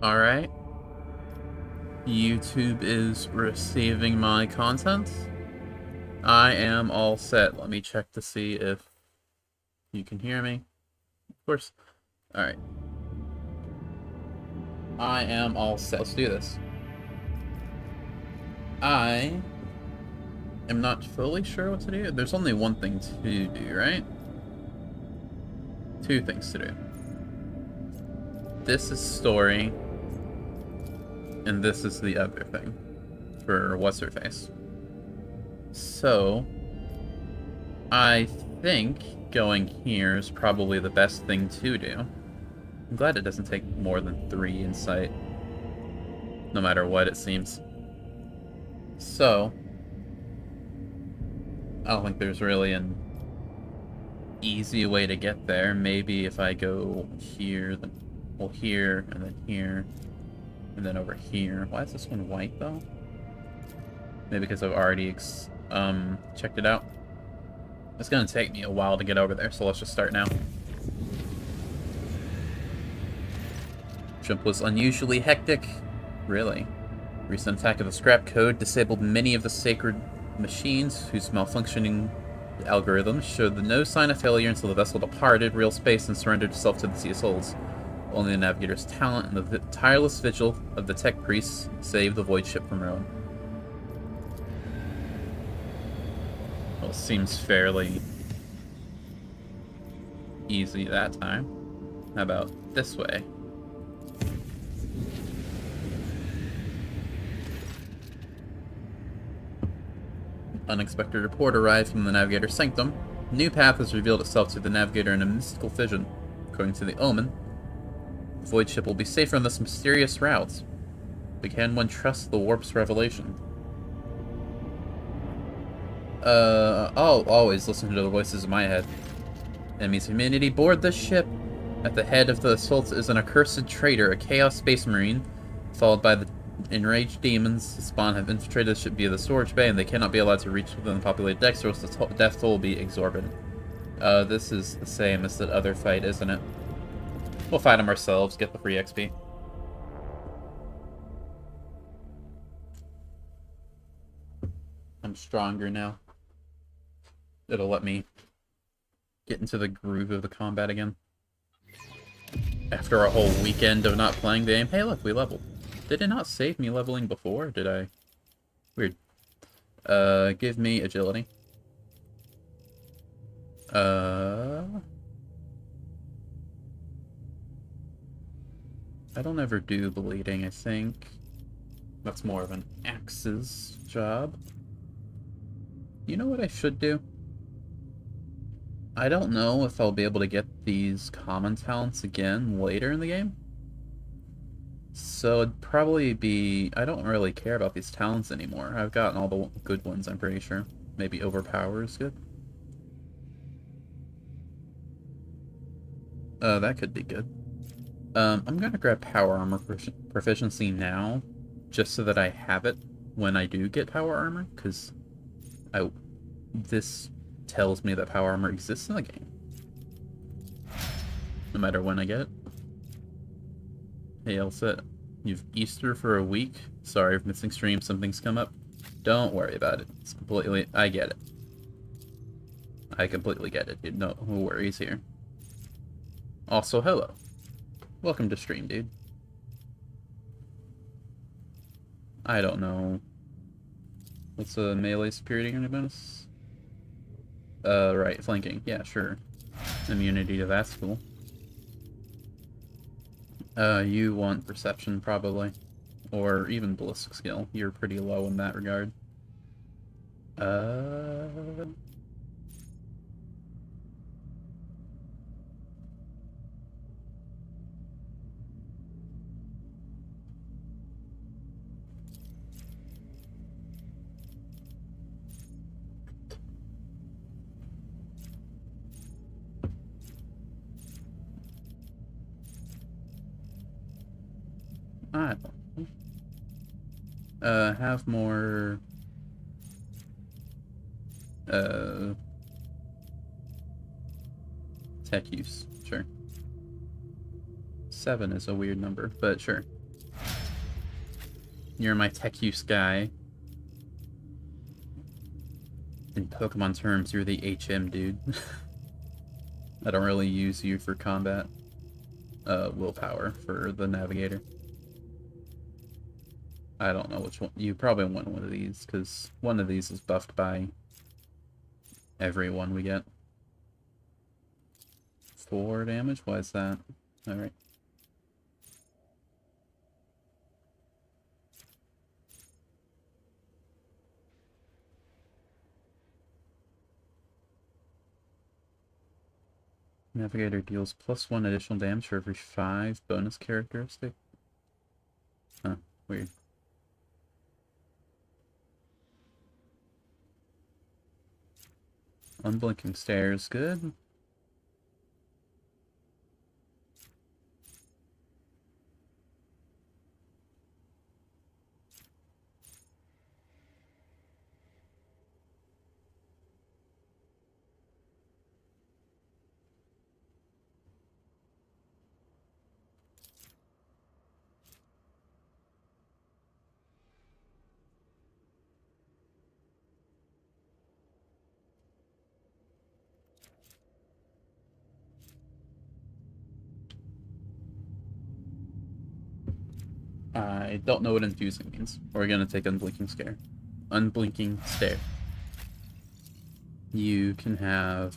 Alright. YouTube is receiving my content. I am all set. Let me check to see if you can hear me. Of course. Alright. I am all set. Let's do this. I am not fully sure what to do. There's only one thing to do, right? Two things to do. This is story, and this is the other thing for what's-her-face. So, I think going here is probably the best thing to do. I'm glad it doesn't take more than 3 insight, no matter what it seems. So, I don't think there's really an easy way to get there. Maybe if I go here, then, well, here, and then over here. Why is this one white, though? Maybe because I've already checked it out. It's gonna take me a while to get over there, so let's just start now. Jump was unusually hectic. Really. Recent attack of the scrap code disabled many of the sacred machines whose malfunctioning algorithms showed no sign of failure until the vessel departed real space and surrendered itself to the Sea of Souls. Only the navigator's talent and the tireless vigil of the tech priests saved the void ship from ruin. Well, seems fairly easy that time. How about this way? Unexpected report arrived from the Navigator's sanctum. A new path has revealed itself to the Navigator in a mystical vision. According to the Omen, the void ship will be safer on this mysterious route. But can one trust the warp's revelation? I'll always listen to the voices in my head. Enemy's humanity board the ship. At the head of the assault is an accursed traitor, a chaos space marine, followed by the enraged demons. The spawn have infiltrated the ship via the storage bay, and they cannot be allowed to reach within the populated decks, or else the death toll will be exorbitant. This is the same as that other fight, isn't it? We'll fight them ourselves, get the free XP. I'm stronger now. It'll let me get into the groove of the combat again. After a whole weekend of not playing the game. Hey look, we leveled. Did it not save me leveling before? Did I? Weird. Give me agility. I don't ever do bleeding, I think. That's more of an axe's job. You know what I should do? I don't know if I'll be able to get these common talents again later in the game. So it'd probably be... I don't really care about these talents anymore. I've gotten all the good ones, I'm pretty sure. Maybe overpower is good. That could be good. I'm gonna grab power armor proficiency now, just so that I have it when I do get power armor, because this tells me that power armor exists in the game. No matter when I get it. Hey, Elsa, you've Easter for a week? Sorry for missing stream, something's come up. Don't worry about it. It's completely... I get it. I completely get it, dude. No worries here. Also, hello. Welcome to stream, dude. I don't know. What's a melee superiority unit bonus? Right, flanking. Yeah, sure. Immunity to that's cool. You want perception, probably. Or even ballistic skill. You're pretty low in that regard. I don't know. Have more... tech use. Sure. 7 is a weird number, but sure. You're my tech use guy. In Pokemon terms, you're the HM dude. I don't really use you for combat. Willpower for the navigator. I don't know which one. You probably want one of these, because one of these is buffed by every one we get. 4 damage? Why is that? Alright. Navigator deals +1 additional damage for every 5 bonus characteristic. Huh, weird. Unblinking stare is good. I don't know what infusing means. We're gonna take unblinking stare. Unblinking stare. You can have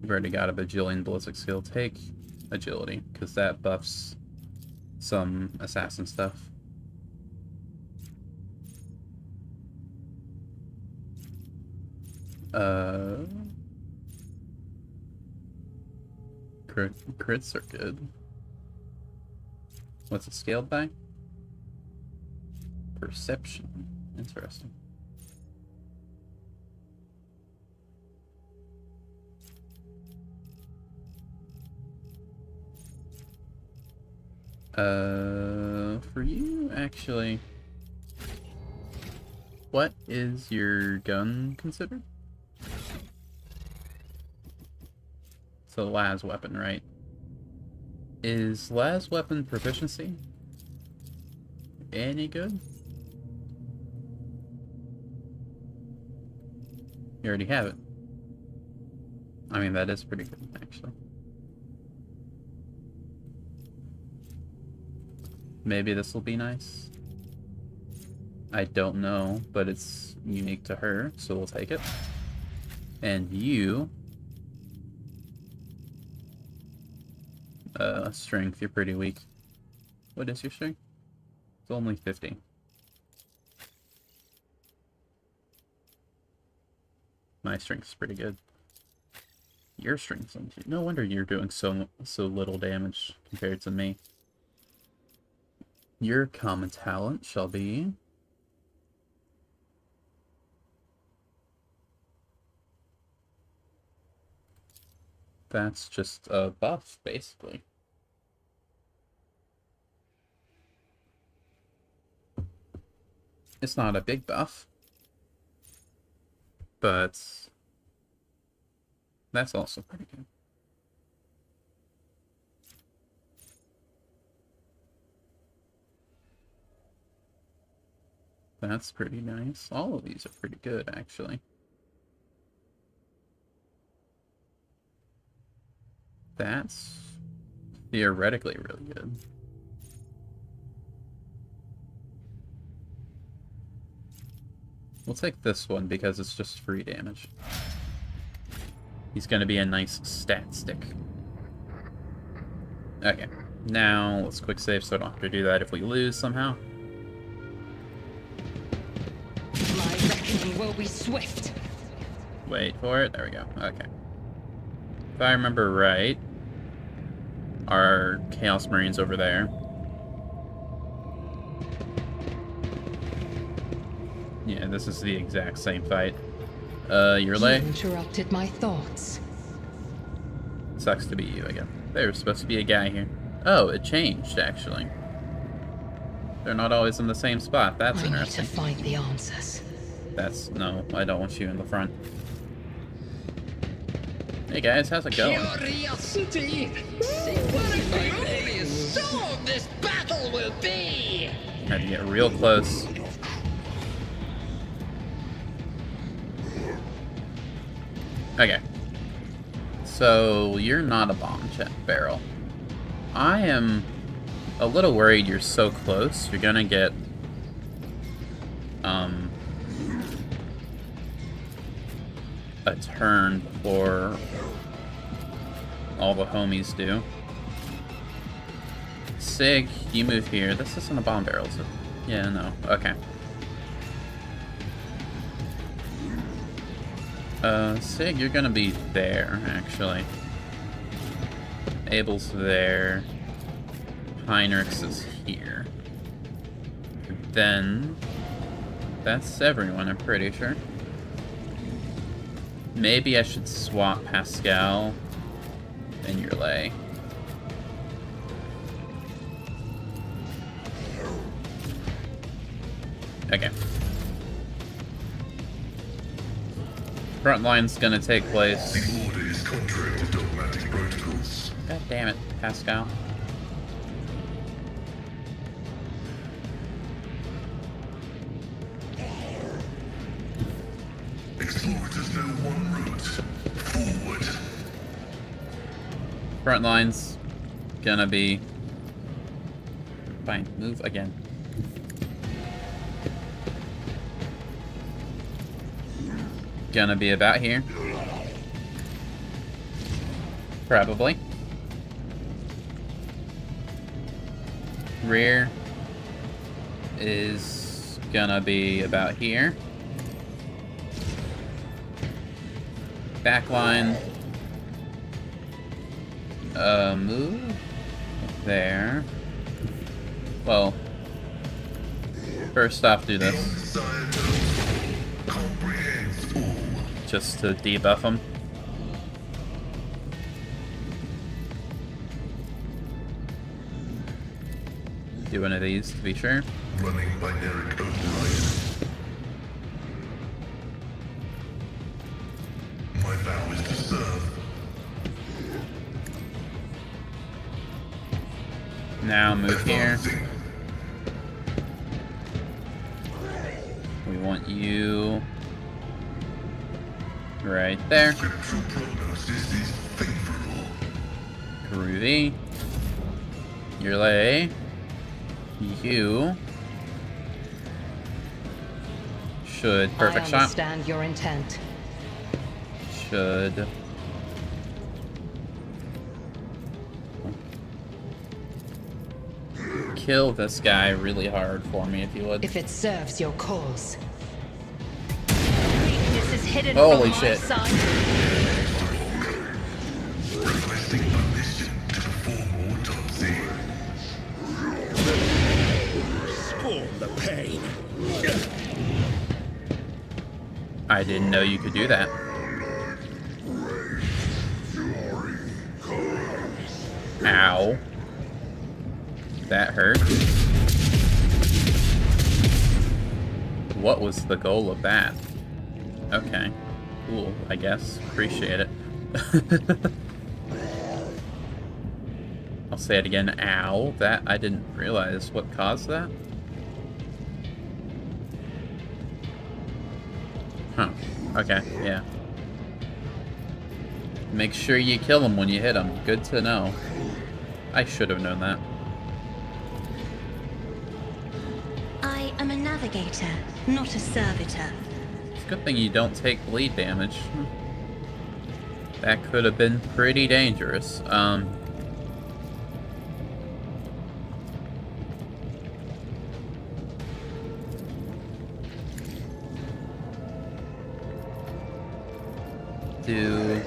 you've already got a bajillion ballistic skill. Take agility, because that buffs some assassin stuff. Crits are good. What's it scaled by? Perception. Interesting. For you, actually, what is your gun considered? It's a las weapon, right? Is las weapon proficiency any good? You already have it. I mean, that is pretty good, actually. Maybe this will be nice. I don't know, but it's unique to her, so we'll take it. And you... strength, you're pretty weak. What is your strength? It's only 50. My strength's pretty good. Your strength's on 2. No wonder you're doing so little damage compared to me. Your common talent shall be... That's just a buff, basically. It's not a big buff, but that's also pretty good. That's pretty nice. All of these are pretty good, actually. That's theoretically really good. We'll take this one because it's just free damage. He's going to be a nice stat stick. Okay, now let's quick save so I don't have to do that if we lose somehow. My reckoning will be swift. Wait for it. There we go. Okay. If I remember right, our Chaos Marine's over there. Yeah, this is the exact same fight. Your leg? You interrupted my thoughts. Sucks to be you again. There's supposed to be a guy here. Oh, it changed, actually. They're not always in the same spot. That's interesting. I need to find the answers. That's... No, I don't want you in the front. Hey guys, how's it going? Curiosity! What a glorious storm this battle will be! Had to get real close. Okay. So, you're not a bomb barrel. I am a little worried you're so close. You're gonna get, a turn before all the homies do. Sig, you move here. This isn't a bomb barrel, is it? Yeah, no. Okay. Sig, you're gonna be there, actually. Abel's there. Heinrichs is here. Then... that's everyone, I'm pretty sure. Maybe I should swap Pascal and your lay. Okay. Front line's gonna take place. The order is contrary to dogmatic protocols. God damn it, Pascal. Explorers know one route. Forward. Front line's gonna be... fine, move again. Gonna be about here. Probably. Rear is gonna be about here. Backline. Move there. Well, first off, do this. Just to debuff them. Do one of these to be sure. Running binaric override. My vow is to serve. Now move here. Advancing. We want you right there. Scriptural prognosis is favorable. Groovy. Your lay. You should perfect I shot. understand your intent. Should kill this guy really hard for me if you would. If it serves your cause. Weakness is hidden Holy from shit. my son. Requesting permission to perform autopsy. Spawn the pain. I didn't know you could do that. Ow. That hurt. What was the goal of that? Okay. Cool, I guess. Appreciate it. I'll say it again. Ow. That, I didn't realize what caused that. Huh. Okay, yeah. Make sure you kill him when you hit him. Good to know. I should have known that. I am a navigator, not a servitor. It's a good thing you don't take bleed damage. That could have been pretty dangerous. Do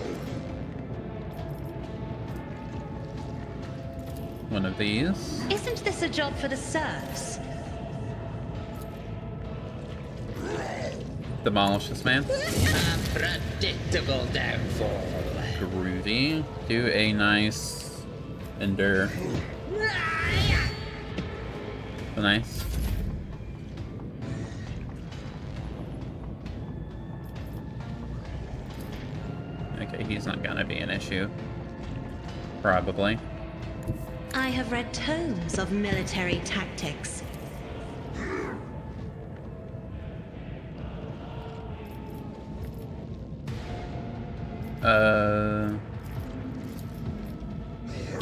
one of these. Isn't this a job for the serfs? Demolish this man. Predictable downfall. Groovy. Do a nice endure. Nice. Okay, he's not gonna be an issue. Probably. I have read tomes of military tactics.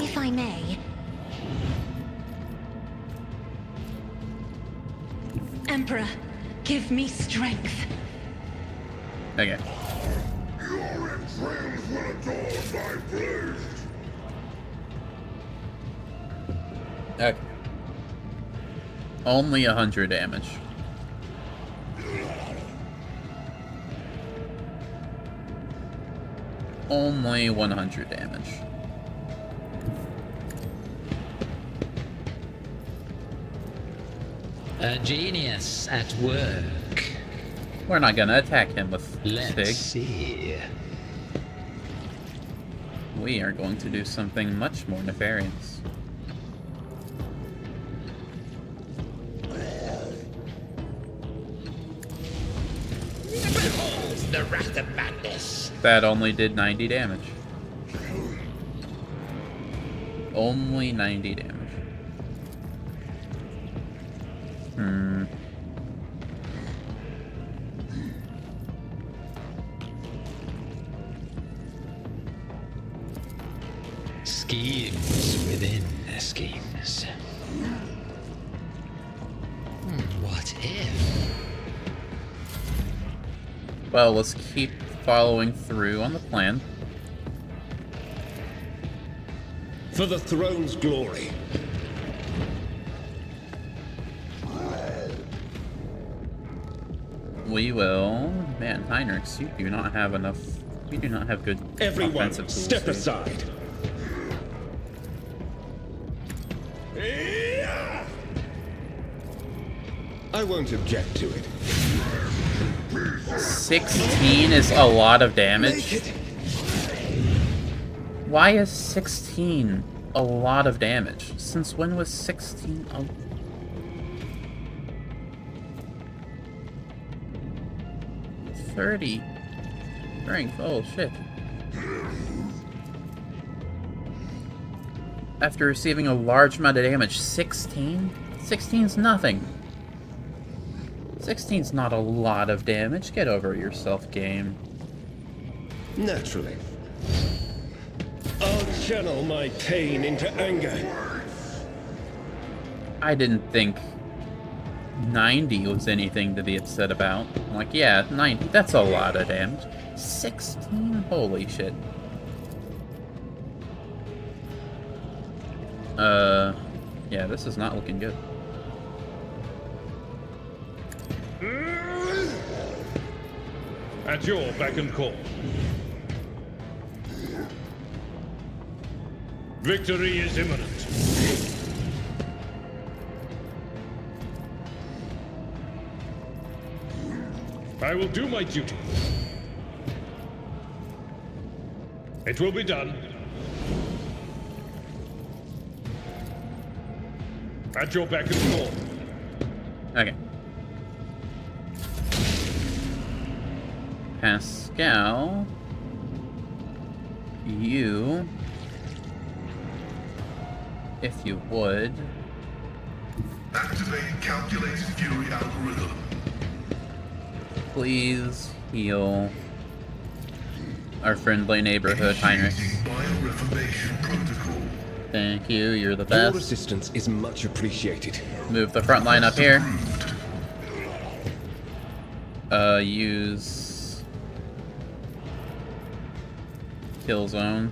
If I may. Emperor, give me strength. Okay. Your entrails will adorn my blade. Okay. Only 100 damage. Only 100 damage. A genius at work. We're not gonna attack him with Let's Sig. see. We are going to do something much more nefarious. Behold the wrath of madness. That only did 90 damage. Only 90 damage. Schemes within schemes. What if? Well, let's keep following through on the plan. For the throne's glory. We will... Man, Heinrichs, you do not have enough... You do not have good Everyone, offensive tools. step do you? aside. I won't object to it. 16 is a lot of damage. Make it. Why is 16 a lot of damage? Since when was 16 a... 30 strength? Oh shit. After receiving a large amount of damage, 16? 16's nothing. 16's not a lot of damage. Get over yourself, game. Naturally. I'll channel my pain into anger. I didn't think 90 was anything to be upset about. I'm like, yeah, 90, that's a lot of damage. 16? Holy shit. Yeah, this is not looking good. At your beck and call. Victory is imminent. I will do my duty. It will be done. At your beck and call. Okay. Pascal, you, if you would, Activate calculated fury algorithm. please heal our friendly neighborhood, Heinrich. Initiating bioreformation protocol. Thank you, you're the Your best. assistance is much appreciated. Move the front line up here. Approved. Use kill zone.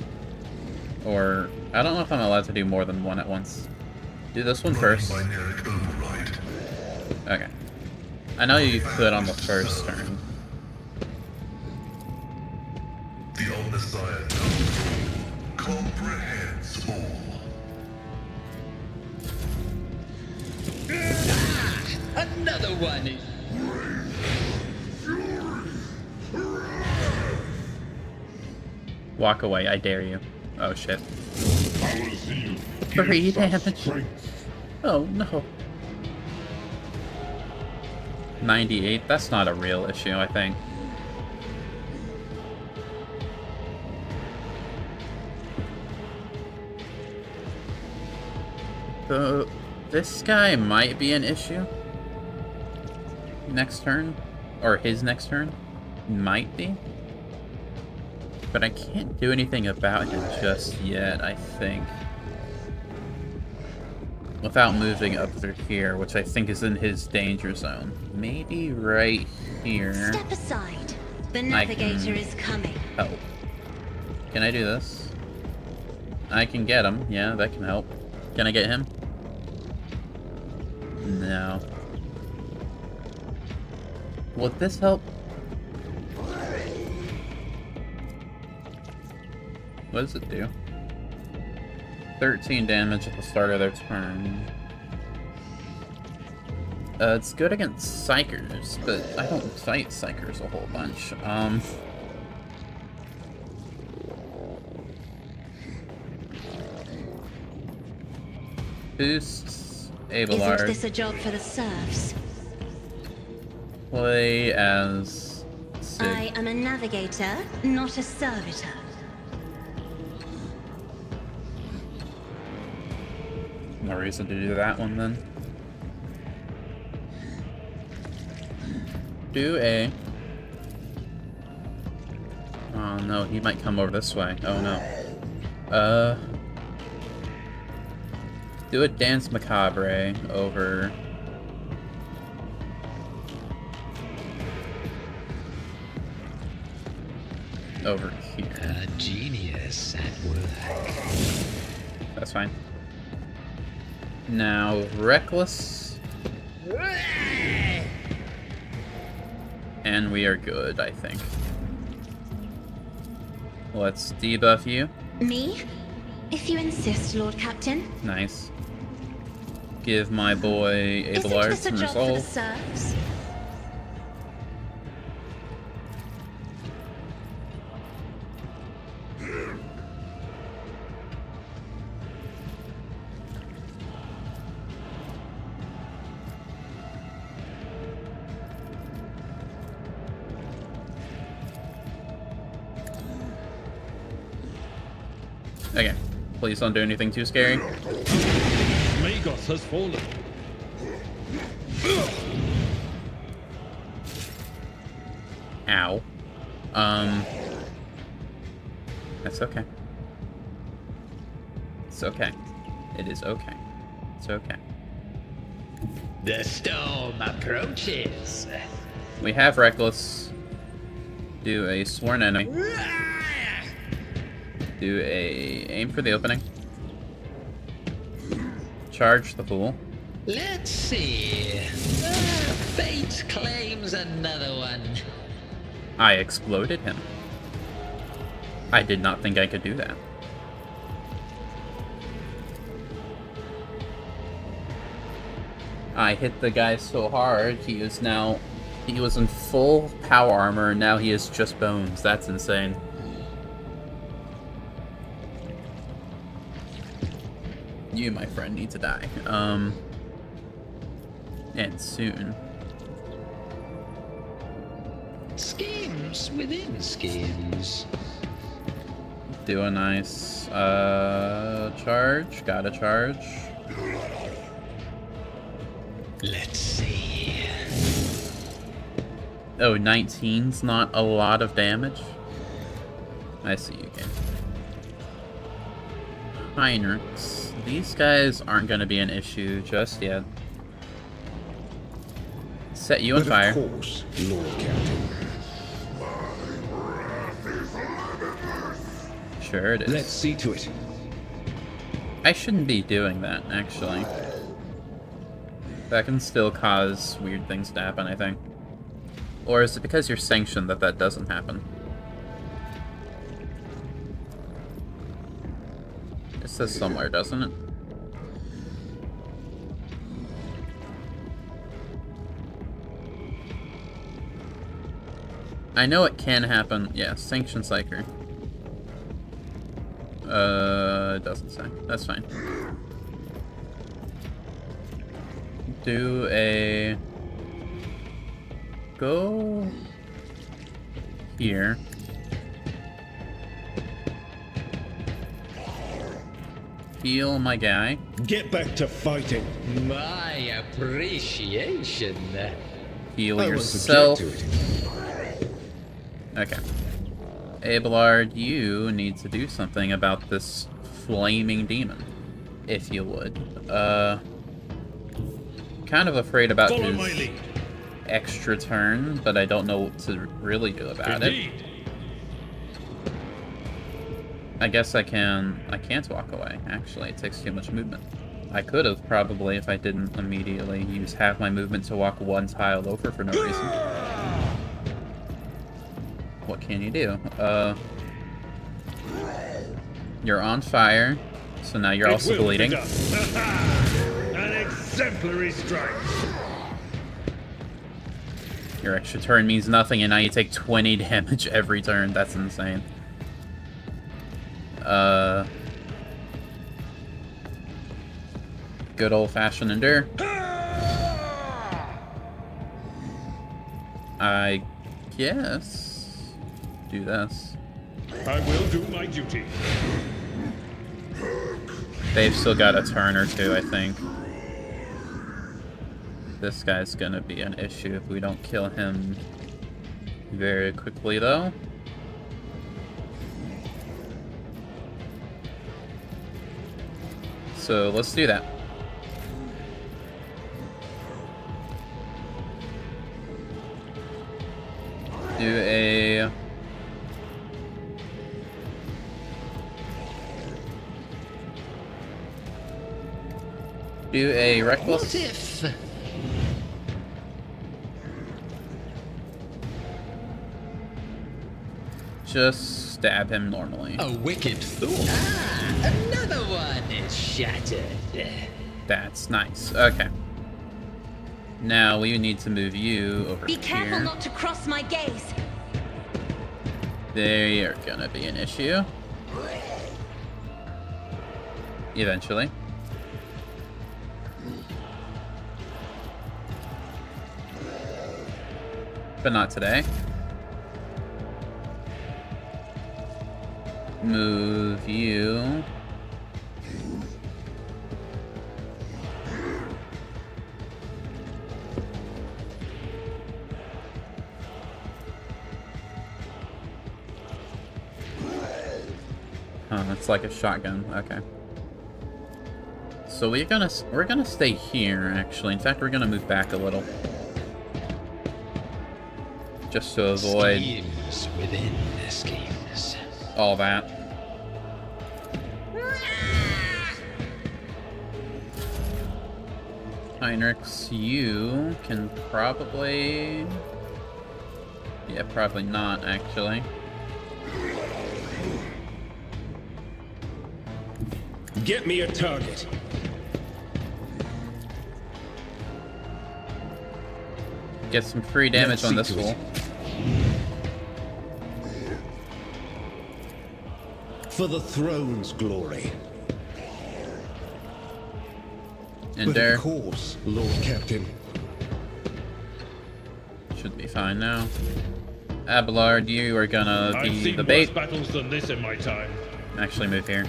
Or, I don't know if I'm allowed to do more than one at once. Do this one first. Binaric override. Okay. I know you could on the first turn. The Omnissiah comprehends all. Another one. Walk away, I dare you. Oh shit. I will see you. 3 damage. Oh no. 98, that's not a real issue, I think. This guy might be an issue. Next turn. Or his next turn. Might be. but I can't do anything about him just yet, I think. Without moving up through here, which I think is in his danger zone. Maybe right here. Step aside. The navigator is coming. Help. Can I do this? I can get him. Yeah, that can help. Can I get him? No. Would this help? What does it do? 13 damage at the start of their turn. It's good against Psychers, but I don't fight Psychers a whole bunch. Boosts Abelard. Isn't this a job for the serfs? Play as Sig. I am a navigator, not a servitor. No reason to do that one then. Do a... Oh no, he might come over this way. Oh no. Do a Dance Macabre over... over here. A genius at work. That's fine. Now, Reckless. And we are good, I think. Let's debuff you. Me? If you insist, Lord Captain. Nice. Give my boy Isn't Abelard this a some job for the resolve. serfs? Okay. Please don't do anything too scary. Magos has fallen. Ow. That's okay. It's okay. It is okay. It's okay. The storm approaches. We have Reckless. Do a Sworn Enemy. Do a aim for the opening. Charge the fool. Let's see. Fate claims another one. I exploded him. I did not think I could do that. I hit the guy so hard, he was in full power armor, and now he is just bones. That's insane. You, my friend, need to die. And soon. Schemes within schemes. Do a nice, charge. Got a charge. Let's see. Oh, 19's not a lot of damage. I see you again. Heinrichs. These guys aren't going to be an issue just yet. Set you on But fire. of course, Lord Captain. Sure it is. Let's see to it. I shouldn't be doing that, actually. That can still cause weird things to happen, I think. Or is it because you're sanctioned that that doesn't happen? It says somewhere, doesn't it? I know it can happen. Yeah, sanction psyker. It doesn't say. That's fine. Do a... Go... here. Heal my guy. Get back to fighting. My appreciation. Heal I won't yourself. object to it. Okay. Abelard, you need to do something about this flaming demon, if you would. Kind of afraid about Follow my his lead. extra turn, but I don't know what to really do about it. Indeed. I guess I can't walk away. Actually, it takes too much movement. I could have probably if I didn't immediately use half my movement to walk one tile over for no reason. What can you do? You're on fire, so now you're It also will be bleeding. done. An exemplary strike. Your extra turn means nothing, and now you take 20 damage every turn. That's insane. Good old-fashioned endure. I guess do this. I will do my duty. They've still got a turn or two, I think. This guy's gonna be an issue if we don't kill him very quickly, though. So let's do that. Do a... Do a reckless... What if? Just stab him normally. A wicked thought. Ah, another one is shattered. That's nice. Okay. Now we need to move you over Be careful here. not to cross my gaze. They are gonna be an issue. Eventually. But not today. Move you. Oh, it's like a shotgun. Okay. So we're gonna stay here actually. In fact, we're gonna move back a little. Just to avoid Schemes within the schemes. all that. Heinrichs, you can probably... Yeah, probably not, actually. Get me a target. Get some free damage on this see to fool. it. For the throne's glory. And But there. of course, Lord Captain. Should be fine now. Abelard, you are gonna I've be seen the worse bait. battles than this in my time. Actually, move here.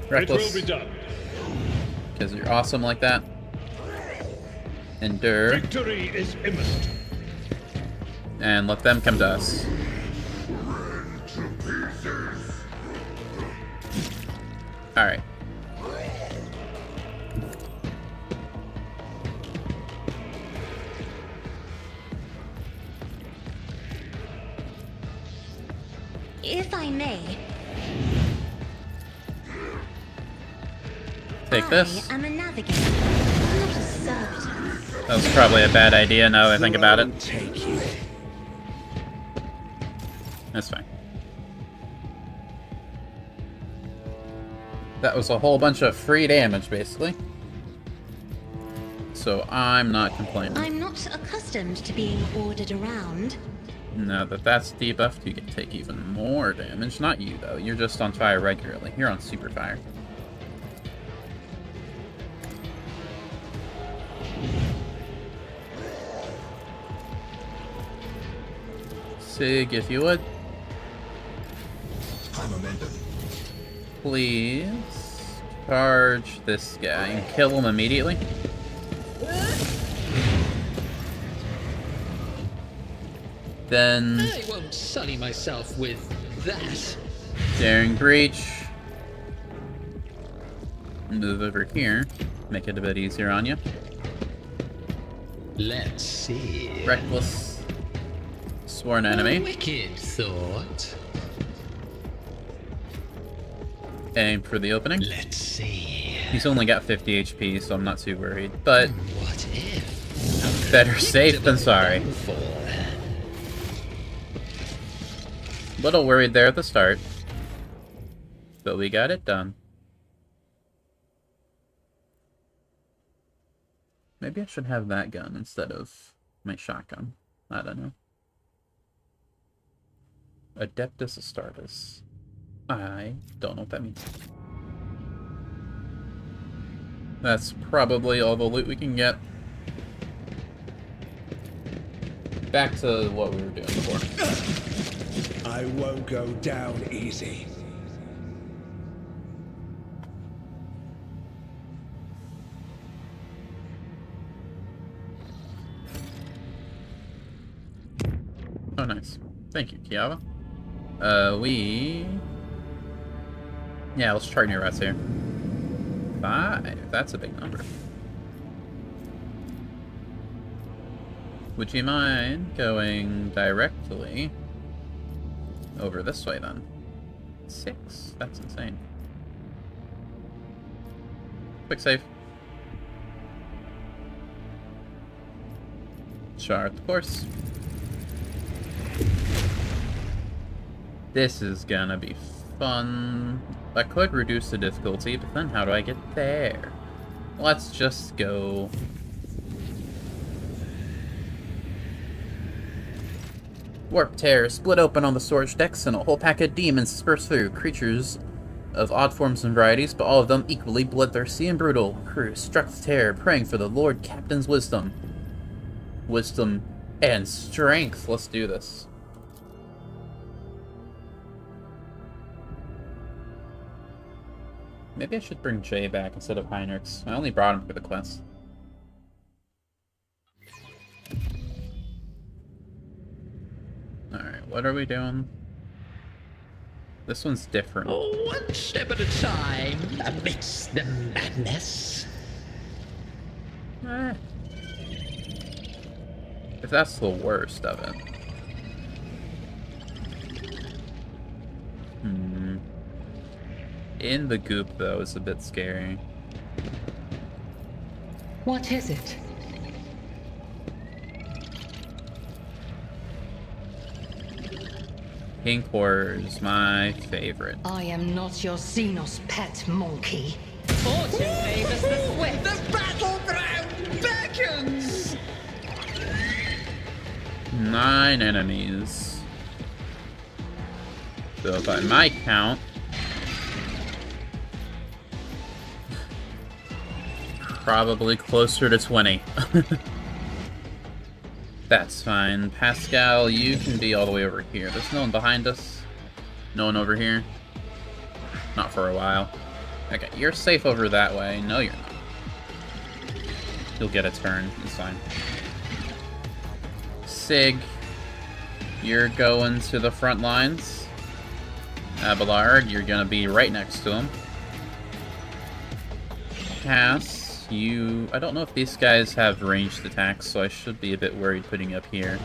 It will Reckless, be done. because you're awesome like that. Endure, Victory is imminent. and let them come to us. Alright. If I may, Take this. I am a navigator, not a servitor. That was probably a bad idea now that I think about it. Take you. That's fine. That was a whole bunch of free damage, basically. So I'm not complaining. I'm not accustomed to being ordered around. Now that that's debuffed, you can take even more damage. Not you, though. You're just on fire regularly. You're on super fire. Sig, if you would. Please charge this guy and kill him immediately. Then I won't sully myself with that. Daring Breach. Move over here. Make it a bit easier on you. Let's see. Reckless. Sworn A enemy. wicked thought. Aim for the opening. Let's see. He's only got 50 HP, so I'm not too worried. But What if? better safe than sorry. Little worried there at the start. But we got it done. Maybe I should have that gun instead of my shotgun. I don't know. Adeptus Astartes. I don't know what that means. That's probably all the loot we can get. Back to what we were doing before. I won't go down easy. Oh, nice. Thank you, Kiava. Yeah, let's chart near us here. 5. That's a big number. Would you mind going directly over this way, then? 6? That's insane. Quick save. Chart the course. This is gonna be fun. I could reduce the difficulty, but then how do I get there? Let's just go. Warp tear, split open on the storage decks, and a whole pack of demons disperse through. Creatures of odd forms and varieties, but all of them equally bloodthirsty and brutal. Crew struck the tear, praying for the Lord Captain's wisdom. Wisdom and strength. Let's do this. Maybe I should bring Jay back instead of Heinrichs. I only brought him for the quest. Alright, what are we doing? This one's different. One step at a time amidst the madness. Eh. If that's the worst of it. In the goop, though, is a bit scary. What is it? Pink Horror's my favorite. I am not your Xenos pet monkey. Fortune favors the swift. The battleground beckons. 9 enemies. So by my count, probably closer to 20. That's fine. Pascal, you can be all the way over here. There's no one behind us. No one over here. Not for a while. Okay, you're safe over that way. No, you're not. You'll get a turn. It's fine. Sig, you're going to the front lines. Abelard, you're gonna be right next to him. Cass, I don't know if these guys have ranged attacks, so I should be a bit worried putting you up here.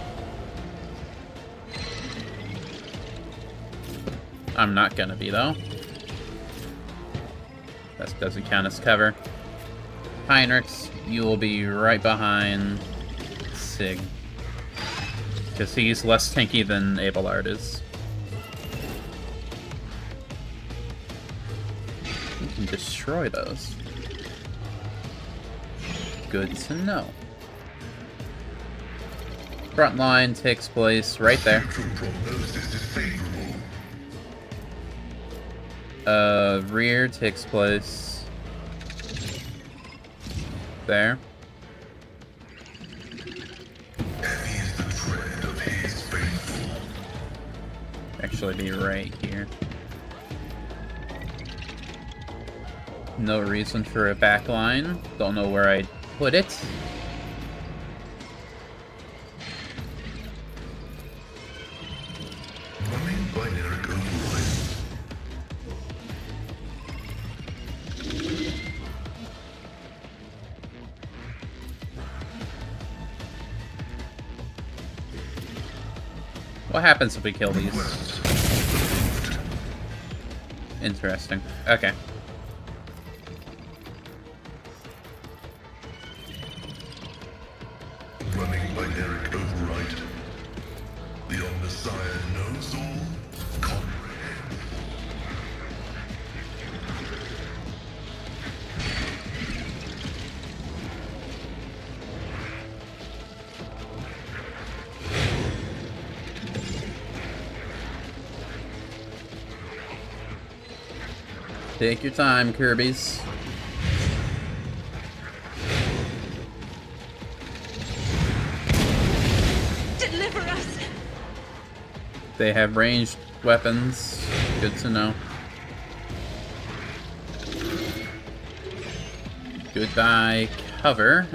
I'm not gonna be, though. That doesn't count as cover. Heinrichs, you will be right behind Sig. Because he's less tanky than Abelard is. You can destroy those. Good to know. Front line takes place right there. Rear takes place there. Actually be right here. No reason for a back line. Don't know where I'd put it. What happens if we kill these? Interesting. Okay. Running binary override. The Omnissiah knows all, comprehends. Take your time, Kirby's. Deliver us! They have ranged weapons. Good to know. Goodbye, cover.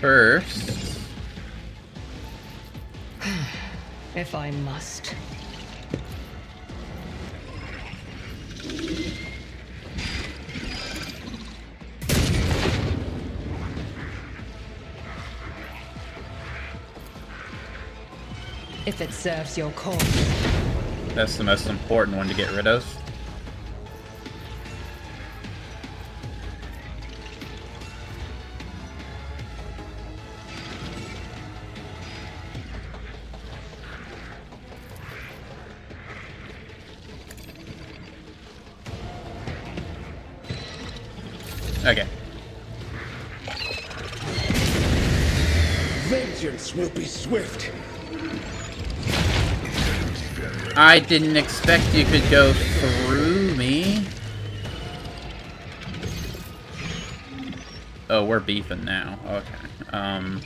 First, If I must. If it serves your cause. that's the most important one to get rid of. Okay. Vengeance will be swift. I didn't expect you could go through me. Oh, we're beefing now. Okay.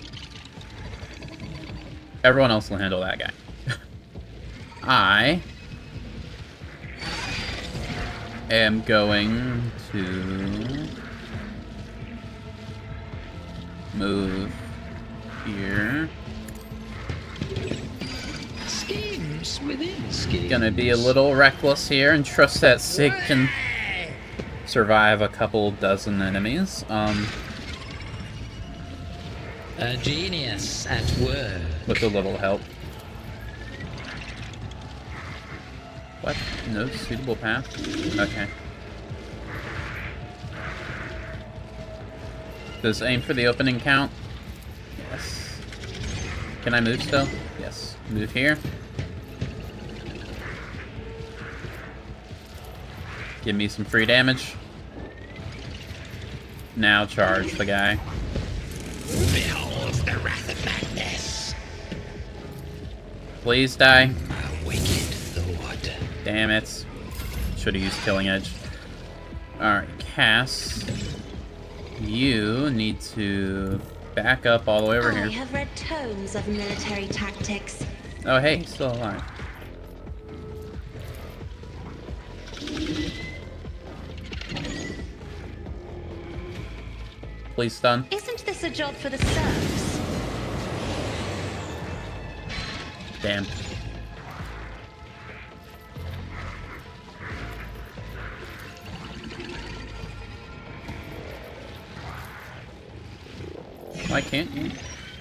Everyone else will handle that guy. I am going to move here. Schemes within schemes. Gonna be a little reckless here and trust that Sig can survive a couple dozen enemies. A genius at work. With a little help. What? No suitable path? Okay. Does aim for the opening count? Yes. Can I move still? Yes. Move here. Give me some free damage. Now charge the guy. Behold the wrath of madness. Please die. A wicked thought. Damn it. Should have used Killing Edge. Alright, Cass. You need to back up all the way over I here. have read tomes of military tactics. Oh, hey, he's still alive. Please stun. Isn't this a job for the serfs? Damn. Why can't you?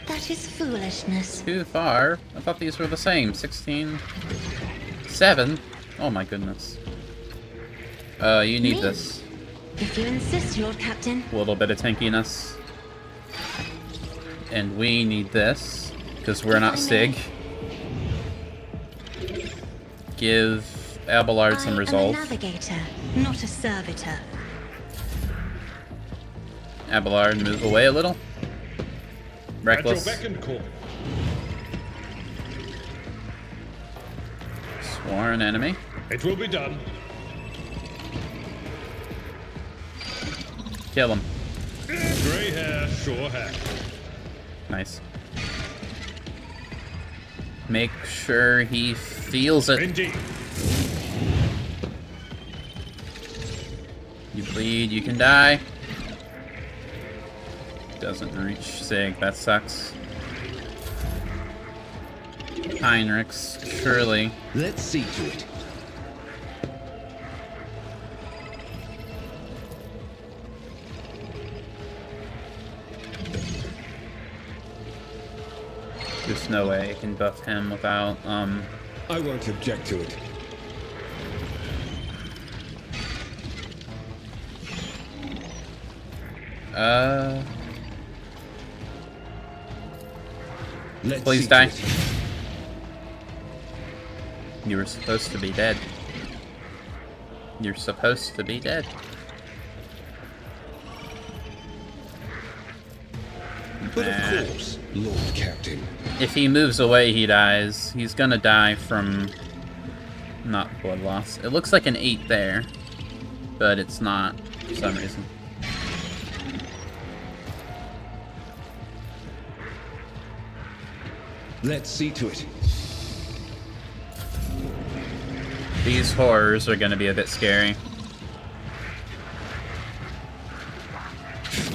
That is foolishness. Too far. I thought these were the same. 16. 7. Oh my goodness. You need Me? this. If you insist, Lord Captain. A little bit of tankiness. And we need this, because we're not Sig. Give Abelard some resolve. I am a navigator, not a servitor. Abelard, move away a little. Reckless. At your beck and call. Sworn enemy. It will be done. Kill him. Grey hair, sure hair. Nice. Make sure he feels it. Indeed. You bleed, you can die. Doesn't reach Sig, that sucks. Heinrichs, surely. Let's see to it. There's no way I can buff him without, I won't object to it. Let's Please see to die. it. You were supposed to be dead. You're supposed to be dead. But Nah. of course, Lord Captain. If he moves away, he dies. He's gonna die from... not blood loss. It looks like an 8 there, but it's not for some reason. Let's see to it. These horrors are gonna be a bit scary.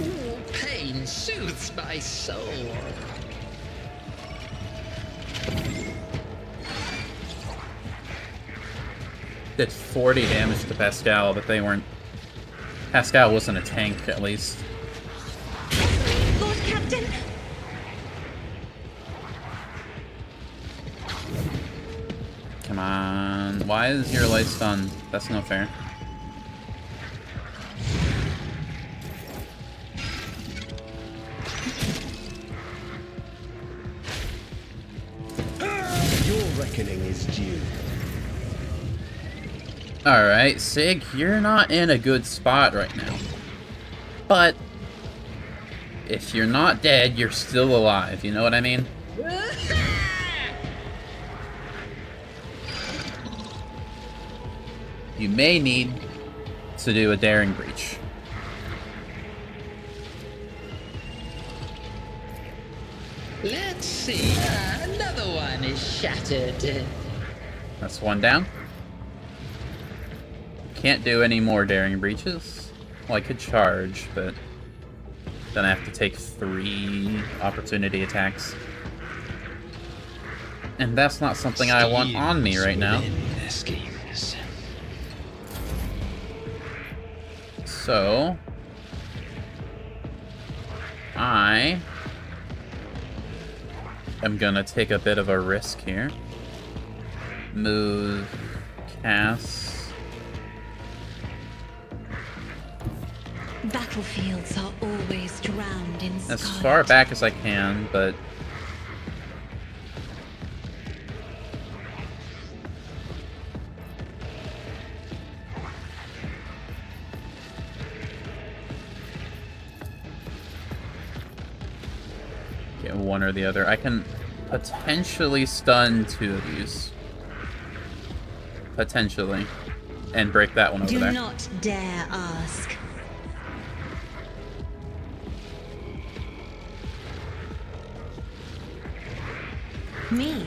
Ooh, pain soothes my soul. Did 40 damage to Pascal, but they weren't... Pascal wasn't a tank, at least. Lord Captain! Come on. Why is your light stunned? That's no fair. Your reckoning is due. Alright, Sig, you're not in a good spot right now. But, if you're not dead, you're still alive, you know what I mean? You may need to do a daring breach. Let's see. Another one is shattered. That's one down. Can't do any more daring breaches. Well, I could charge, but then I have to take 3 opportunity attacks. And that's not something I want on me right now. Schemes. So, I am gonna take a bit of a risk here. Move, cast. Battlefields are always drowned in As scarlet. far back as I can, but get one or the other. I can potentially stun 2 of these. Potentially. And break that one over Do there. not dare ask. Me?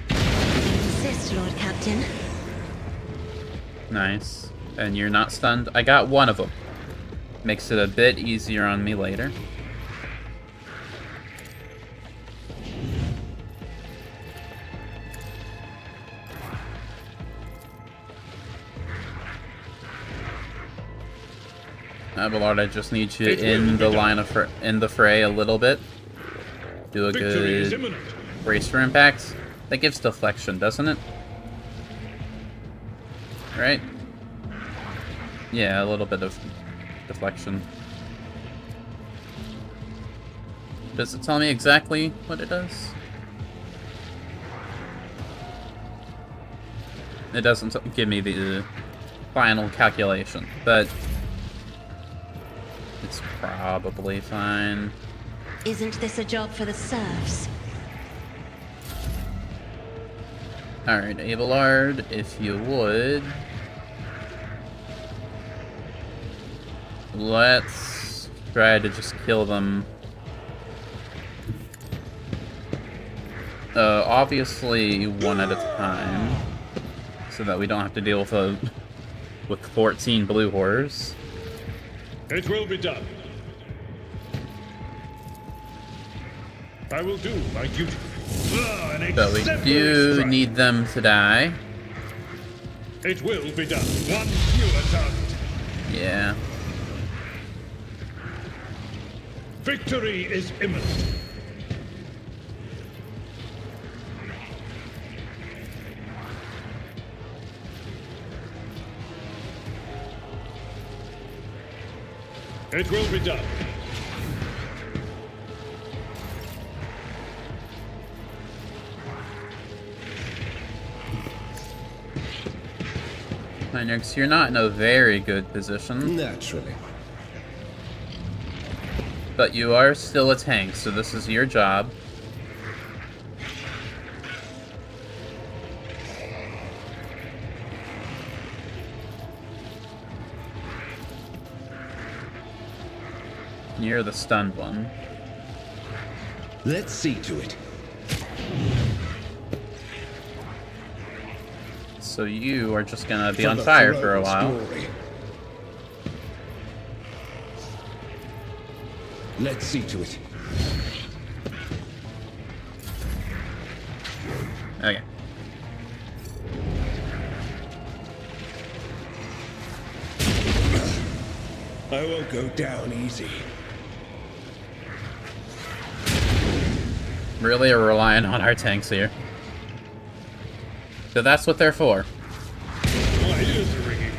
Insist, Lord Captain. Nice. And you're not stunned? I got one of them. Makes it a bit easier on me later. Abelard, I just need you in the line of in the fray a little bit. Do a Victory is good imminent. brace for impact. That gives deflection, doesn't it? Right? Yeah, a little bit of deflection. Does it tell me exactly what it does? It doesn't give me the final calculation, but it's probably fine. Isn't this a job for the serfs? Alright, Abelard, if you would... let's try to just kill them. Obviously one at a time, so that we don't have to deal with 14 blue horrors. It will be done. I will do my duty. An But we exemplary do strike. need them to die. It will be done. One fewer target. Yeah. Victory is imminent. It will be done. Linux, you're not in a very good position, Naturally. but you are still a tank, so this is your job. You're the stunned one. Let's see to it. So you are just gonna be For on the fire for a throne's while. glory. Let's see to it. Okay. I won't go down easy. Really are relying on our tanks here. So that's what they're for. My ears are ringing.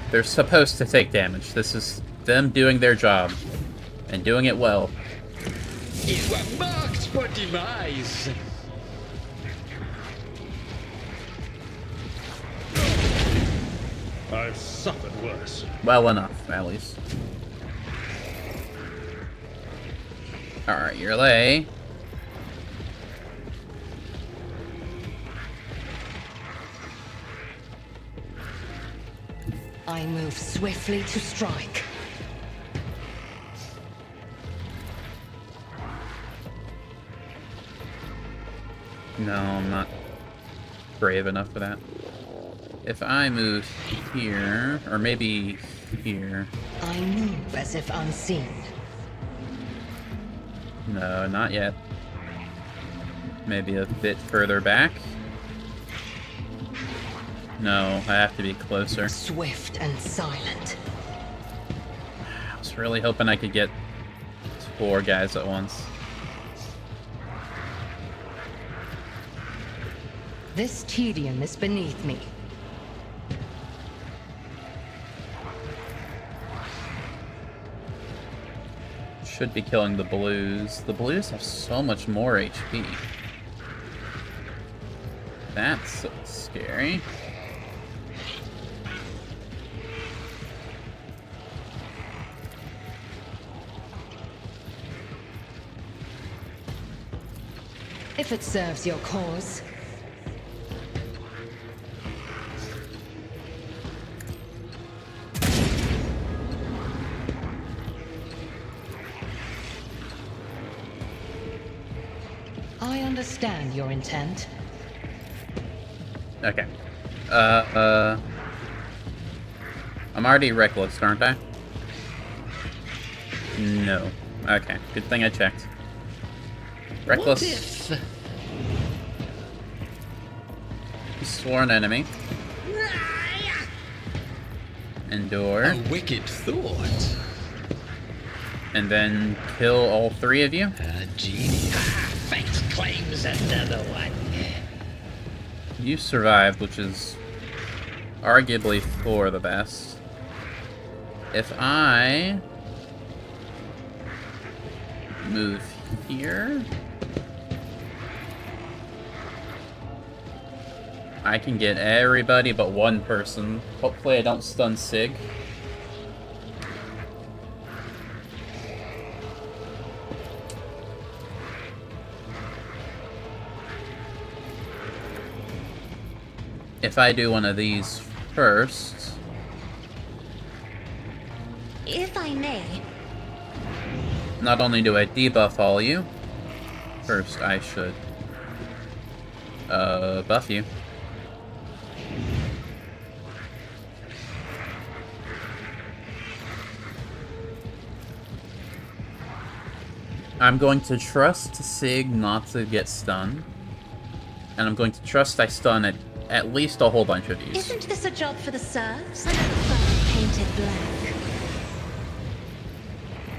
They're supposed to take damage. This is them doing their job. And doing it well. You are marked for demise. I've suffered worse. Well enough, at least. Alright, your lay. I move swiftly to strike. No, I'm not brave enough for that. If I move here, or maybe here. I move as if unseen. No, not yet. Maybe a bit further back. No, I have to be closer. Swift and silent. I was really hoping I could get 4 guys at once. This tedium is beneath me. Should be killing the blues. The blues have so much more HP. That's scary. If it serves your cause. I understand your intent. Okay. I'm already reckless, aren't I? No. Okay, good thing I checked. Reckless. What if? Sworn enemy. Endure. A wicked thought. And then kill all 3 of you. A genie. Ah, fate claims another one. You survived, which is arguably for the best. If I move here, I can get everybody but one person. Hopefully I don't stun Sig. If I do one of these first... If I may, Not only do I debuff all you, first I should buff you. I'm going to trust Sig not to get stunned. And I'm going to trust I stun at least a whole bunch of these. isn't this a job for the serfs? I prefer painted black.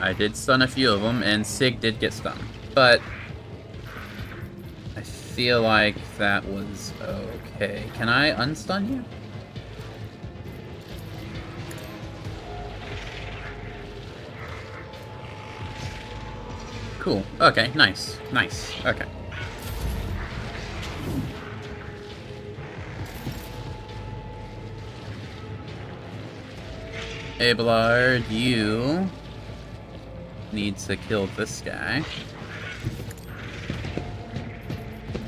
I did stun a few of them, and Sig did get stunned. But I feel like that was okay. Can I unstun you? cool. Okay, nice. Nice. Okay. Abelard, you need to kill this guy.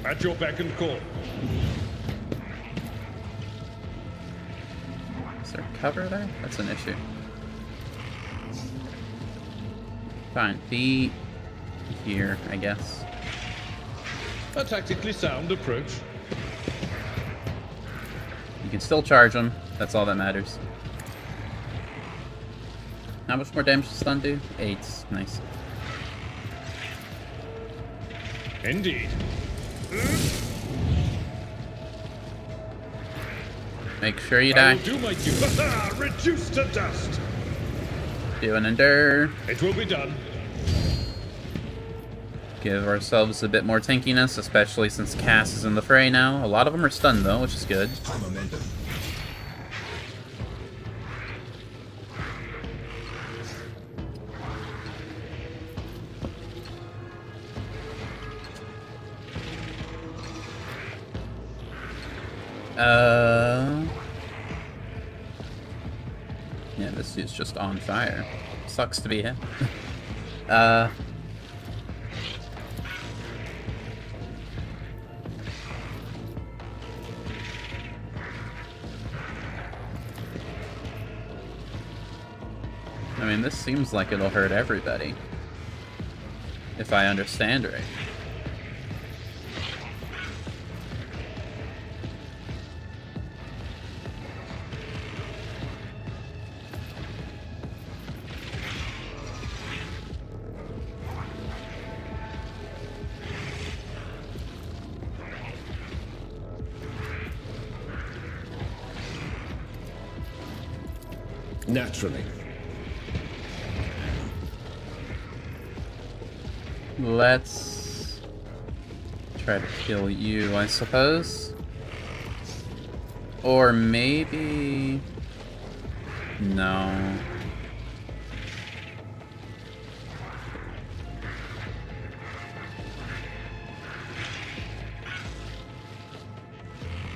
At your beck and call. Is there cover there? That's an issue. Fine, be here, I guess. A tactically sound approach. You can still charge him. That's all that matters. How much more damage does stun do? 8. Nice. Indeed. Make sure you I die. will do my duty. Reduced to dust. Do an endure. It will be done. Give ourselves a bit more tankiness, especially since Cass is in the fray now. A lot of them are stunned though, which is good. Momentum. Yeah, this dude's just on fire. Sucks to be him. I mean, this seems like it'll hurt everybody. If I understand right. Naturally. Let's try to kill you, I suppose. Or maybe... No.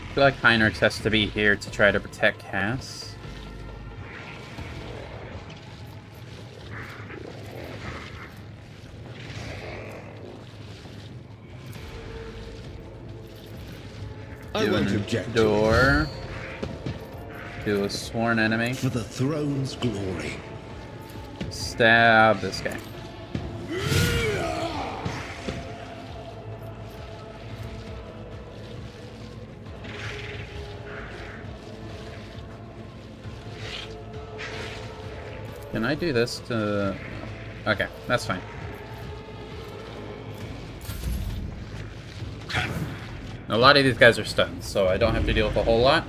I feel like Heinrich has to be here to try to protect Cass. I Do won't an object. door. Do a sworn enemy. For the throne's glory. Stab this guy. Can I do this to... Okay, that's fine. A lot of these guys are stunned, so I don't have to deal with a whole lot.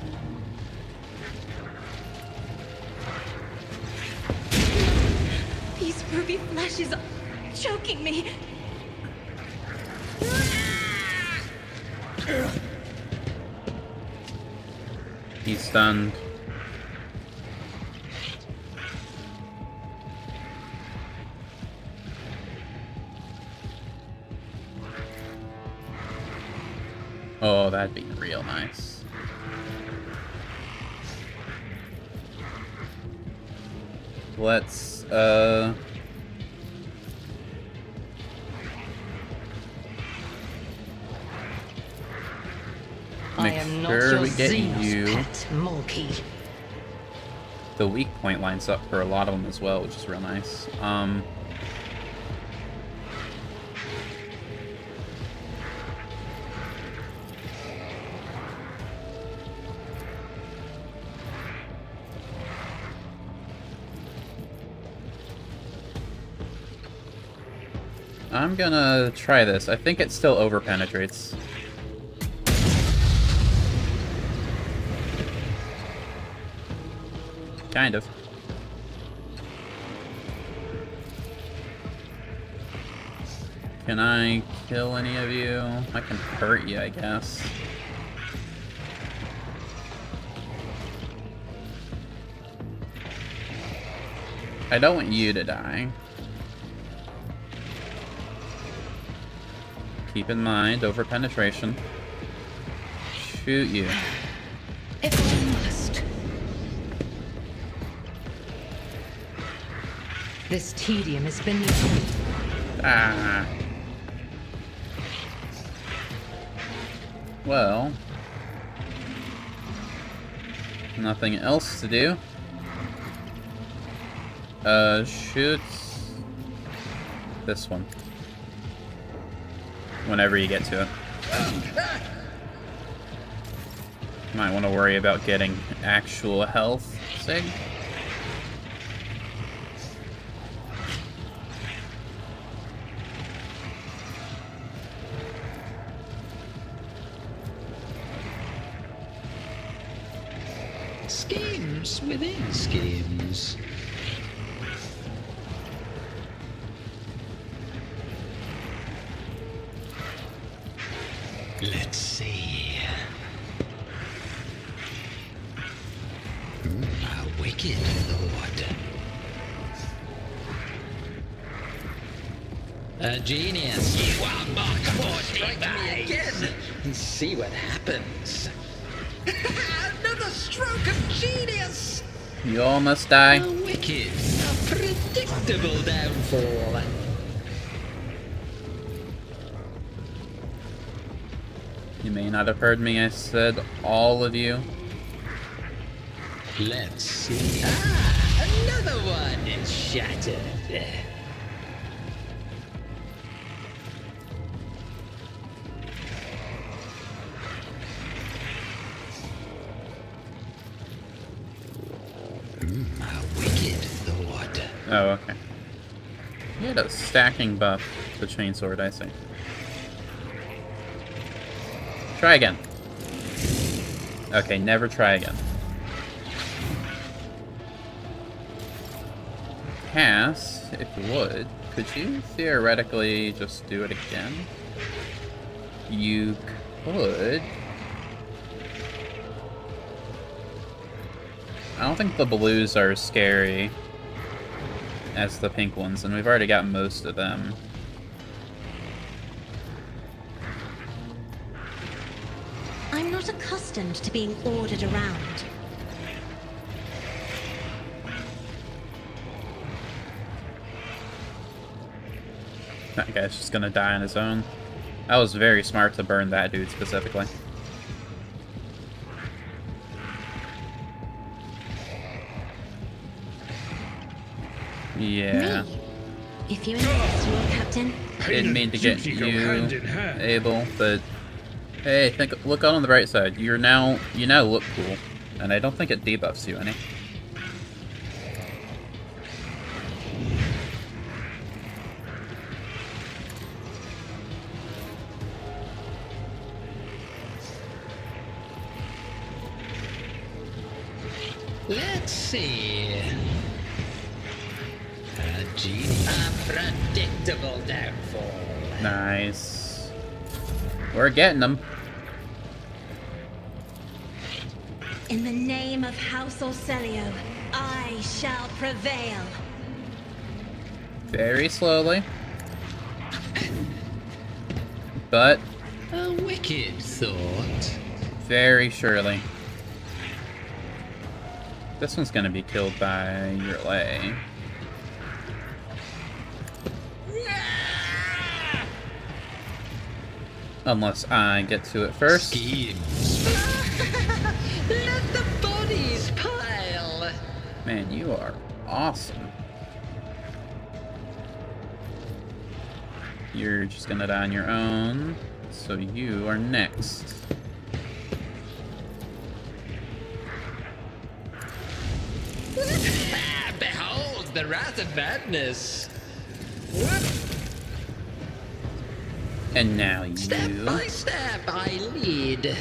These ruby flashes are choking me. He's stunned. Oh, that'd be real nice. Let's, I make am not sure your we get Xenos you. pet, Mulkey. The weak point lines up for a lot of them as well, which is real nice. I'm gonna try this. I think it still over-penetrates. Kind of. Can I kill any of you? I can hurt you, I guess. I don't want you to die. Keep in mind, over penetration. Shoot you. If I must. This tedium is beneath me. Ah. Well. Nothing else to do. Shoot this one. Whenever you get to it. Might want to worry about getting actual health, Sig. Schemes within schemes. Let's see. A wicked lord. A genius. One more caught, strike me again and see what happens. Another stroke of genius! You all must die. A wicked, a predictable downfall. You may not have heard me, I said all of you. Let's see. Ah, another one is shattered. A wicked thought. Oh, okay. You had a stacking buff, the chainsword, I see. Try again. Okay, never try again. Cass, if you would, could you theoretically just do it again? You could. I don't think the blues are as scary as the pink ones, and we've already got most of them. I'm not accustomed to being ordered around. That guy's just gonna die on his own. That was very smart to burn that dude specifically. Yeah. Me? If you insist, Lord Captain. Didn't mean to get Duty go you, hand in hand. Abel, but hey, look on the bright side. You now look cool, and I don't think it debuffs you any. Let's see. A genius. A predictable downfall. Nice. We're getting them. In the name of House Orselio, I shall prevail. Very slowly. But A wicked thought. very surely. This one's gonna be killed by your lay. Unless I get to it first. Schemes. Let the bodies pile. Man, you are awesome. You're just gonna die on your own. So you are next. Behold the wrath of madness. And now you. Step by step I lead.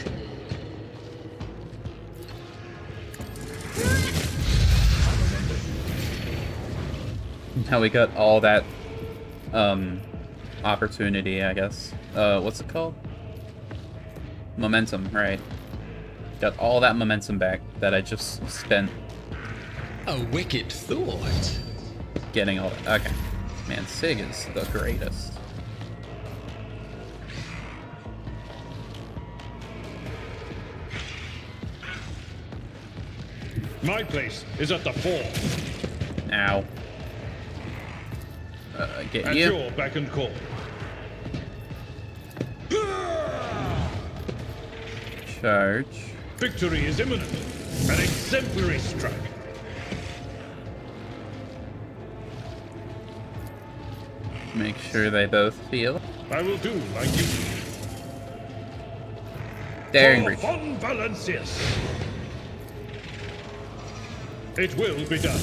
Now we got all that opportunity, I guess. What's it called? Momentum, right. Got all that momentum back that I just spent A wicked thought. getting all that. Okay. Man, Sig is the greatest. My place is at the fore. Ow. Get At you. your beck and call. Charge. Victory is imminent. An exemplary strike. Make sure they both heal. I will do like you. Daring For breach. Von Valencius. It will be done.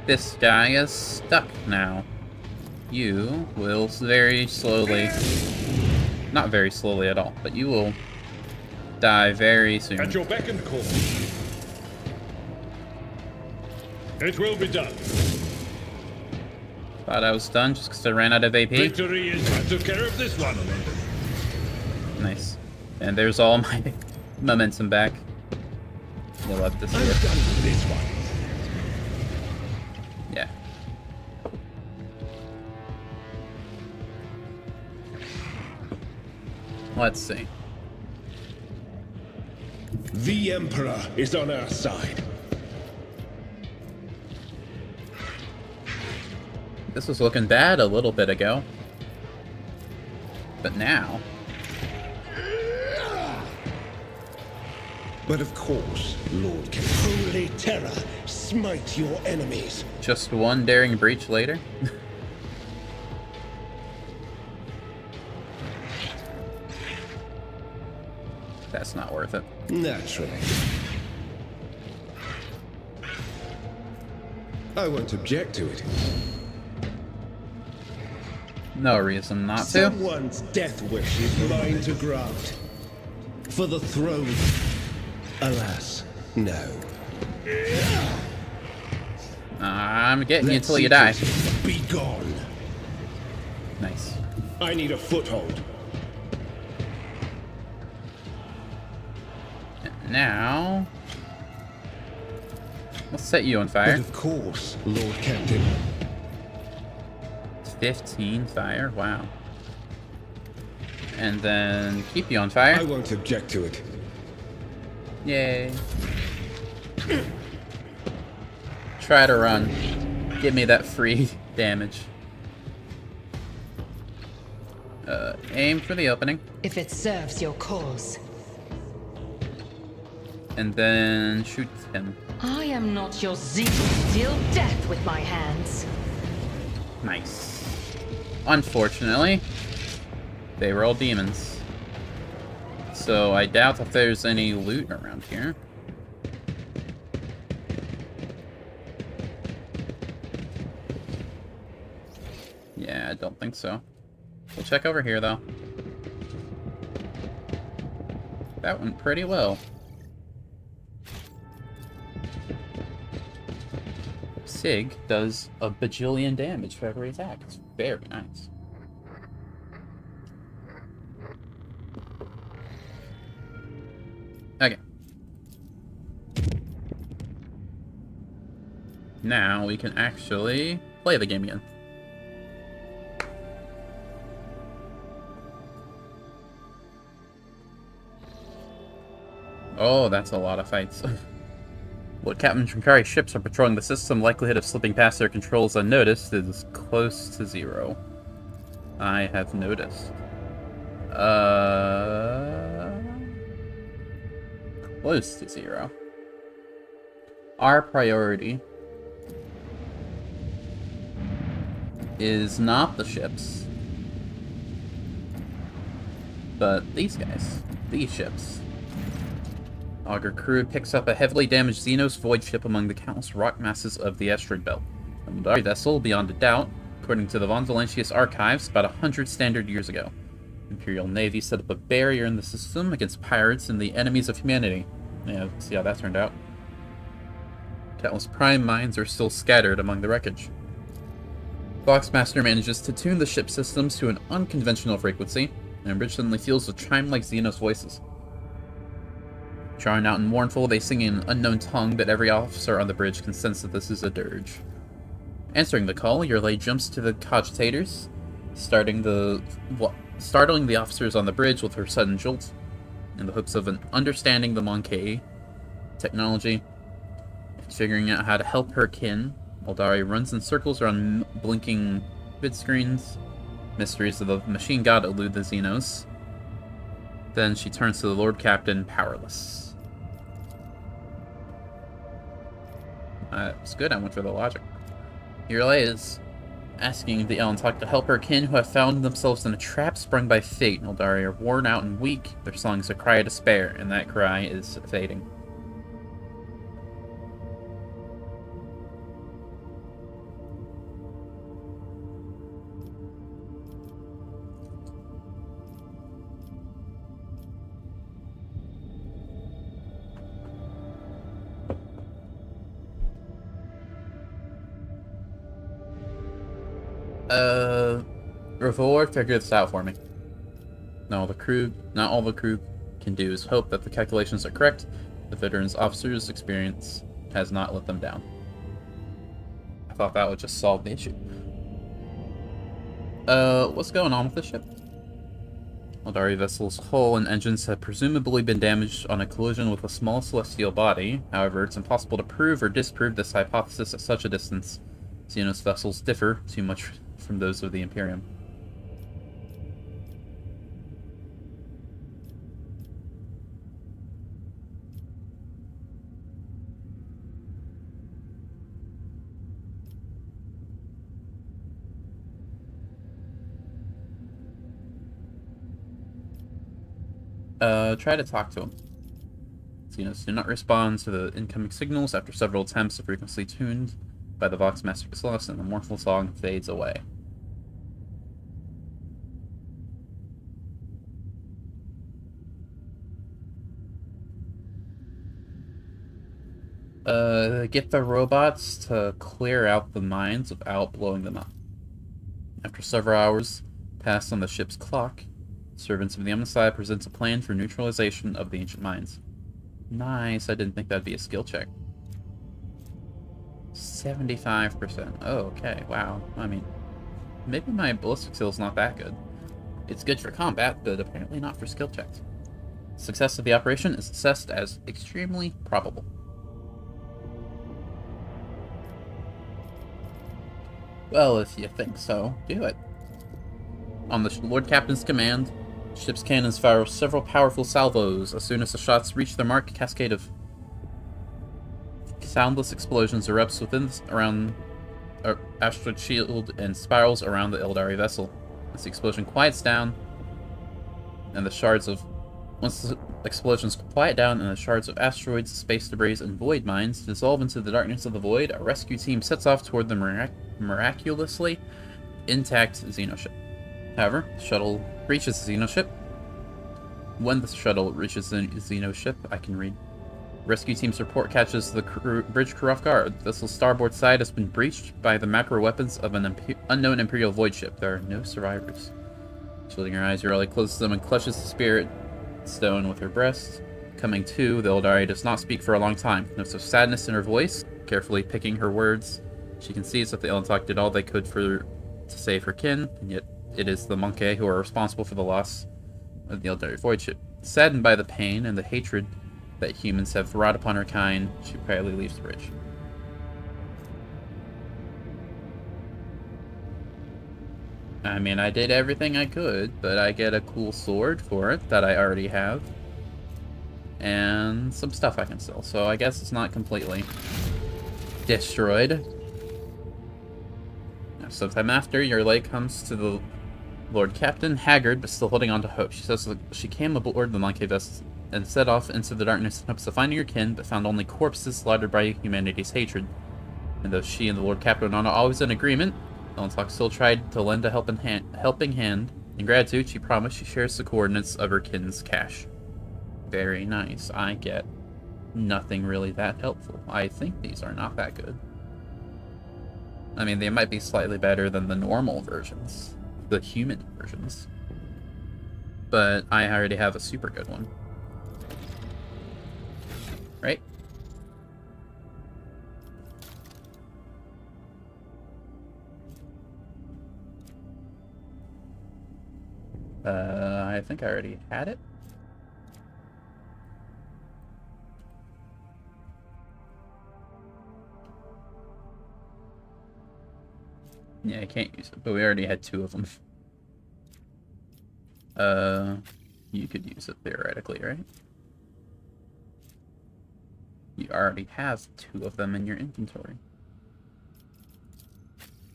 This guy is stuck now. You will very slowly, not very slowly at all, but you will die very soon. At your beck and call. It will be done. Thought I was done just because I ran out of AP. Victory is. I took care of this one. Nice. And there's all my momentum back. You'll have to see I'm it. done with this one. Yeah. Let's see. The Emperor is on our side. This was looking bad a little bit ago. But now... But of course, Lord King. Holy terror, smite your enemies. Just one daring breach later. That's not worth it. Naturally. I won't object to it. No reason not to. Someone's death wish is mine to grant. For the throne. Alas, no. I'm getting you Let's until you die. Be gone. Nice. I need a foothold. Now... let's set you on But fire. of course, Lord Captain. 15 fire, wow. And then keep you on I fire. won't object to it. Yay. Try to run. Give me that free damage. Aim for the opening. If it serves your cause. And then shoot him. I am not your zeal to deal death with my hands. Nice. Unfortunately, they were all demons. So I doubt if there's any loot around here. Yeah, I don't think so. We'll check over here, though. That went pretty well. Sig does a bajillion damage for every attack. It's very nice. Okay. Now we can actually play the game again. Oh, that's a lot of fights. While Captain Drinkari's ships are patrolling the system, likelihood of slipping past their controls unnoticed is close to 0. I have noticed. Close to 0. Our priority is not the ships, but these guys. These ships. Augur crew picks up a heavily damaged Xenos void ship among the countless rock masses of the asteroid belt. A Mudari vessel, beyond a doubt, according to the Von Valentius archives, about 100 standard years ago. The Imperial Navy set up a barrier in the system against pirates and the enemies of humanity. Yeah, see how that turned out. Countless prime mines are still scattered among the wreckage. Boxmaster manages to tune the ship systems to an unconventional frequency, and the bridge suddenly fills with chime-like Xenos voices. Drawn out and mournful, they sing in an unknown tongue, but every officer on the bridge can sense that this is a dirge. Answering the call, your lay jumps to the cogitators, startling the officers on the bridge with her sudden jolt, in the hopes of understanding the Monkey technology, figuring out how to help her kin. Eldari runs in circles around blinking vid screens. Mysteries of the machine god elude the Xenos. Then she turns to the Lord Captain, powerless. It's good, I went for the logic. Yurlay is asking the Elentok to help her kin who have found themselves in a trap sprung by fate. Eldari are worn out and weak. Their song is a cry of despair, and that cry is fading. Revor figured this out for me. Not all the crew can do is hope that the calculations are correct. The veterans officer's experience has not let them down. I thought that would just solve the issue. What's going on with the ship? Eldari vessel's hull and engines have presumably been damaged on a collision with a small celestial body. However, it's impossible to prove or disprove this hypothesis at such a distance. Xenos vessels differ too much from those of the Imperium. Try to talk to him. Xenos do not respond to the incoming signals. After several attempts, the frequency tuned by the Vox Master is lost, and the mournful song fades away. Get the robots to clear out the mines without blowing them up. After several hours passed on the ship's clock, servants of the Omnicide presents a plan for neutralization of the ancient mines. Nice, I didn't think that'd be a skill check. 75%. Oh, okay, wow. I mean, maybe my ballistic skill's not that good. It's good for combat, but apparently not for skill checks. Success of the operation is assessed as extremely probable. Well, if you think so, do it. On the Lord Captain's command, ship's cannons fire several powerful salvos. As soon as the shots reach their mark, a cascade of soundless explosions erupts around asteroid shield and spirals around the Eldari vessel. As the explosion quiets down, and once the explosions quiet down and the shards of asteroids, space debris, and void mines dissolve into the darkness of the void, a rescue team sets off toward the miraculously intact Xenoship. However, the shuttle reaches the Xenoship. When the shuttle reaches the Xenoship, I can read. Rescue team's report catches the bridge crew off guard. The vessel's starboard side has been breached by the macro weapons of an unknown Imperial void ship. There are no survivors. Shielding her eyes, Urali closes them and clutches the spirit stone with her breast. Coming to, the Eldari does not speak for a long time. Notes of sadness in her voice, carefully picking her words. She concedes that the Elentok did all they could to save her kin, and yet it is the Monkey who are responsible for the loss of the Eldari void ship. Saddened by the pain and the hatred that humans have wrought upon her kind, she quietly leaves the bridge. I mean, I did everything I could, but I get a cool sword for it that I already have. And some stuff I can sell, so I guess it's not completely destroyed. Now, sometime after, Yurlay comes to the Lord Captain, haggard but still holding on to hope. She says that she came aboard the Monkey vessel and set off into the darkness in hopes of finding her kin, but found only corpses slaughtered by humanity's hatred. And though she and the Lord Captain are not always in agreement, Elentok still tried to lend a helping hand. In gratitude, she promised she shares the coordinates of her kin's cache. Very nice. I get nothing really that helpful. I think these are not that good. I mean, they might be slightly better than the normal versions, the human versions, but I already have a super good one. Right? I think I already had it. Yeah, I can't use it, but we already had 2 of them. You could use it theoretically, right? You already have 2 of them in your inventory.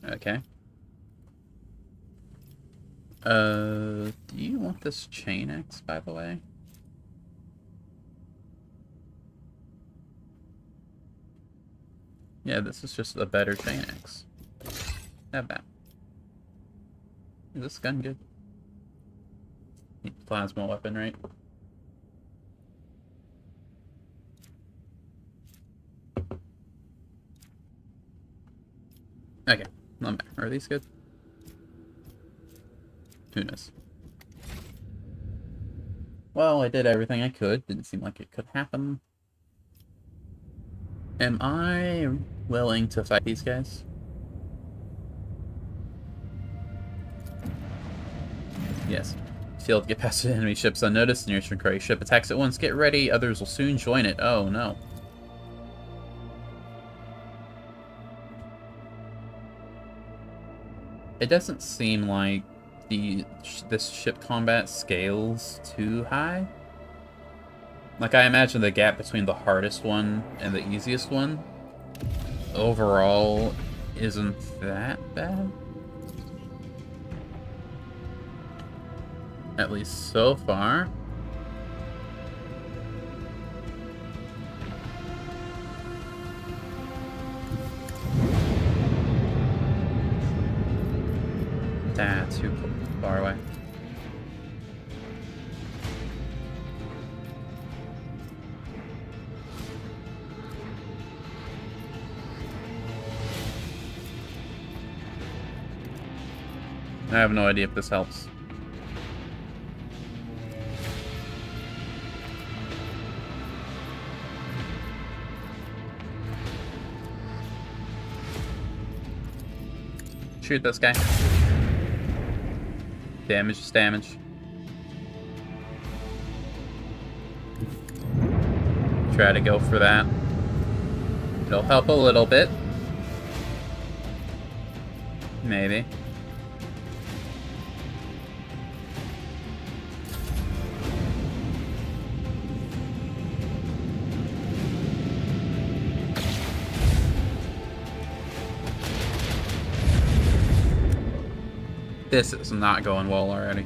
Okay. Do you want this chain axe, by the way? Yeah, this is just a better chain axe. Have that. Is this gun good? Plasma weapon, right? Okay, not bad. Are these good? Who knows? Well, I did everything I could. Didn't seem like it could happen. Am I willing to fight these guys? Yes. Failed to get past the enemy ships unnoticed. The nearest recurring ship attacks at once. Get ready. Others will soon join it. Oh, no. It doesn't seem like this ship combat scales too high. Like, I imagine the gap between the hardest one and the easiest one overall isn't that bad. At least so far. Too far away. I have no idea if this helps. Shoot this guy. Damage is damage. Try to go for that. It'll help a little bit. Maybe. This is not going well already.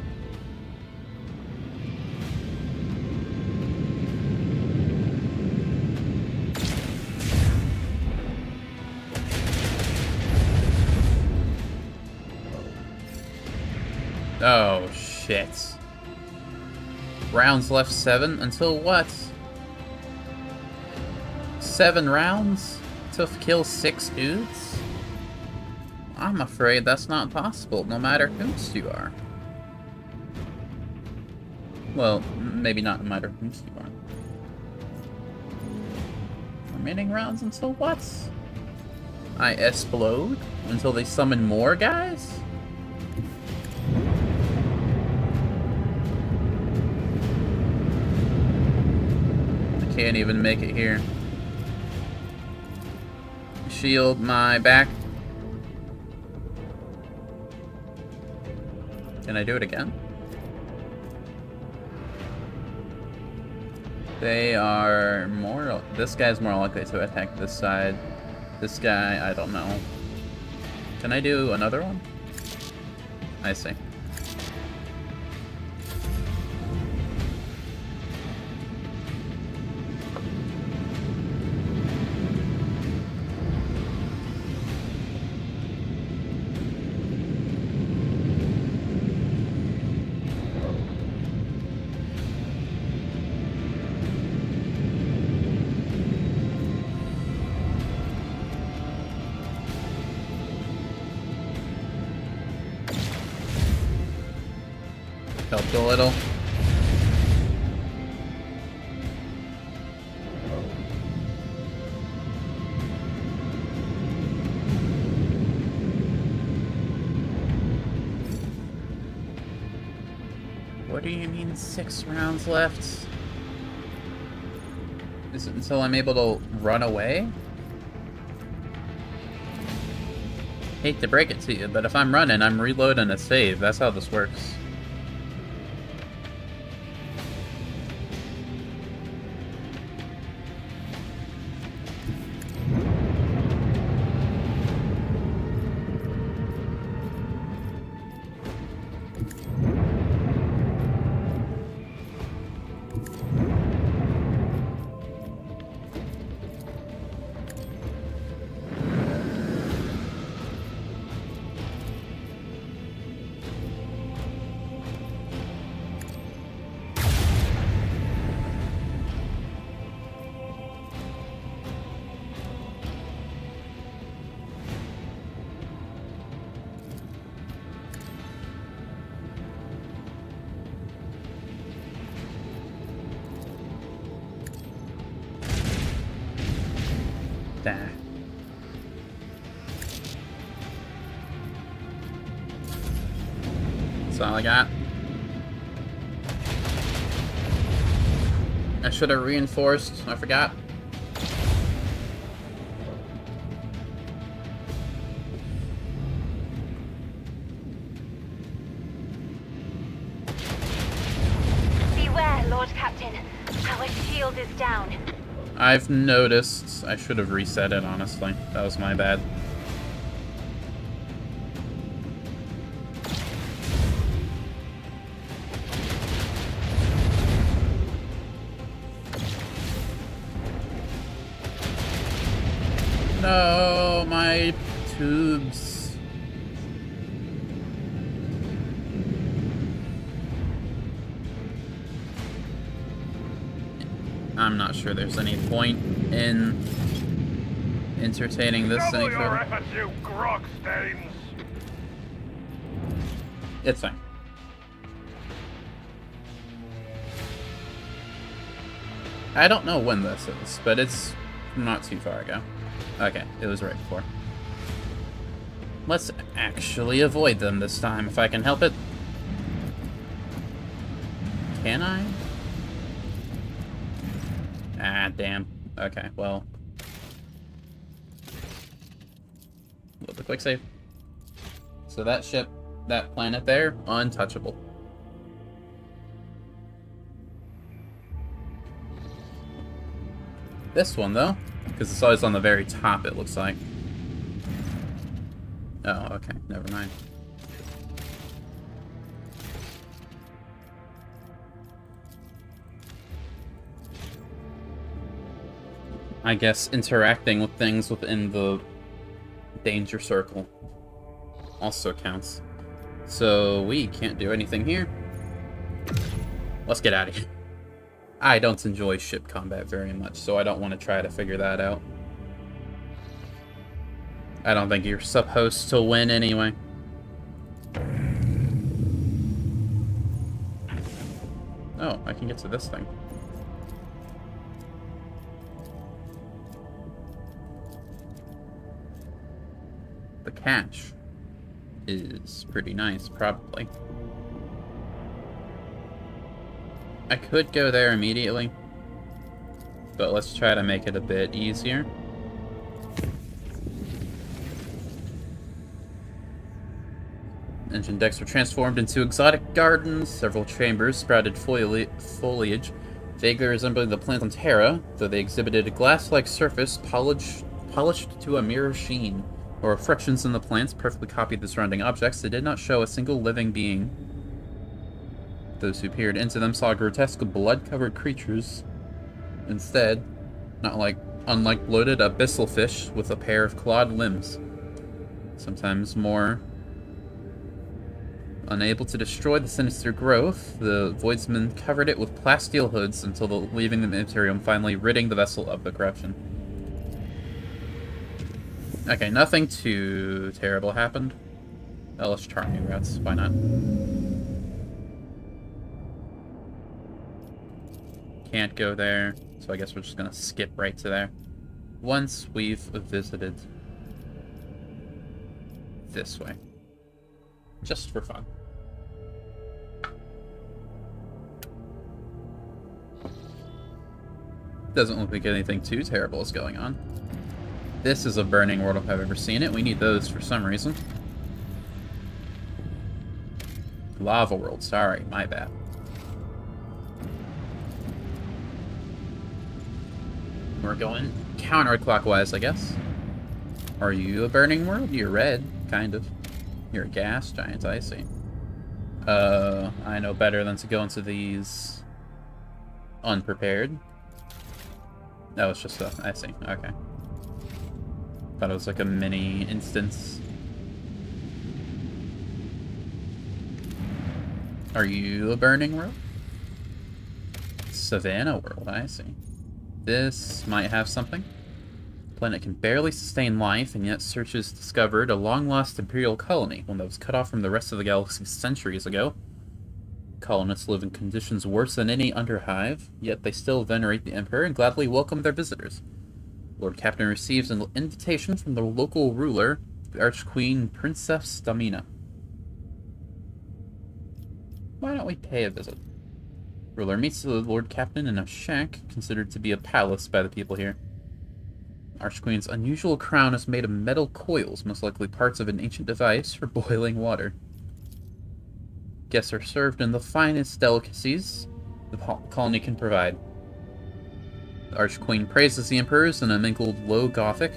Oh, shit. Rounds left 7 until what? 7 rounds to kill 6 dudes? I'm afraid that's not possible, no matter whose you are. Well, maybe not no matter whose you are. Remaining rounds until what? I explode? Until they summon more guys? I can't even make it here. Shield my back. Can I do it again? They are more... This guy's more likely to attack this side. This guy, I don't know. Can I do another one? I see. Helped a little. What do you mean 6 rounds left? Is it until I'm able to run away? Hate to break it to you, but if I'm running, I'm reloading a save. That's how this works. Nah. That's all I got. I should have reinforced. I forgot. Beware, Lord Captain. Our shield is down. I've noticed. I should have reset it, honestly. That was my bad. No, my tubes. I'm not sure there's any point in entertaining this any further. efforts, you grog stains! It's fine. I don't know when this is, but it's not too far ago. Okay, it was right before. Let's actually avoid them this time, if I can help it. Can I? Ah, damn. Okay, well. With the quick save. So that ship, that planet there, untouchable. This one, though, because it's always on the very top, it looks like. Oh, okay, never mind. I guess interacting with things within the danger circle also counts. So we can't do anything here. Let's get out of here. I don't enjoy ship combat very much, so I don't want to try to figure that out. I don't think you're supposed to win anyway. Oh, I can get to this thing. The cache is pretty nice, probably. I could go there immediately, but let's try to make it a bit easier. Engine decks were transformed into exotic gardens. Several chambers sprouted foliage vaguely resembling the plants on Terra, though they exhibited a glass-like surface polished to a mirror sheen. Or reflections in the plants perfectly copied the surrounding objects. They did not show a single living being. Those who peered into them saw grotesque, blood-covered creatures. Instead, unlike bloated abyssal fish with a pair of clawed limbs. Sometimes more unable to destroy the sinister growth, the voidsmen covered it with plasteel hoods until leaving the materium, finally ridding the vessel of the corruption. Okay, nothing too terrible happened. Oh, let's try new routes. Why not? Can't go there, so I guess we're just gonna skip right to there. Once we've visited this way. Just for fun. Doesn't look like anything too terrible is going on. This is a burning world if I've ever seen it. We need those for some reason. Lava world, sorry, my bad. We're going counterclockwise, I guess. Are you a burning world? You're red, kind of. You're a gas giant, I see. I know better than to go into these unprepared. No, it's just I see. Okay. Thought it was like a mini instance. Are you a burning world? Savannah world, I see. This might have something. The planet can barely sustain life, and yet searchers discovered a long-lost Imperial colony, one that was cut off from the rest of the galaxy centuries ago. Colonists live in conditions worse than any underhive, yet they still venerate the Emperor and gladly welcome their visitors. Lord Captain receives an invitation from the local ruler, the Archqueen Princess Stamina. Why don't we pay a visit? Ruler meets the Lord Captain in a shack considered to be a palace by the people here. Archqueen's unusual crown is made of metal coils, most likely parts of an ancient device for boiling water. Guests are served in the finest delicacies the colony can provide. The Archqueen praises the Emperors in a mingled low Gothic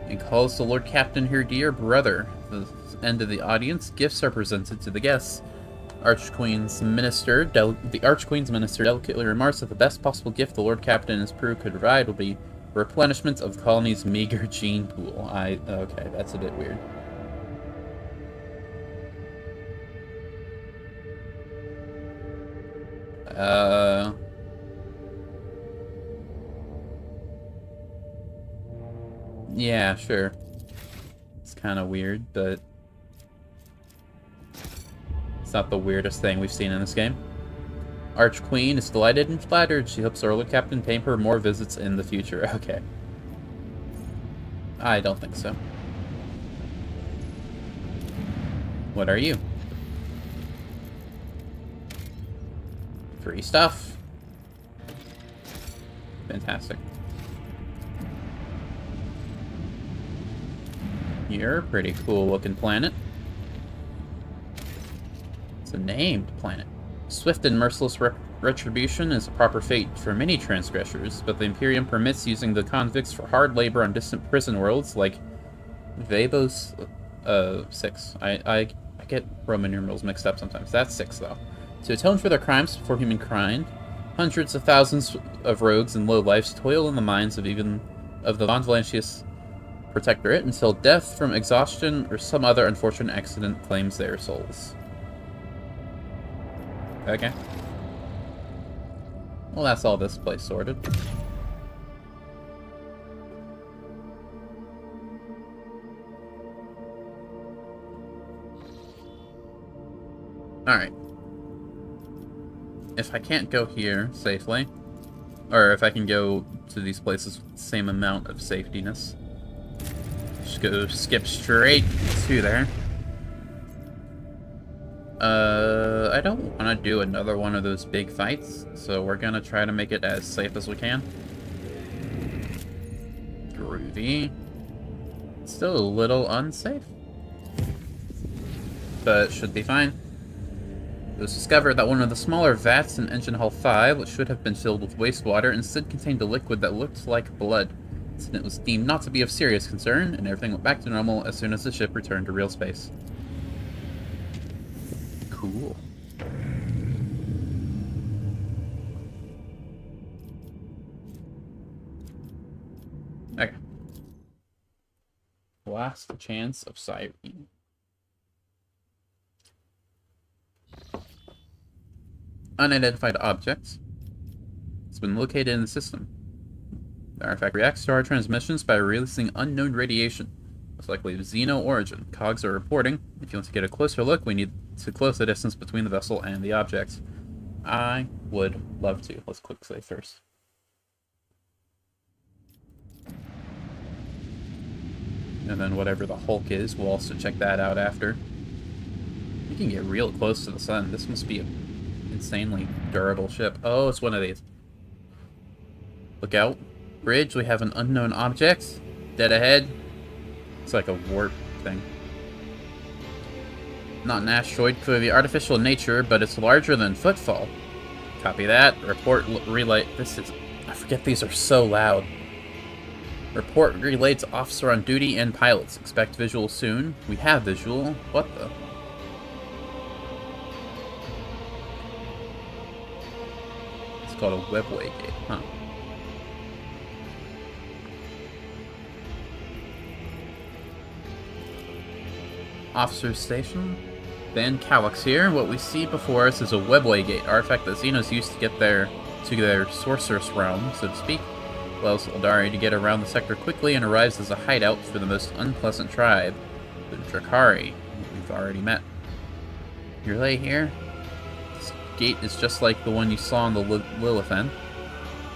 and calls the Lord Captain her dear brother. At the end of the audience, gifts are presented to the guests. The Archqueen's minister delicately remarks that the best possible gift the Lord Captain and his crew could provide will be replenishment of the colony's meager gene pool. Okay, that's a bit weird. Yeah, sure. It's kind of weird, but it's not the weirdest thing we've seen in this game. Archqueen is delighted and flattered. She hopes our Lord Captain pay her more visits in the future. Okay. I don't think so. What are you? Free stuff. Fantastic. You're a pretty cool looking planet. It's a named planet. Swift and merciless retribution is a proper fate for many transgressors, but the Imperium permits using the convicts for hard labor on distant prison worlds like Vabos 6. I get Roman numerals mixed up sometimes. That's 6, though. To atone for their crimes before humankind, hundreds of thousands of rogues and lowlifes toil in the mines of the Von Valentius Protectorate until death from exhaustion or some other unfortunate accident claims their souls. Okay. Well, that's all this place sorted. Alright. If I can't go here safely, or if I can go to these places with the same amount of safetiness, just go skip straight to there. I don't want to do another one of those big fights, so we're gonna try to make it as safe as we can. Groovy. Still a little unsafe, but should be fine. It was discovered that one of the smaller vats in Engine Hall 5, which should have been filled with wastewater, instead contained a liquid that looked like blood. The incident was deemed not to be of serious concern, and everything went back to normal as soon as the ship returned to real space. Cool. Okay. Last chance of Cyrene. Unidentified objects. It's been located in the system. The artifact reacts to our transmissions by releasing unknown radiation. Most likely of Xeno origin. Cogs are reporting. If you want to get a closer look, we need to close the distance between the vessel and the objects. I would love to. Let's click save first. And then whatever the Hulk is, we'll also check that out after. We can get real close to the sun. This must be an insanely durable ship. Oh, it's one of these. Look out. Bridge, we have an unknown object. Dead ahead. It's like a warp thing. Not an asteroid, clearly artificial in nature, but it's larger than Footfall. Copy that. Report relay. This is... I forget these are so loud. Report relayed to officer on duty and pilots. Expect visual soon. We have visual. What the... It's called a webway gate, huh? Officer's station. Van Calix here. What we see before us is a webway gate, artifact that Xenos used to get their sorceress realm, so to speak. Allows Eldari to get around the sector quickly and arrives as a hideout for the most unpleasant tribe, the Drakari, who we've already met. You're late here. This gate is just like the one you saw on the Lilithan.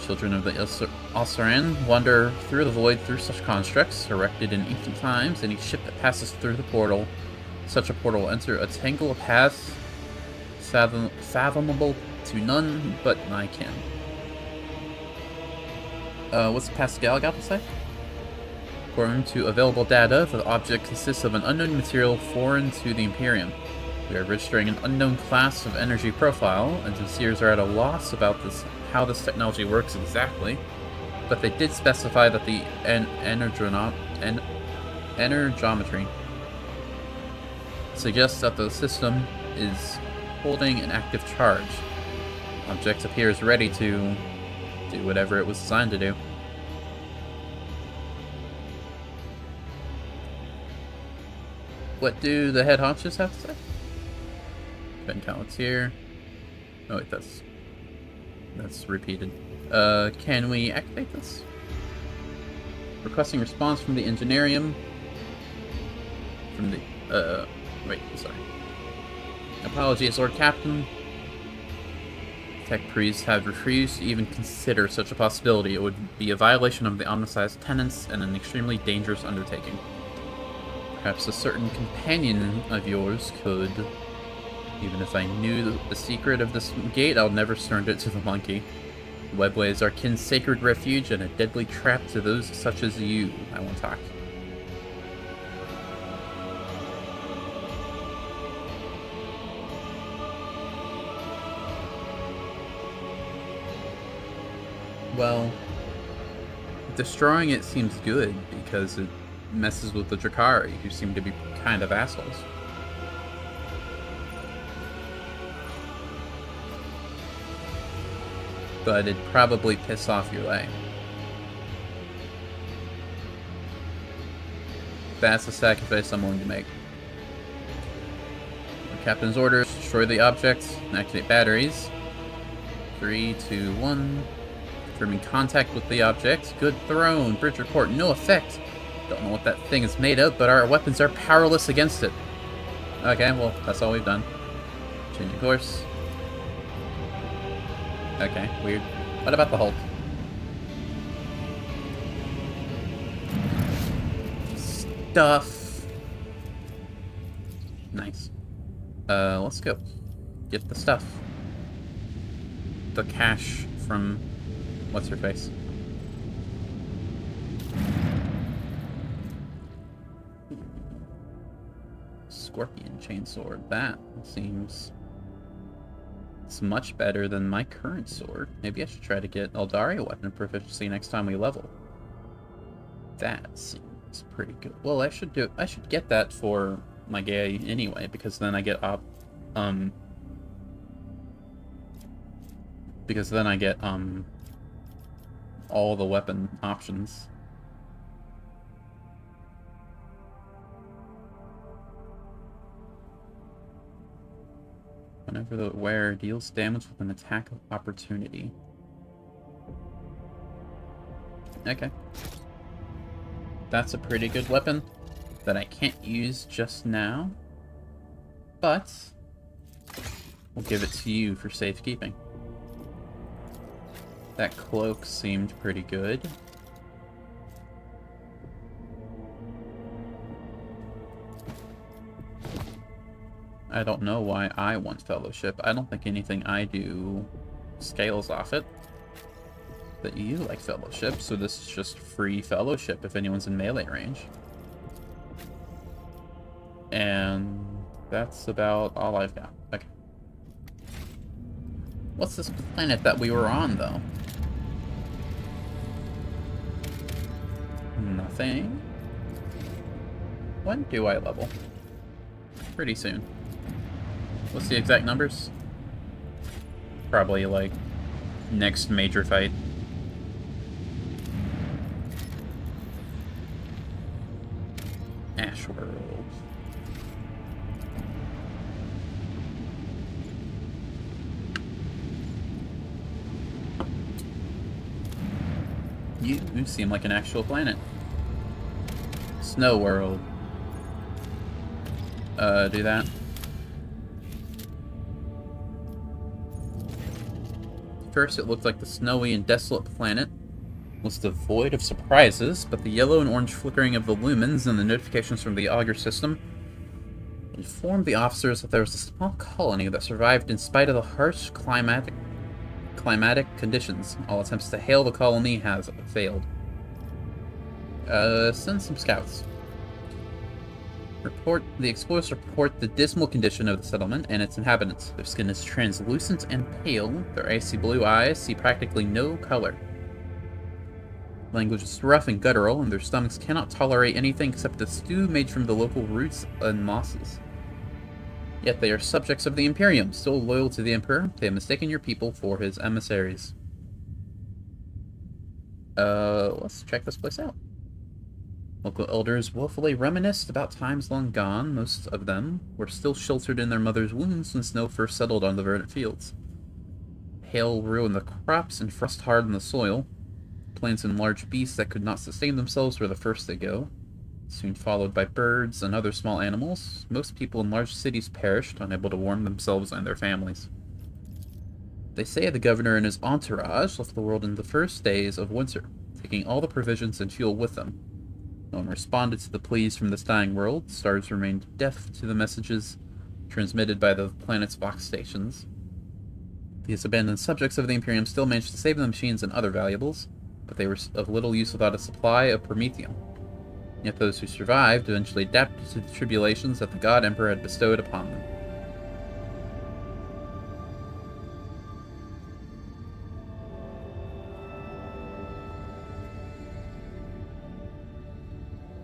Children of the Ossaran wander through the void through such constructs, erected in ancient times. Any ship that passes through the portal, such a portal will enter a tangle of paths fathomable to none but I can. What's Pascal got to say? According to available data, the object consists of an unknown material foreign to the Imperium. We are registering an unknown class of energy profile, and Seers are at a loss about how this technology works exactly, but they did specify that the energometry suggests that the system is holding an active charge. Object appears ready to do whatever it was designed to do. What do the head honchos have to say? Ben Calix here. Oh wait, that's repeated. Can we activate this? Requesting response from the Engineerium. From the, wait, sorry. Apologies, Lord Captain. Tech priests have refused to even consider such a possibility. It would be a violation of the Omnicized tenets and an extremely dangerous undertaking. Perhaps a certain companion of yours could. Even if I knew the secret of this gate, I'll never surrender it to the monkey. The webway is our kin's sacred refuge and a deadly trap to those such as you. I won't talk. Well, destroying it seems good because it messes with the Drakari, who seem to be kind of assholes. But it'd probably piss off your way. That's a sacrifice I'm willing to make. The captain's orders: destroy the objects and activate batteries. 3, 2, 1. Confirming contact with the object. Good throne. Bridge report. No effect. Don't know what that thing is made of, but our weapons are powerless against it. Okay, well, that's all we've done. Changing course. Okay, weird. What about the Hulk? Stuff. Nice. Let's go. Get the stuff. The cash from... what's her face? Scorpion chainsword. That seems... it's much better than my current sword. Maybe I should try to get Eldari weapon proficiency next time we level. That seems pretty good. Well, I should get that for my guy anyway, because then I get all the weapon options. Whenever the wearer deals damage with an attack of opportunity. Okay. That's a pretty good weapon that I can't use just now. But we'll give it to you for safekeeping. That cloak seemed pretty good. I don't know why I want fellowship. I don't think anything I do scales off it. that you like fellowship, so this is just free fellowship if anyone's in melee range. And that's about all I've got. Okay. What's this planet that we were on, though? Nothing. When do I level? Pretty soon. What's the exact numbers? Probably, like, next major fight. Ash World. You seem like an actual planet. Snow World. Do that. First, it looked like the snowy and desolate planet was devoid of surprises, but the yellow and orange flickering of the lumens and the notifications from the auger system informed the officers that there was a small colony that survived in spite of the harsh climatic conditions. All attempts to hail the colony has failed. Send some scouts. The explorers report the dismal condition of the settlement and its inhabitants. Their skin is translucent and pale, their icy blue eyes see practically no color. Language is rough and guttural, and their stomachs cannot tolerate anything except a stew made from the local roots and mosses. Yet they are subjects of the Imperium, still loyal to the Emperor. They have mistaken your people for his emissaries. Let's check this place out. Local elders willfully reminisced about times long gone. Most of them were still sheltered in their mother's wombs when snow first settled on the verdant fields. Hail ruined the crops and frost hardened the soil. Plants and large beasts that could not sustain themselves were the first to go, soon followed by birds and other small animals. Most people in large cities perished, unable to warm themselves and their families. They say the governor and his entourage left the world in the first days of winter, taking all the provisions and fuel with them. No one responded to the pleas from this dying world. Stars remained deaf to the messages transmitted by the planet's Vox stations. These abandoned subjects of the Imperium still managed to save the machines and other valuables, but they were of little use without a supply of promethium. Yet those who survived eventually adapted to the tribulations that the God Emperor had bestowed upon them.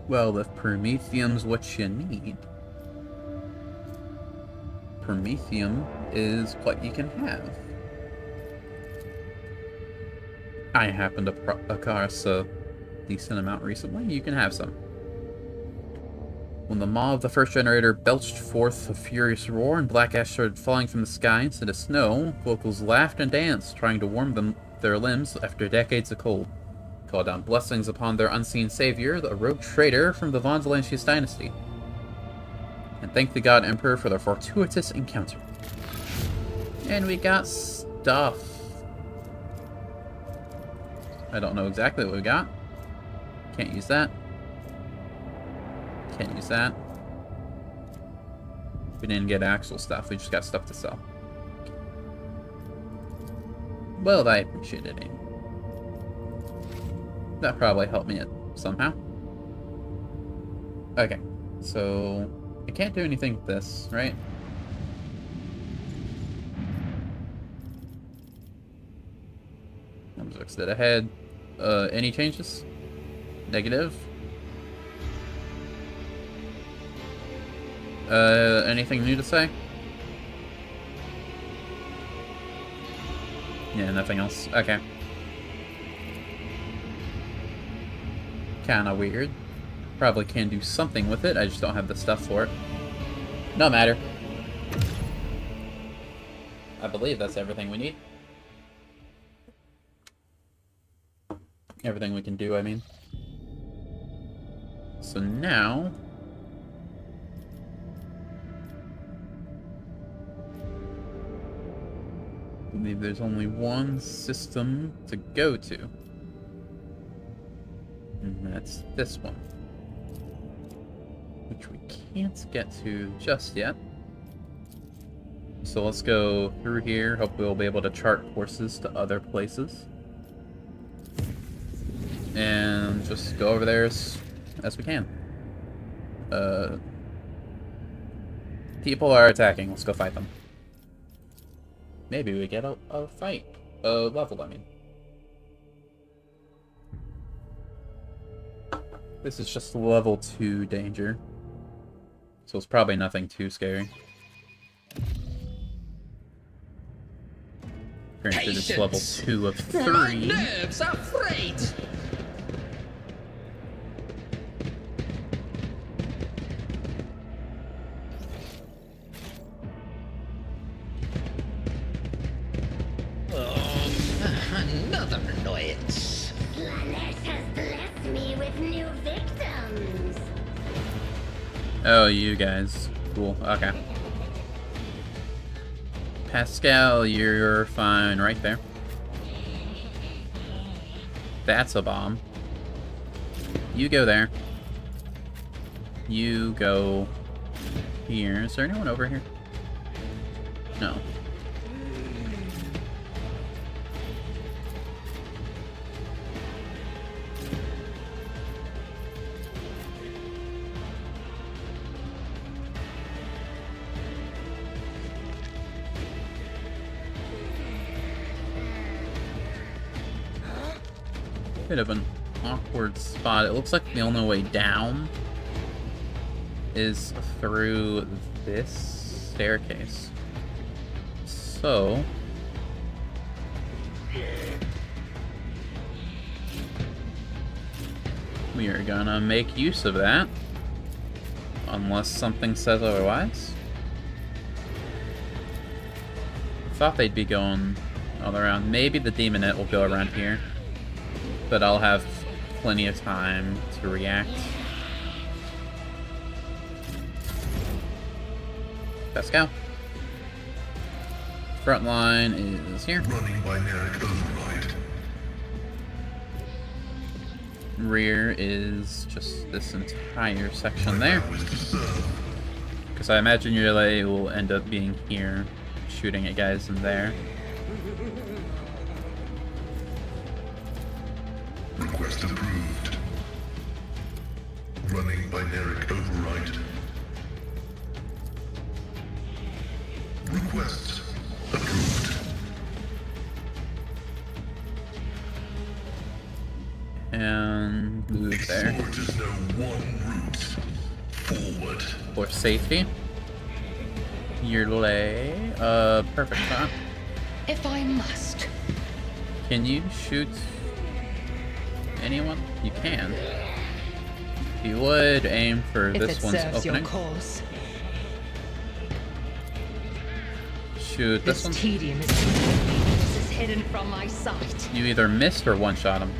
Well, if promethium's what you need, promethium is what you can have. I happened across a decent amount recently. You can have some. When the maw of the first generator belched forth a furious roar and black ash started falling from the sky instead of snow, locals laughed and danced, trying to warm their limbs after decades of cold. Called down blessings upon their unseen savior, the rogue traitor from the Von Valancius dynasty, and thanked the God Emperor for their fortuitous encounter. And we got stuff. I don't know exactly what we got. Can't use that. Can't use that. We didn't get actual stuff, we just got stuff to sell. Well, I appreciate it, Amy. That probably helped me somehow. Okay, so I can't do anything with this, right? I'm just dead ahead. Any changes? Negative? Anything new to say? Yeah, nothing else. Okay. Kinda weird. Probably can do something with it, I just don't have the stuff for it. No matter. I believe that's everything we need. Everything we can do, I mean. So now... I believe there's only one system to go to. And that's this one. Which we can't get to just yet. So let's go through here. Hopefully we'll be able to chart courses to other places. And just go over there as we can. People are attacking. Let's go fight them. Maybe we get a fight. A level, I mean. This is just level 2 danger. So it's probably nothing too scary. Pretty sure it's level 2 of 3. My nerves are frayed. Another annoyance. Slanesh has blessed me with new victims. Oh, you guys. Cool. Okay. Pascal, you're fine right there. That's a bomb. You go there. You go here. Is there anyone over here? No. Bit of an awkward spot. It looks like the only way down is through this staircase. So we are gonna make use of that. Unless something says otherwise. Thought they'd be going all around. Maybe the demonette will go around here. But I'll have plenty of time to react. Pascal. Front line is here. Running binaric override. Rear is just this entire section there. Now is to serve. Because I imagine your relay will end up being here, shooting at guys in there. Request approved. Running binaric override. Request approved. And move there. Export is now one route. Forward. For safety. Your lay. Perfect, huh? If I must. Can you shoot anyone? You can. If you would, aim for If this it one's serves your opening. cause. Shoot this This one. tedium is hidden from my sight. You either missed or one-shot him.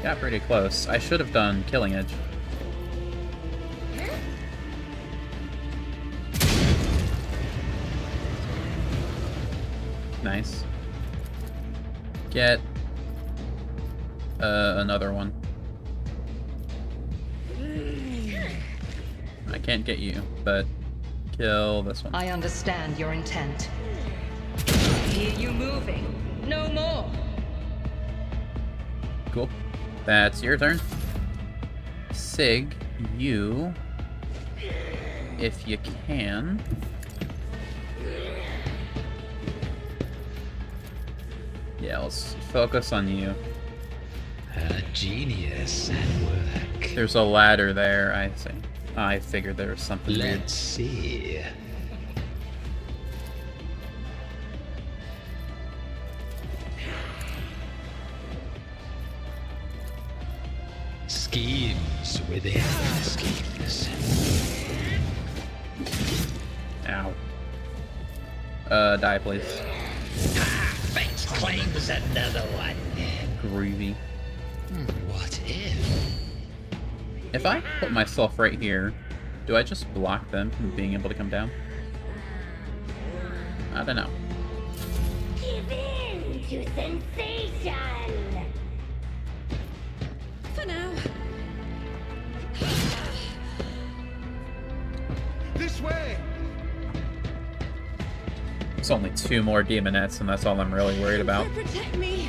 Got pretty close. I should have done Killing Edge. Nice. Get another one. I can't get you, but kill this one. I understand your intent. Hear you moving. No more. Cool. That's your turn. Sig, you, if you can. Yeah, let's focus on you. A genius at work. There's a ladder there, I see. I figured there was something weird. Let's see. Schemes within schemes. Ow. Die, please. Fate claims another one. Groovy. What if? If I put myself right here, do I just block them from being able to come down? I don't know. Give in to sensation. For now. This way! It's only 2 more demonettes, and that's all I'm really worried about. Protect me.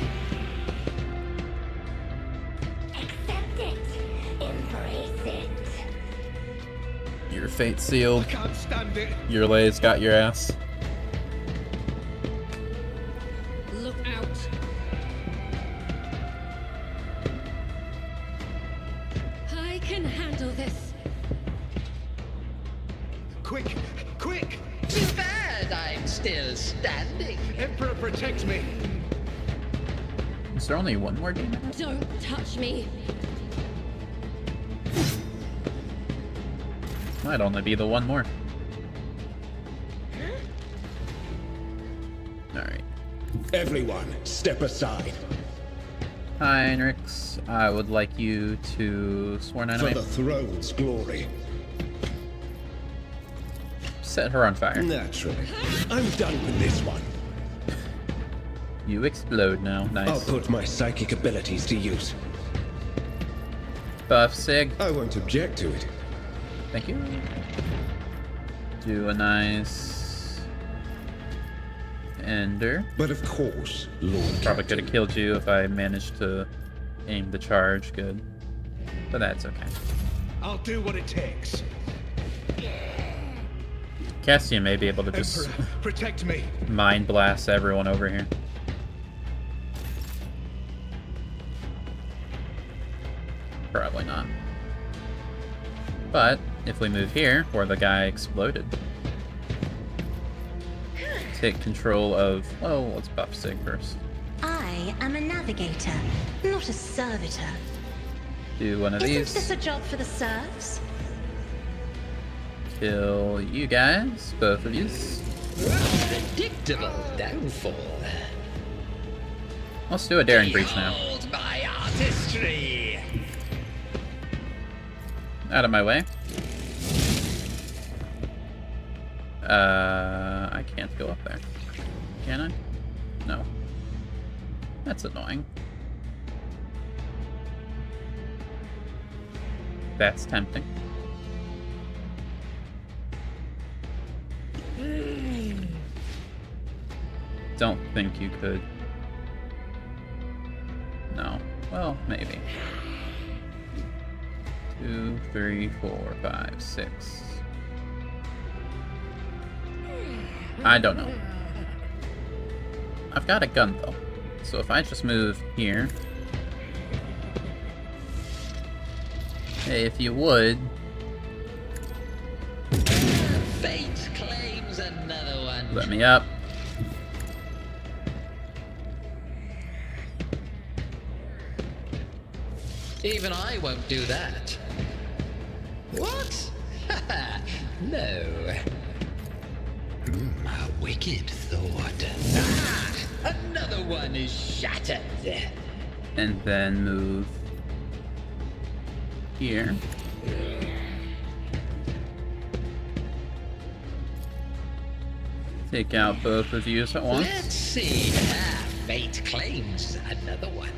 Fate sealed. Can't stand it. Your lay's got your ass. Look out. I can handle this. Quick, quick! Too bad I'm still standing. Emperor, protect me. Is there only one more demon? Don't touch me. Might only be the one more. Alright. Everyone, step aside. Heinrichs, I would like you to sworn For enemy. the throne's glory. Set her on fire. Naturally. I'm done with this one. You explode now. I'll Nice. put my psychic abilities to use. Buff Sig. I won't object to it. Thank you. Do a nice ender. But of course, Lord Probably could Captain, have killed you if I managed to aim the charge good. But that's okay. I'll do what it takes. Cassian may be able to just Emperor, protect me. mind blast everyone over here. Probably not. But if we move here, where the guy exploded, take control of. Well, let's buff Sig first. I am a navigator, not a servitor. Do one of Isn't these. this a job for the serfs? Kill you guys, both of you. Predictable downfall. Let's do a daring breach now. Behold my artistry. Out of my way. I can't go up there. Can I? No. That's annoying. That's tempting. Don't think you could. No. Well, maybe. 2, 3, 4, 5, 6. I don't know. I've got a gun though. So if I just move here. Hey, if you would. Fate claims another one. Let me up. Even I won't do that. What? No. A wicked thought. Ah, another one is shattered. And then move here. Take out both of you at once. Let's see. Fate claims another one.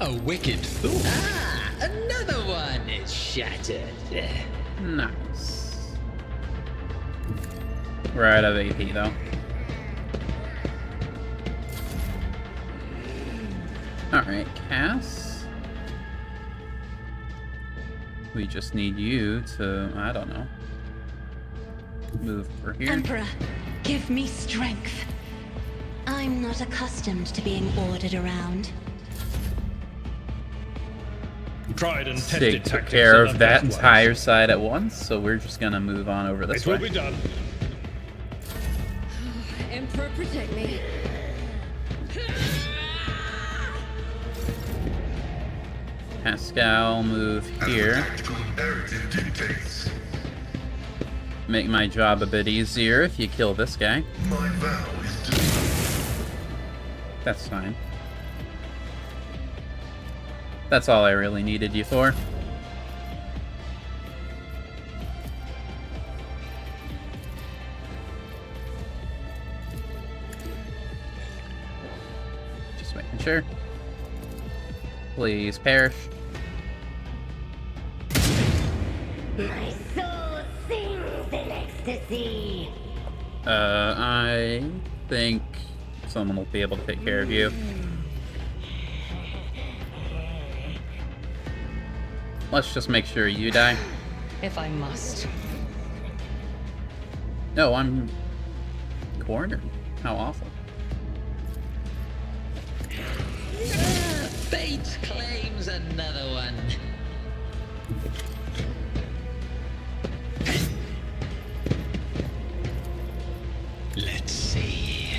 A wicked thought. Ah, another one is shattered. Nice. We're out of AP though. Alright, Cass. We just need you to, I don't know, move over here. Emperor, give me strength. I'm not accustomed to being ordered around. Tried and tested Sig took tactics care and of that unbest ones. entire side at once, so we're just gonna move on over this It will way. be done. Emperor, protect me. Pascal, move here. Tactical imperative dictates. Make my job a bit easier if you kill this guy. My vow is to... That's fine. That's all I really needed you for. Just making sure. Please perish. My soul sings in ecstasy. I think someone will be able to take care of you. Let's just make sure you die. If I must. No, I'm cornered. How awful. Fate claims another one. Let's see.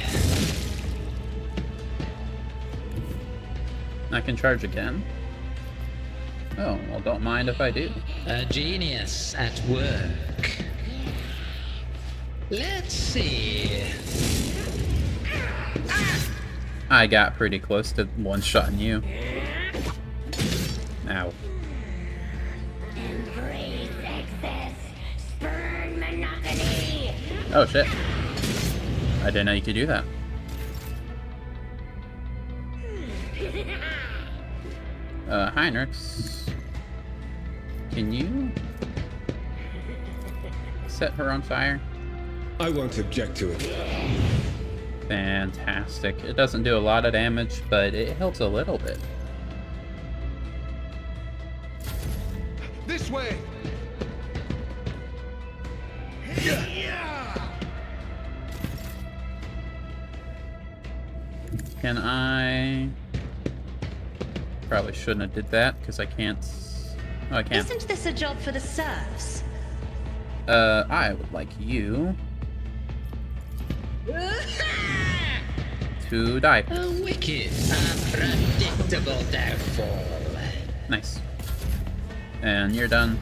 I can charge again. Oh, well, don't mind if I do. A genius at work. Let's see. I got pretty close to one-shotting you. Ow. Embrace excess. Spurn monotony. Oh, shit. I didn't know you could do that. Heinrichs. Can you set her on fire? I won't object to it. Fantastic. It doesn't do a lot of damage, but it helps a little bit. This way! Can I... Probably shouldn't have did that, because I can't... Oh, I can. Isn't this a job for the serfs? I would like you... to die. A wicked, unpredictable downfall. Nice. And you're done.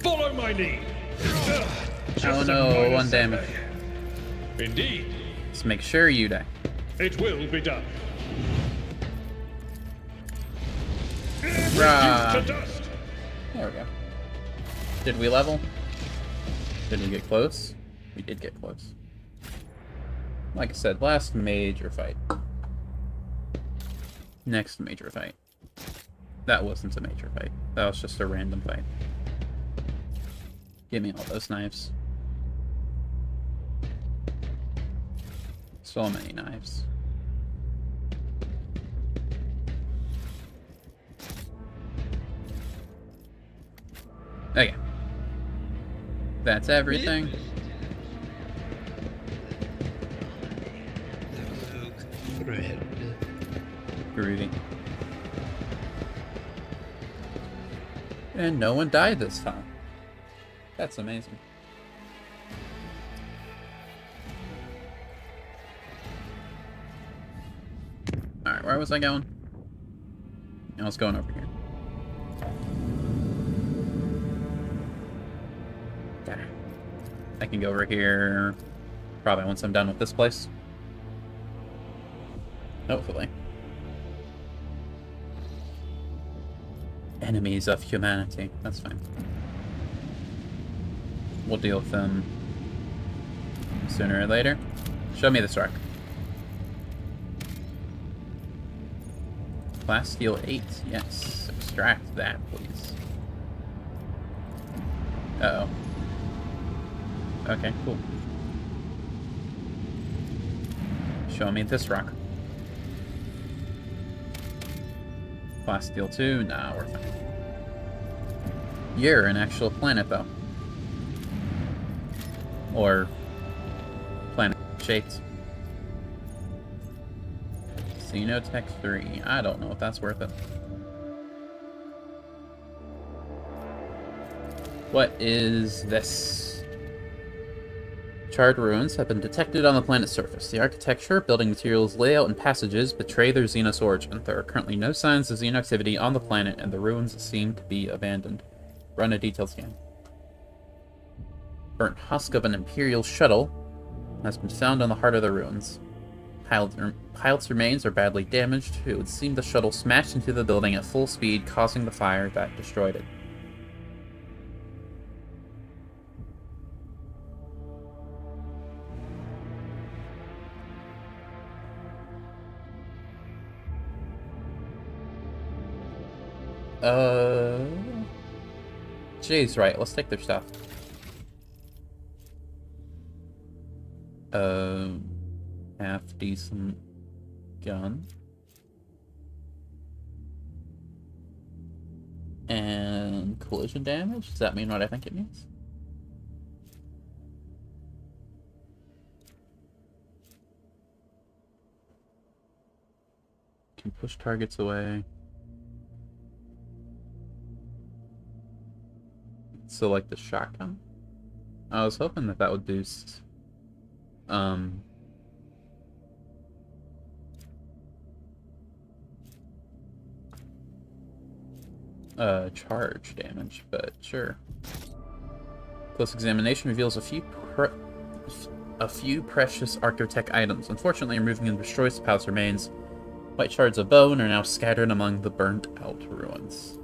Follow my lead. Oh no, 1 damage. Indeed, Let's make sure you die. it will be done. Rah. To dust. There we go. Did we level? Did we get close? We did get close. Like I said, last major fight. Next major fight. That wasn't a major fight. That was just a random fight. Give me all those knives. So many knives. Okay. That's everything. Groovy. And no one died this time. That's amazing. Alright, where was I going? I was going over here. Okay. I can go over here probably once I'm done with this place. Hopefully. Enemies of humanity. That's fine. We'll deal with them sooner or later. Show me this rock. Class Steel 8. Yes. Extract that, please. Uh-oh. Okay, cool. Show me this rock. Class Steel 2? Nah, we're fine. You're an actual planet, though. Or planet-shaped. Xenotech 3. I don't know if that's worth it. What is this? Charred ruins have been detected on the planet's surface. The architecture, building materials, layout, and passages betray their Xenos origin. There are currently no signs of Xeno activity on the planet, and the ruins seem to be abandoned. Run a detailed scan. Burnt husk of an Imperial shuttle has been found on the heart of the ruins. Pilot's remains are badly damaged. It would seem the shuttle smashed into the building at full speed, causing the fire that destroyed it. Jay's right. Let's take their stuff. Half decent gun. And collision damage? Does that mean what I think it means? Can push targets away. So like the shotgun? I was hoping that would boost charge damage, but sure. Close examination reveals a few precious Arctotech items. Unfortunately, removing and destroys the palace remains. White shards of bone are now scattered among the burnt-out ruins.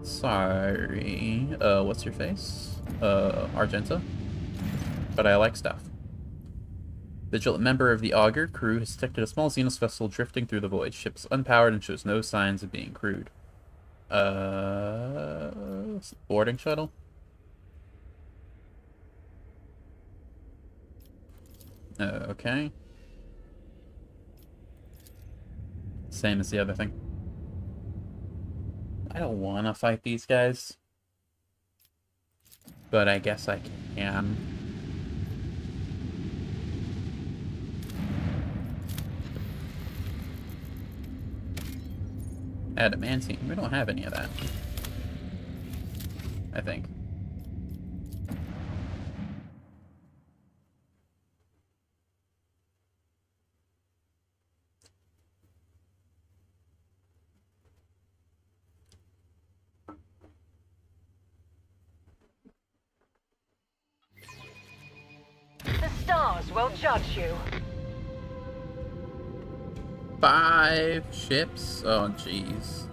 Sorry. What's your face? Argenta? But I like stuff. Vigilant member of the Augur crew has detected a small Xenos vessel drifting through the void. Ship is unpowered and shows no signs of being crewed. Boarding shuttle? Okay. Same as the other thing. I don't want to fight these guys. But I guess I can. Adamantine. We don't have any of that. I think. The stars will judge you. 5 ships? Oh, jeez.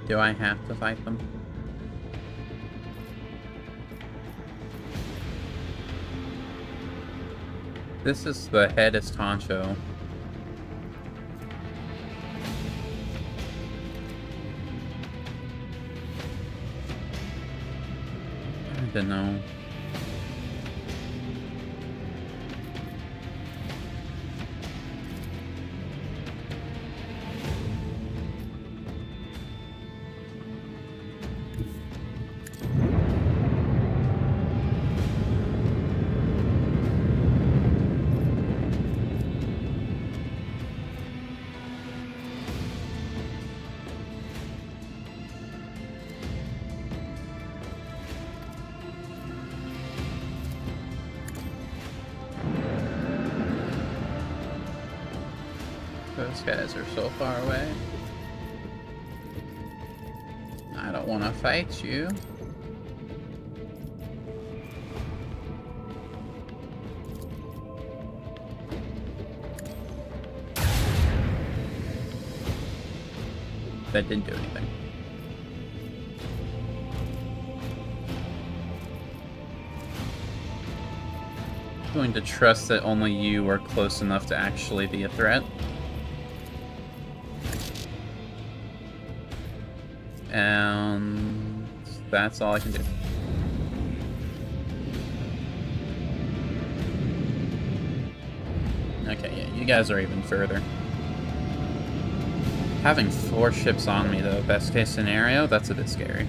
Do I have to fight them? This is the headest honcho. I don't know. Those guys are so far away. I don't want to fight you. That didn't do anything. I'm going to trust that only you are close enough to actually be a threat. And that's all I can do. Okay, yeah, you guys are even further. Having 4 ships on me, though, best case scenario, that's a bit scary.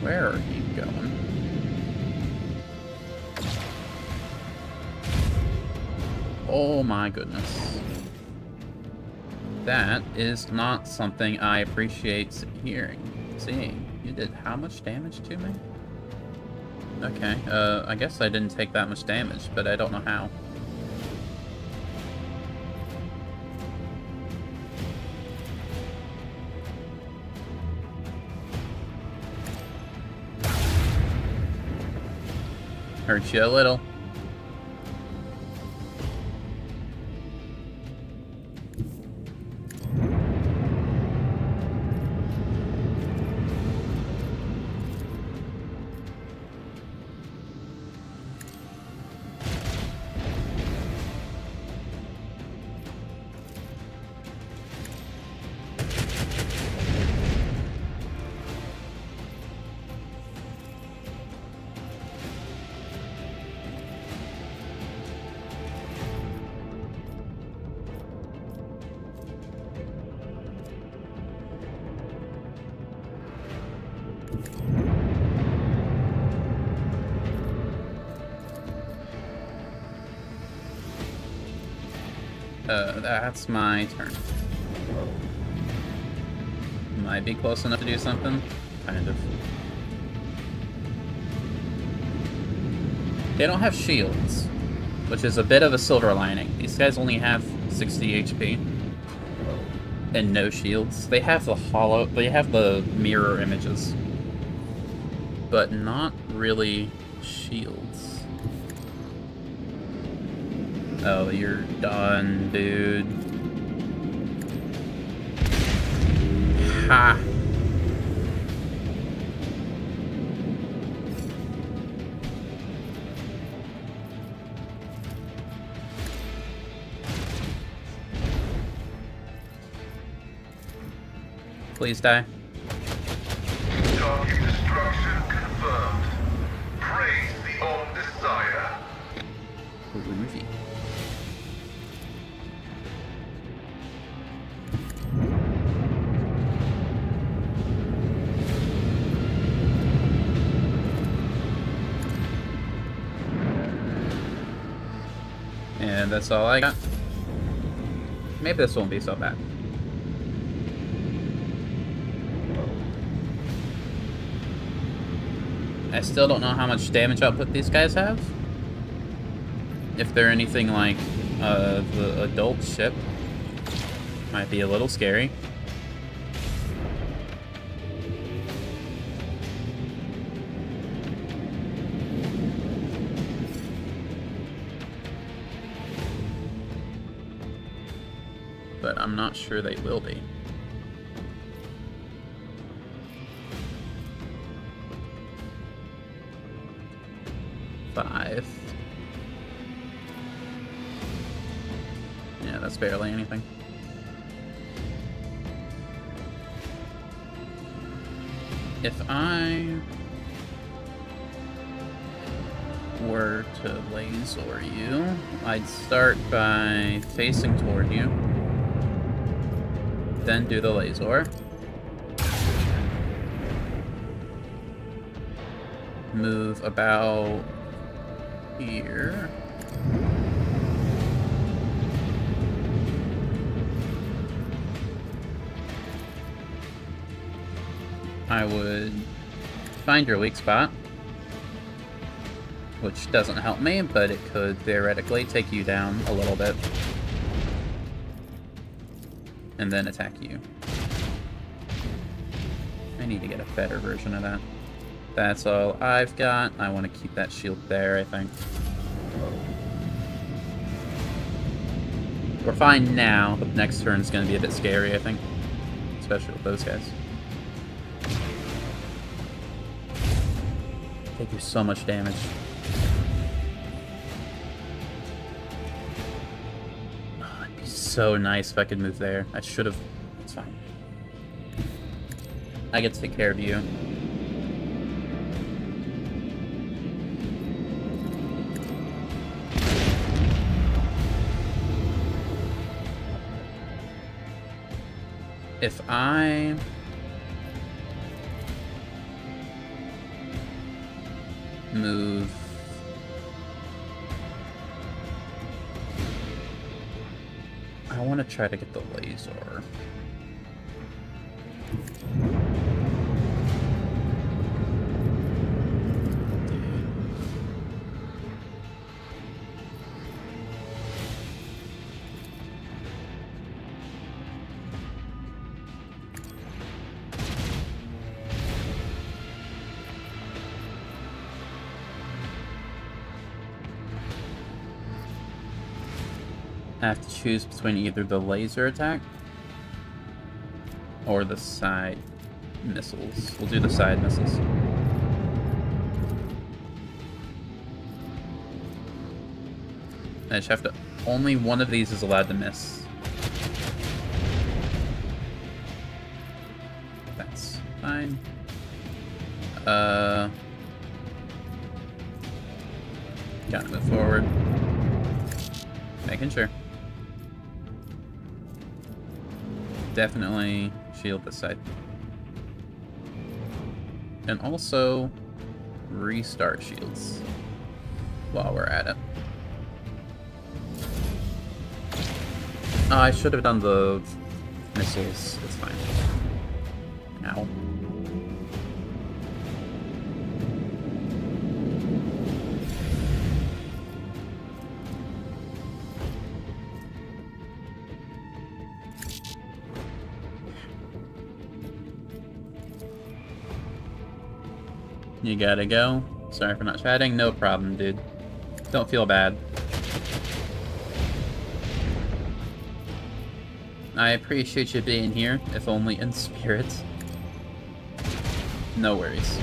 Where are you going? Oh my goodness. That is not something I appreciate seeing. You did how much damage to me? Okay, I guess I didn't take that much damage, but I don't know how. Hurt you a little. That's my turn. Might be close enough to do something. Kind of. They don't have shields, which is a bit of a silver lining. These guys only have 60 HP. And no shields. They have the mirror images. But not really shields. Oh, you're done, dude. Ha! Please die. Target destruction confirmed. Praise the Omnissiah. Groovy. And that's all I got. Maybe this won't be so bad. I still don't know how much damage output these guys have. If they're anything like the adult ship, might be a little scary. But I'm not sure they will be. Five. Yeah, that's barely anything. If I were to laser you, I'd start by facing toward you, then do the laser. Move about here. I would find your weak spot, which doesn't help me, but it could theoretically take you down a little bit. And then attack you. I need to get a better version of that. That's all I've got. I want to keep that shield there, I think. We're fine now, but next turn's going to be a bit scary, I think. Especially with those guys. They do so much damage. Oh, it'd be so nice if I could move there. I should have. It's fine. I get to take care of you. If I move I want to try to get the laser. I have to choose between either the laser attack or the side missiles. We'll do the side missiles. I just have to... Only one of these is allowed to miss. That's fine. Gotta move forward. Making sure. Definitely shield this side. And also restart shields while we're at it. I should have done the missiles. It's fine. Ow. You gotta go. Sorry for not chatting. No problem, dude. Don't feel bad. I appreciate you being here, if only in spirit. No worries.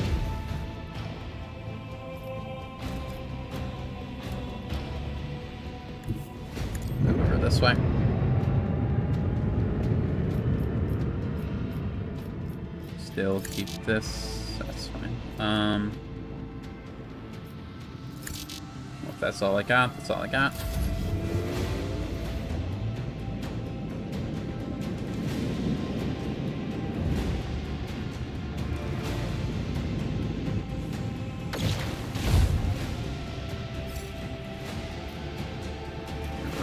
Move over this way. Still keep this. That's fine. Well, if that's all I got, that's all I got.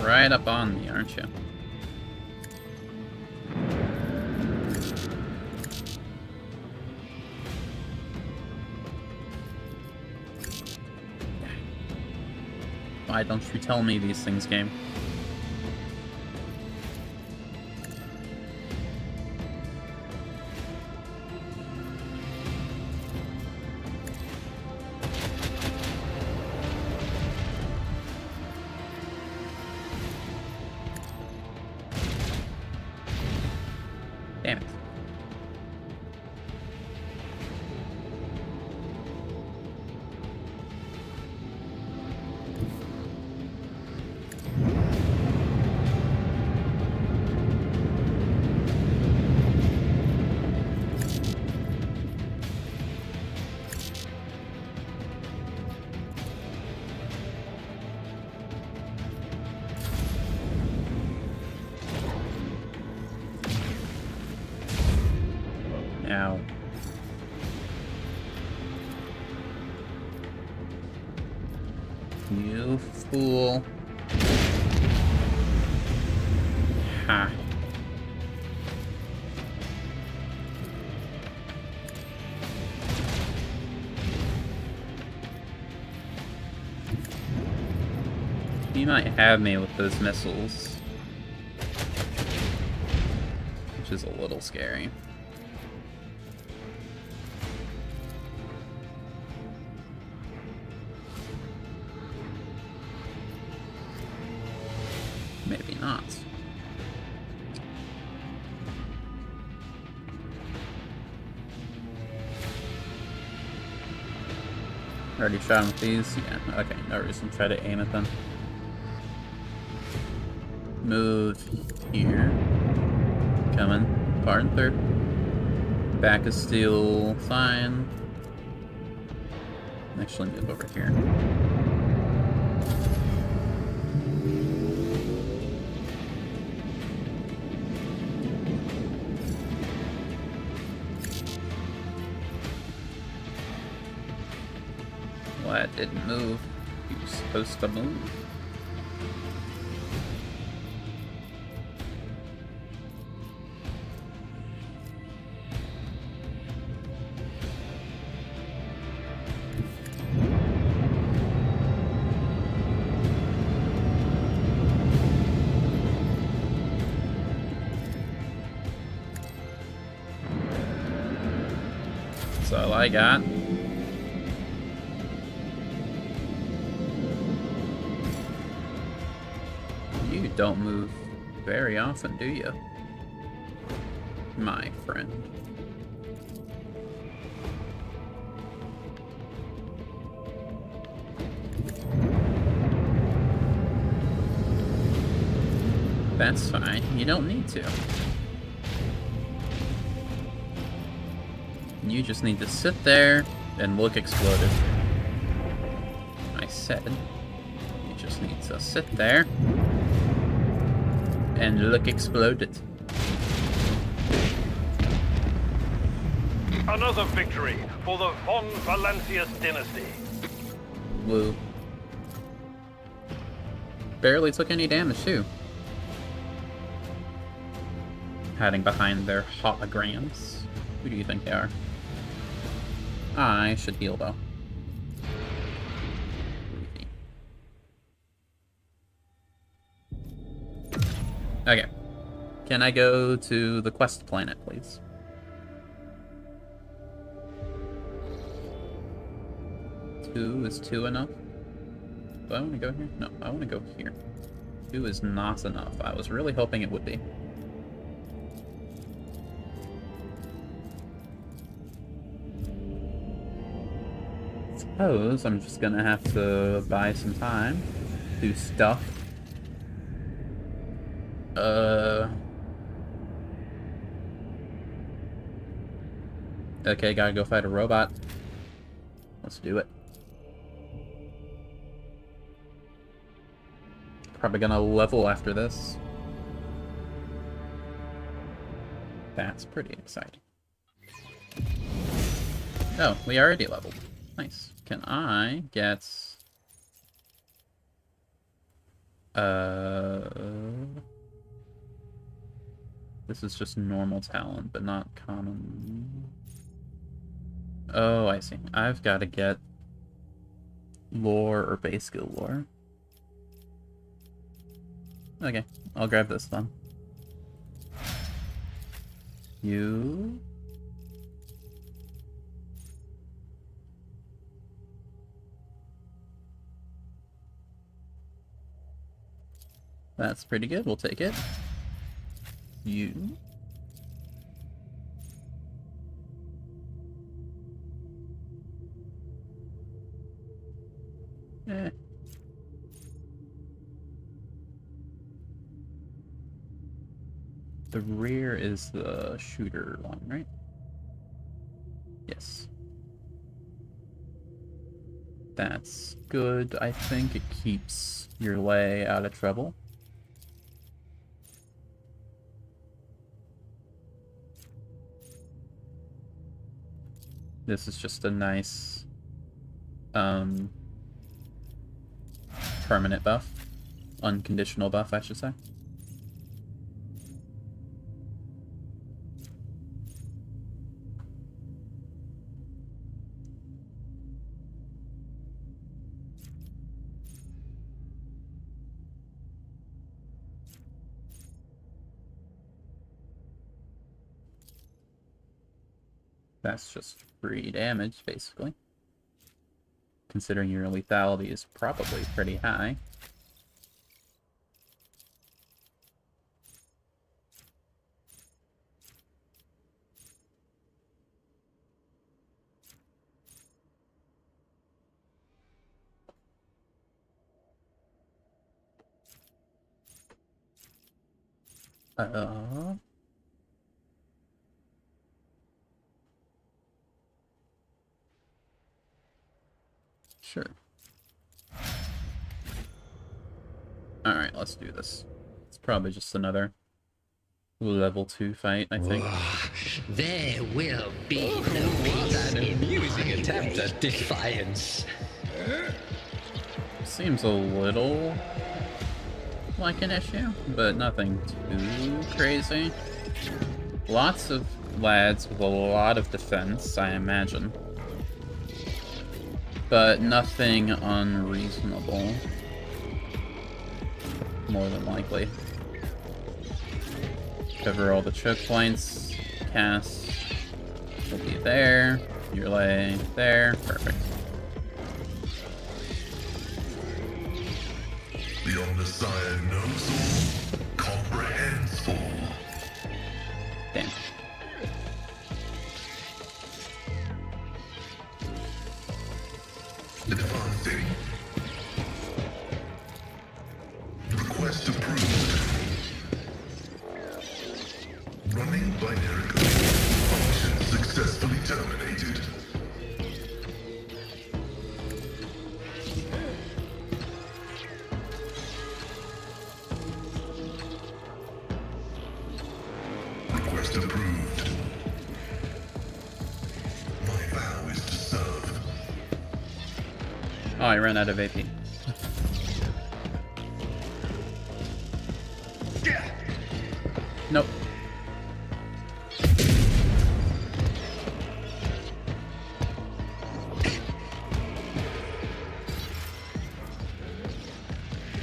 Right up on me, aren't you? Why don't you tell me these things, game? Damn it. Ow. You fool. Ha. He might have me with those missiles. Which is a little scary. Maybe not. Already shot him with these? Yeah, okay, no reason to try to aim at them. Move here. Coming. Farther. Back is still fine. Actually move over here. What? Didn't move. You were supposed to move. That's all I got. You don't move very often, do you? My friend. That's fine. You don't need to. You just need to sit there and look exploded. I said, you just need to sit there and look exploded. Another victory for the Von Valancius dynasty. Woo. Barely took any damage too. hiding behind their holograms. Who do you think they are? I should heal, though. Okay. Can I go to the quest planet, please? Is 2 enough? Do I want to go here? No, I want to go here. 2 is not enough. I was really hoping it would be. Suppose I'm just gonna have to buy some time, do stuff. Okay, gotta go fight a robot. Let's do it. Probably gonna level after this. That's pretty exciting. Oh, we already leveled. Nice. Can I get... This is just normal talent, but not common. Oh, I see. I've got to get lore or base skill lore. Okay, I'll grab this then. You... That's pretty good, we'll take it. You... Eh. The rear is the shooter one, right? Yes. That's good. I think it keeps your lay out of trouble. This is just a nice permanent buff. Unconditional buff, I should say. That's just free damage, basically. Considering your lethality is probably pretty high. Sure. Alright, let's do this. It's probably just another level 2 fight, I think. There will be no peace. An amusing attempt at defiance. Seems a little like an issue, but nothing too crazy. Lots of lads with a lot of defense, I imagine. But nothing unreasonable. More than likely. Cover all the choke points. Cast will be there. Your lay there. Perfect. The Omnissiah knows all, comprehends all. Damn. Advancing. Request approved. Running binary code. Function successfully terminated. Request approved. My vow is to serve. Oh, I ran out of AP. Nope.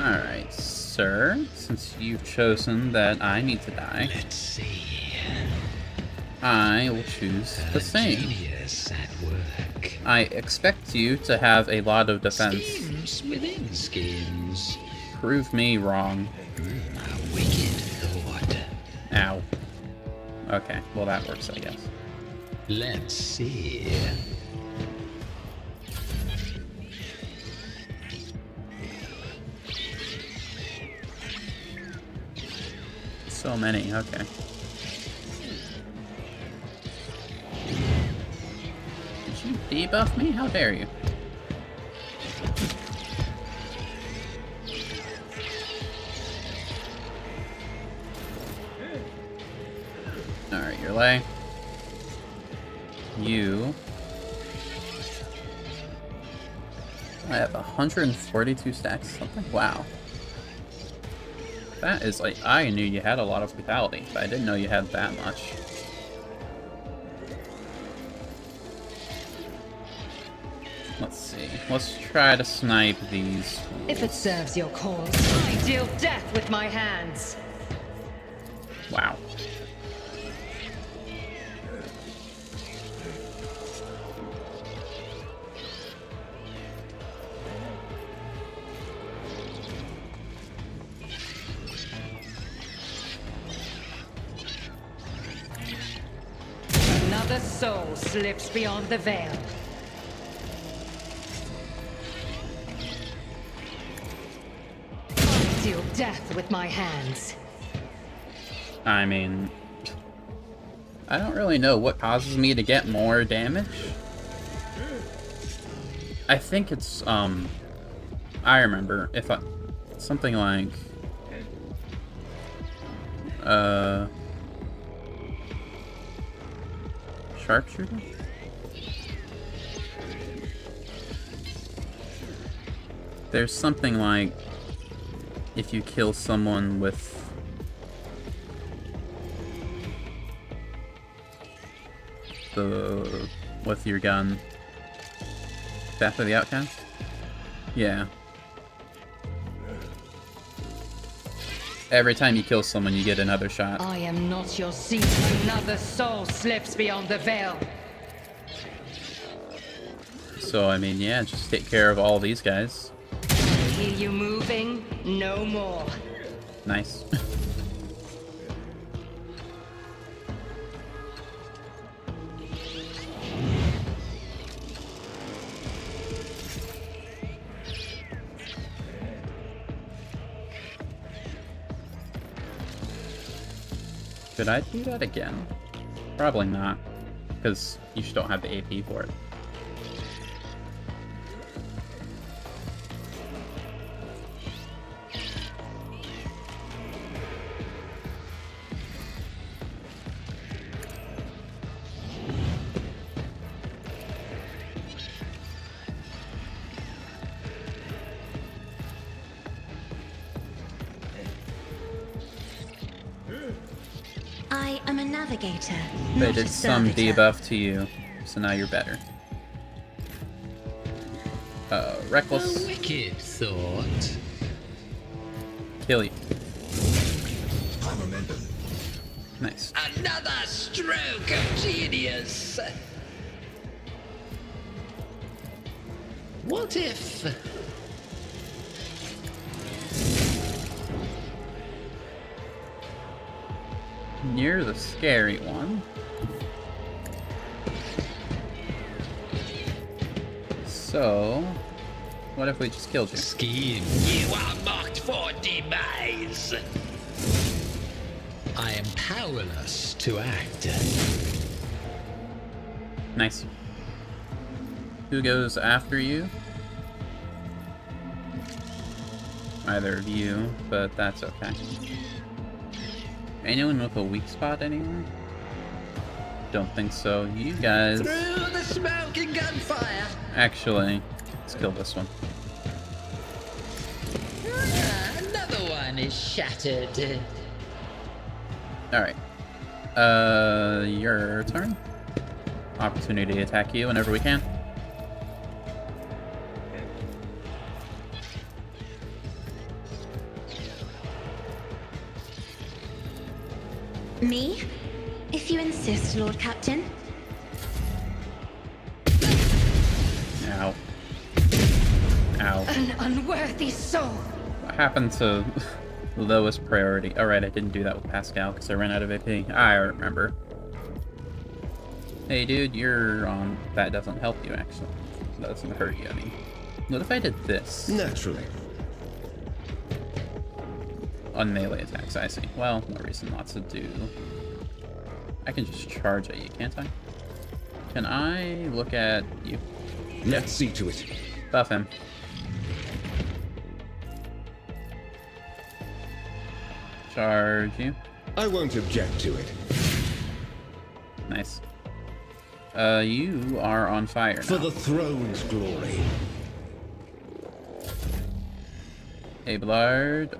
Alright, sir. Since you've chosen that I need to die, Let's see. I will choose the same. Genius at work. I expect you to have a lot of defense. Schemes within schemes. Prove me wrong. A wicked thought. Ow. Okay, well that works, I guess. Let's see. So many, okay. Did you debuff me? How dare you? Alright, your lay. You... I have 142 stacks, something? Wow. That is like, I knew you had a lot of vitality, but I didn't know you had that much. Let's see. Let's try to snipe these. If it serves your cause, I deal death with my hands. Wow. Another soul slips beyond the veil. I deal death with my hands. I mean, I don't really know what causes me to get more damage. I think it's, I remember, if I, something like, sharpshooter? There's something like, if you kill someone with your gun. Death of the Outcast? Yeah. Every time you kill someone, you get another shot. I am not your seat. Another soul slips beyond the veil. So, I mean, yeah, just take care of all these guys. I hear you moving. No more. Nice. Should I do that again? Probably not, because you just don't have the AP for it. I am a navigator, They not did a some servitor. debuff to you, so now you're better. A Reckless, wicked thought. kill you. Nice. Another stroke of genius. What if... You're the scary one. So, what if we just killed you? Scheme. You are marked for demise. I am powerless to act. Nice. Who goes after you? Either of you, but that's okay. Anyone with a weak spot anywhere? Don't think so. You guys... Through the smoke and gunfire. Actually, let's kill this one. Another one is shattered. Alright. Your turn. Opportunity to attack you whenever we can. Me? If you insist, Lord Captain. Ow. Ow. An unworthy soul. What happened to lowest priority? Alright, I didn't do that with Pascal because I ran out of AP. I remember. Hey dude, you're on... That doesn't help you, actually. That doesn't hurt you, I mean. What if I did this? Naturally. On melee attacks, I see. Well, no reason not to do... I can just charge at you, can't I? Can I look at you? Let's see to it. Buff him. Charge you. I won't object to it. Nice. You are on fire now. For the throne's glory. Abelard,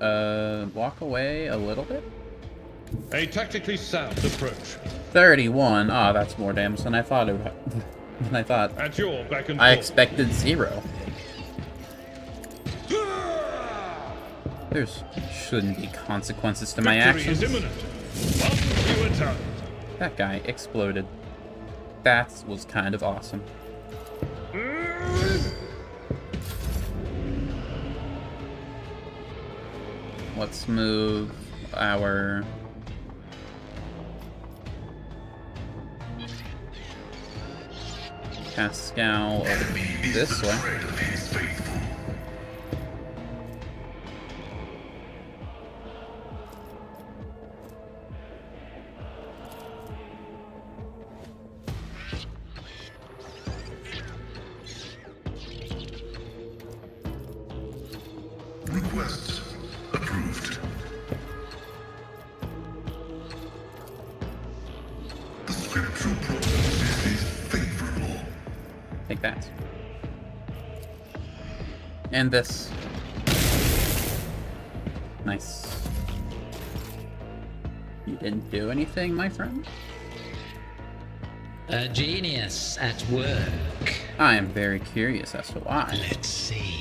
walk away a little bit. A tactically sound approach. 31. Ah, that's more damage than I thought it would. Than I thought. At your back and I forth. expected 0. There shouldn't be consequences to my Victory actions. is imminent. One fewer time. That guy exploded. That was kind of awesome. Let's move our... Pascal over this way. Requests approved. The scriptural prognosis is favorable. Take that. And this. Nice. You didn't do anything, my friend? A genius at work. I am very curious as to why. Let's see.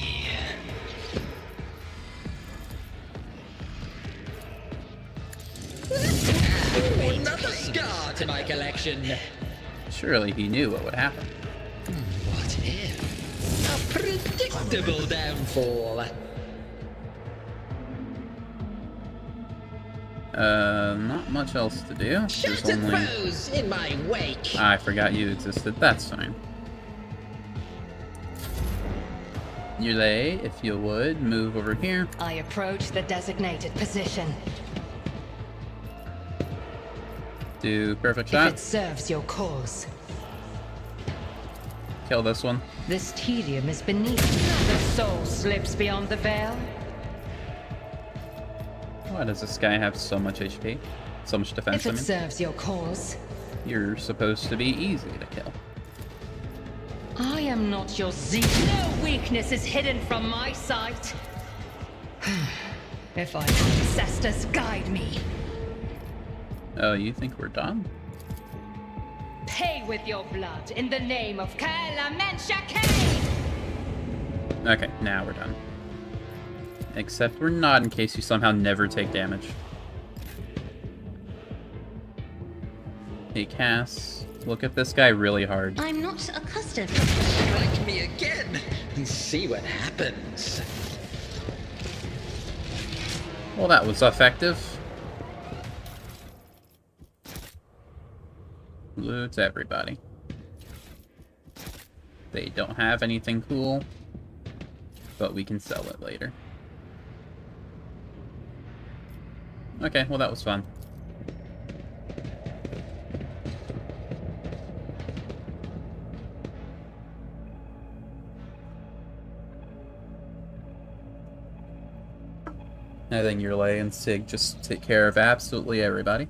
Oh, another scar to my collection. Surely he knew what would happen. What if? A predictable downfall. Not much else to do. There's Shattered only... foes in my wake. I forgot you existed. That's fine. Yulei, if you would, move over here. I approach the designated position. Do perfect If shot. it serves your cause. Kill this one. This tedium is beneath. The soul slips beyond the veil. Why does this guy have so much HP? So much defense, If I it mean? serves your cause. You're supposed to be easy to kill. I am not your zeal. No weakness is hidden from my sight. If our ancestors guide me, Oh, you think we're done? pay with your blood in the name of Kalamensha. Okay, now we're done. Except we're not in case you somehow never take damage. Hey, Cass, look at this guy really hard. I'm not accustomed. Strike me again and see what happens. Well, that was effective. Loot everybody. They don't have anything cool, but we can sell it later. Okay, well that was fun. I think Yurlay and Sig just take care of absolutely everybody.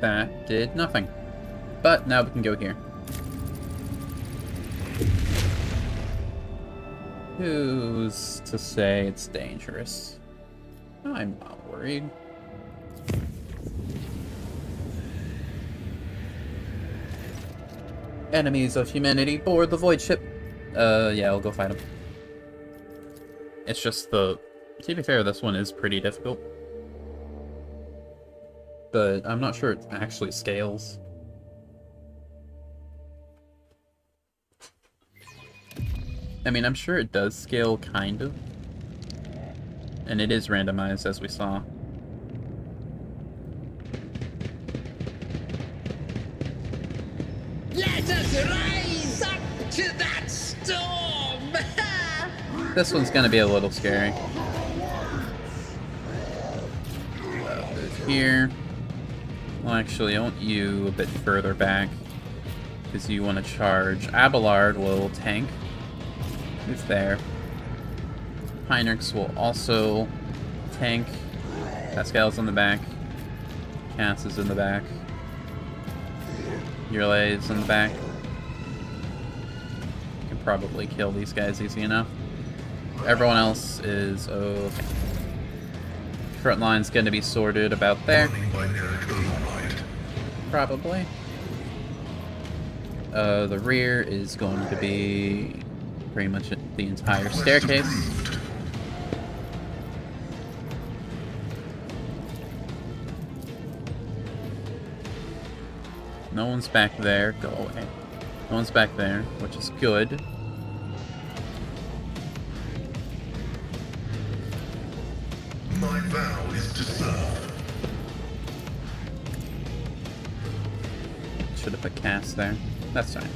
That did nothing. But now we can go here. Who's to say it's dangerous? I'm not worried. Enemies of humanity board the void ship. Yeah, I'll go fight them. It's just the... To be fair, this one is pretty difficult. But I'm not sure it actually scales. I mean, I'm sure it does scale, kind of. And it is randomized, as we saw. Let us rise up to that storm! This one's gonna be a little scary. Move here. Well, actually, I want you a bit further back. Because you want to charge. Abelard will tank. Who's there? Heinrichs will also tank. Pascal's in the back. Cass is in the back. Yurlay is in the back. You can probably kill these guys easy enough. Everyone else is okay. Front line's going to be sorted about there. Probably. The rear is going to be pretty much the entire staircase. No one's back there. Go away. No one's back there, which is good. My vow is to serve. Should have put Cass there. That's fine.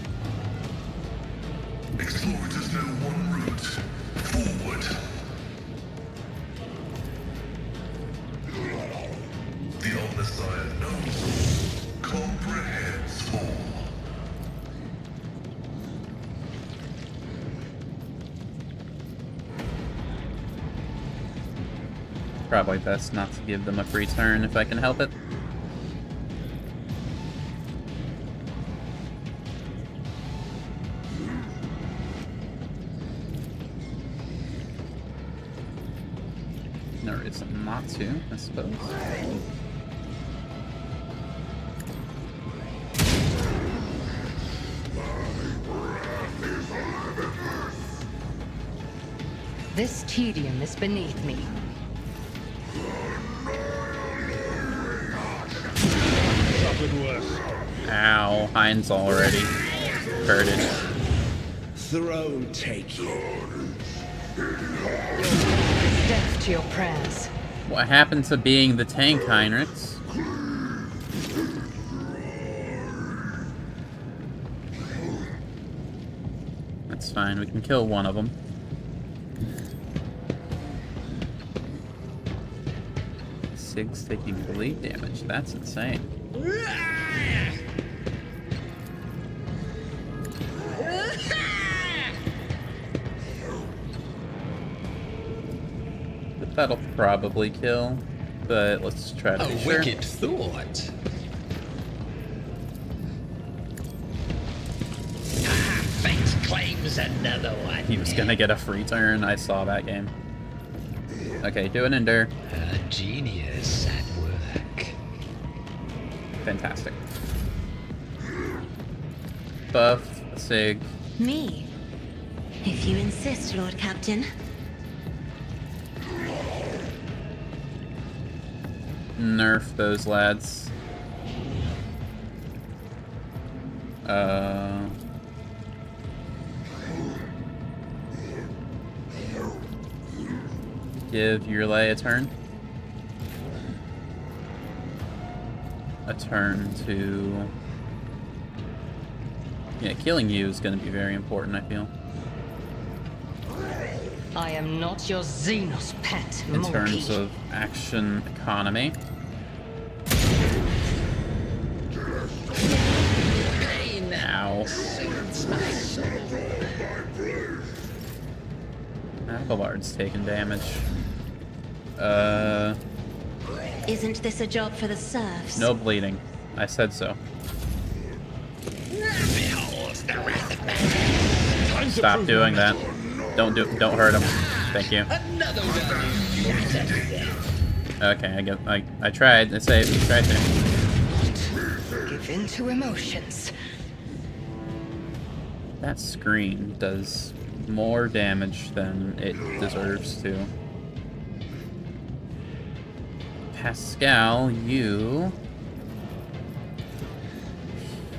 Exploiters know one route. Forward. The Omnissiah knows. Comprehends all. Probably best not to give them a free turn if I can help it. No reason not to, I suppose. This tedium is beneath me. Suffered worse. Ow, Heinz already hurted. Throne take you. Death to your prayers. What happened to being the tank, Heinrichs? That's fine, we can kill one of them. Sig's taking bleed damage, that's insane. But that'll probably kill, but let's try to be sure. Wicked thought. Fate claims another one. He was gonna get a free turn, I saw that game. Okay, do an endure. A genius at work. Fantastic. Buff, Sig. Me? If you insist, Lord Captain. Nerf those lads. Give Yurlay a turn. A turn to... Yeah, killing you is going to be very important, I feel. I am not your Xenos pet, In monkey. terms of action economy. Ow. Abelard's taking damage. Isn't this a job for the serfs? No bleeding. I said so. Stop doing that. Don't hurt him. Thank you. Another one. Okay, I tried. I tried to. Give in to emotions. That screen does more damage than it deserves to. Pascal, you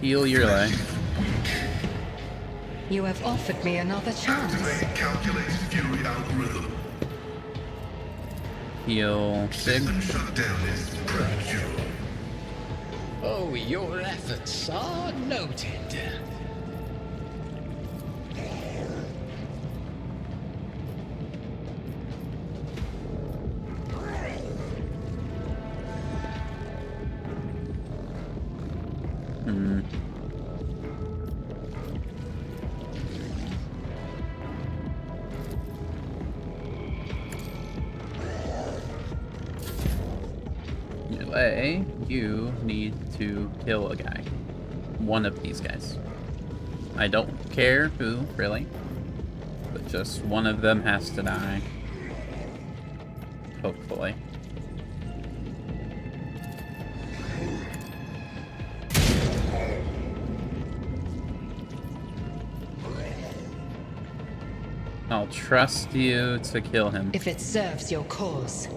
heal your leg. You have offered me another chance. Activate calculated fury algorithm. Heal Sig. System shutdown is premature. Oh, your efforts are noted. You need to kill a guy. One of these guys. I don't care who, really. But just one of them has to die. Hopefully. I'll trust you to kill him. If it serves your cause.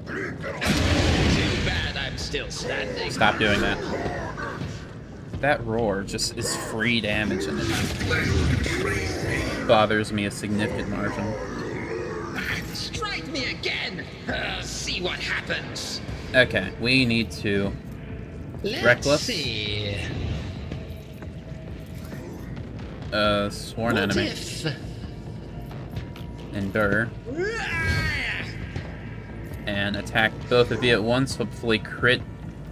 Too bad I'm still standing. Stop doing that. That roar just is free damage and it bothers me a significant margin. Strike me again. See what happens. Okay, we need to... Let's Reckless? see. Sworn What enemy. if... Endure. And attack both of you at once, hopefully crit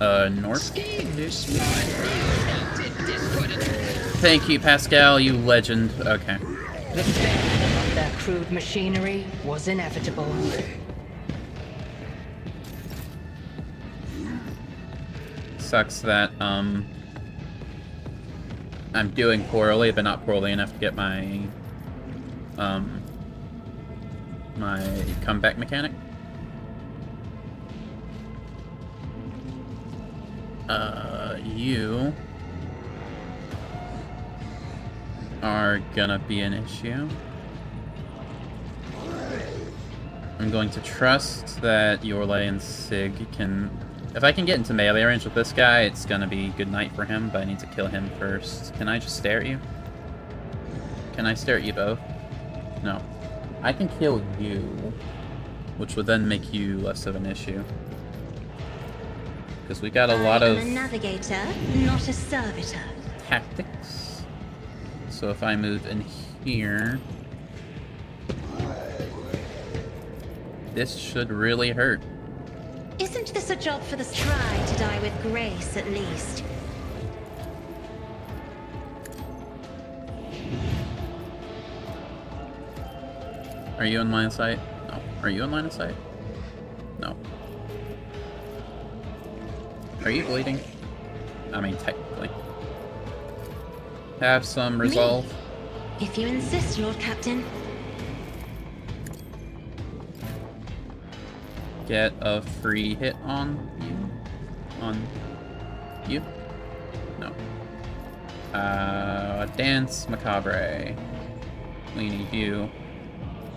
north. Thank you, Pascal, you legend. Okay. The failure of their crude machinery was inevitable. Sucks that, I'm doing poorly, but not poorly enough to get my, my comeback mechanic. You are gonna be an issue. I'm going to trust that Yorlay and Sig can... If I can get into melee range with this guy, it's gonna be good night for him, but I need to kill him first. Can I just stare at you? Can I stare at you both? No. I can kill you, which would then make you less of an issue. Because we got a lot of... I'm a navigator, not a servitor. Tactics. So if I move in here... This should really hurt. Isn't this a job for the try to die with grace, at least? Are you in line of sight? No. Are you in line of sight? No. Are you bleeding? I mean, technically. Have some resolve. Me? If you insist, Lord Captain. Get a free hit on you. On you? No. Dance Macabre. We need you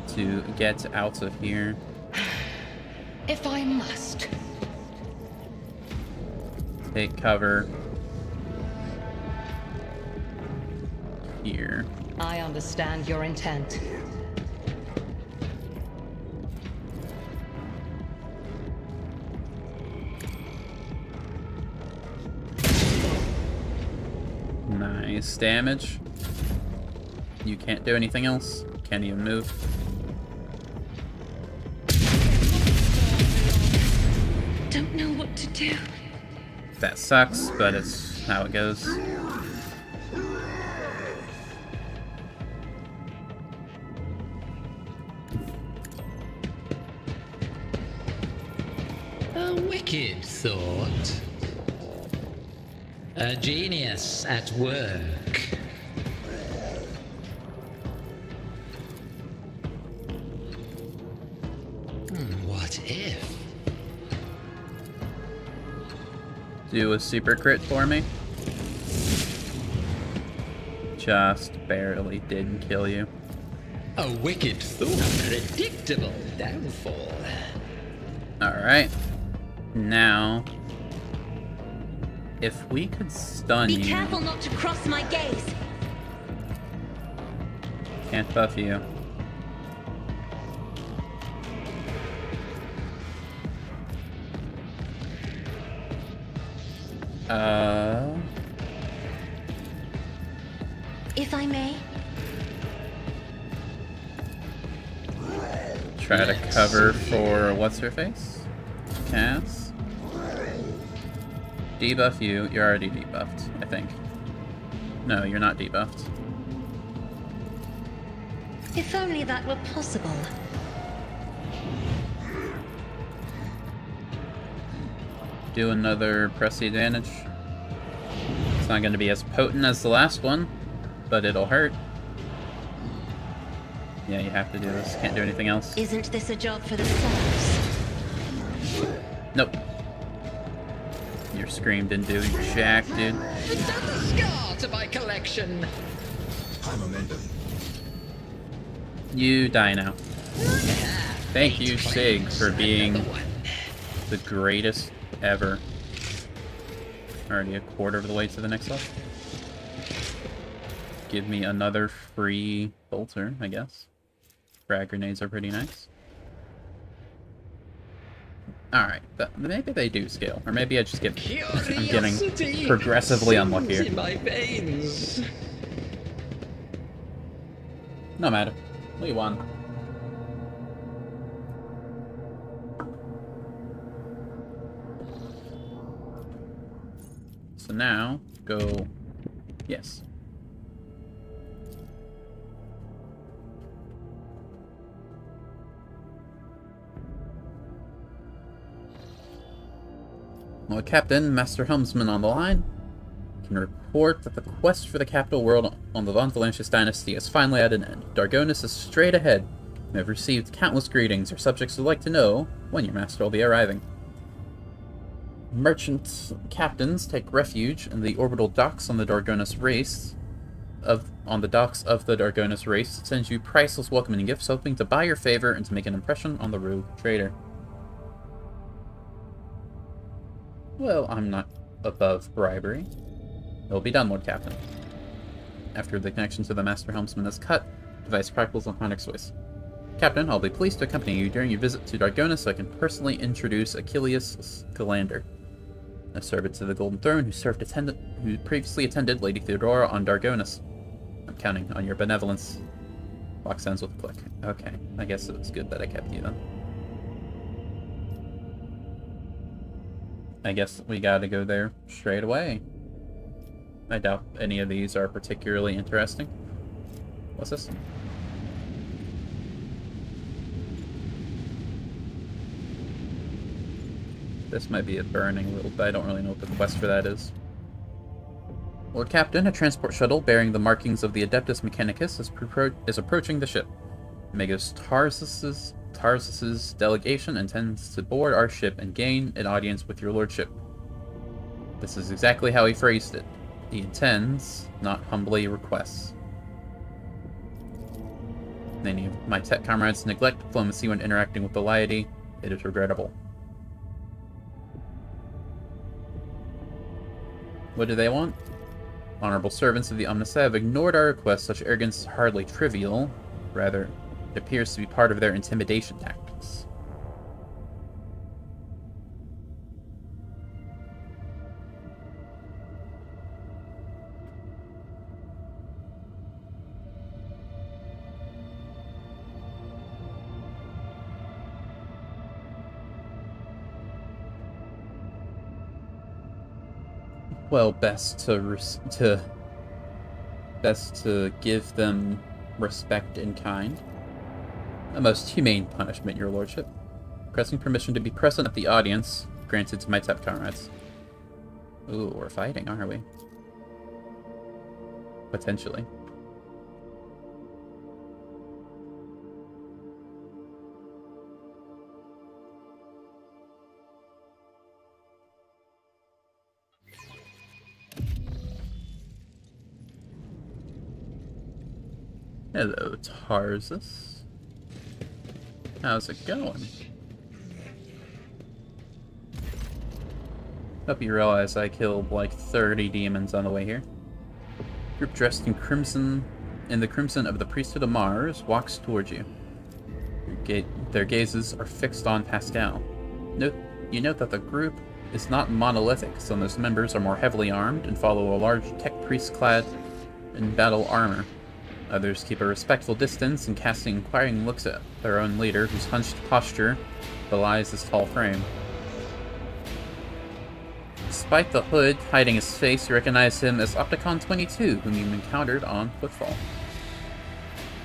to get out of here. If I must. Take cover here. I understand your intent. Nice damage. You can't do anything else. Can't even move. Don't know what to do. That sucks, but it's how it goes. A wicked thought. A genius at work. What if? Do a super crit for me. just barely didn't kill you. A wicked thought, predictable downfall. Alright. Now, if we could stun Be you... careful not to cross my gaze. Can't buff you. If I may. Try to cover for what's-her-face? Cass? Debuff you. You're already debuffed, I think. No, you're not debuffed. If only that were possible. Do another press the advantage. It's not going to be as potent as the last one, but it'll hurt. Yeah, you have to do this. Can't do anything else. Isn't this a job for the serfs? Nope. Your scream didn't do jack, dude. Another scar to my collection. High momentum. You die now. Thank you, Sig, for being the greatest ever. Already a quarter of the way to the next level. Give me another free bolter, I guess. Frag grenades are pretty nice. Alright, maybe they do scale. Or maybe I just get... I'm getting progressively unluckier. In my veins. No matter. We won. So now, go... Yes. Well, Captain, Master Helmsman on the line, can report that the quest for the capital world on the Von Valancius dynasty is finally at an end. Dargonis is straight ahead. We have received countless greetings. Our subjects would like to know when your master will be arriving. Merchant captains take refuge in the orbital docks on the Dargonis race. On the docks of the Dargonis race, sends you priceless welcoming gifts, hoping to buy your favor and to make an impression on the rogue trader. Well, I'm not above bribery. It'll be done, Lord Captain. After the connection to the Master Helmsman is cut, device crackles on Honix voice. Captain, I'll be pleased to accompany you during your visit to Dargonis so I can personally introduce Achilles Galander, a servant to the Golden Throne who previously attended Lady Theodora on Dargonis. I'm counting on your benevolence. Box ends with a click. Okay, I guess it was good that I kept you then. I guess we gotta go there straight away. I doubt any of these are particularly interesting. What's this? This might be a burning little, but I don't really know what the quest for that is. Lord Captain, a transport shuttle bearing the markings of the Adeptus Mechanicus is approaching the ship. Magus Tarsus's delegation intends to board our ship and gain an audience with your lordship. This is exactly how he phrased it. He intends, not humbly requests. Many of my tech comrades neglect diplomacy when interacting with the laity. It is regrettable. What do they want? Honorable servants of the Omnissa have ignored our request. Such arrogance is hardly trivial. Rather, it appears to be part of their intimidation tactics. Well, best to give them respect in kind. A most humane punishment, your lordship. Requesting permission to be present at the audience, granted to my tech comrades. Ooh, we're fighting, aren't we? Potentially. Hello, Tarsus. How's it going? Hope you realize I killed like 30 demons on the way here. Group dressed in crimson, in the crimson of the priesthood of Mars, walks towards you. Their gazes are fixed on Pascal. You note that the group is not monolithic. Some of its members are more heavily armed and follow a large tech priest clad in battle armor. Others keep a respectful distance and casting inquiring looks at their own leader, whose hunched posture belies his tall frame. Despite the hood hiding his face, you recognize him as Opticon 22, whom you encountered on Footfall.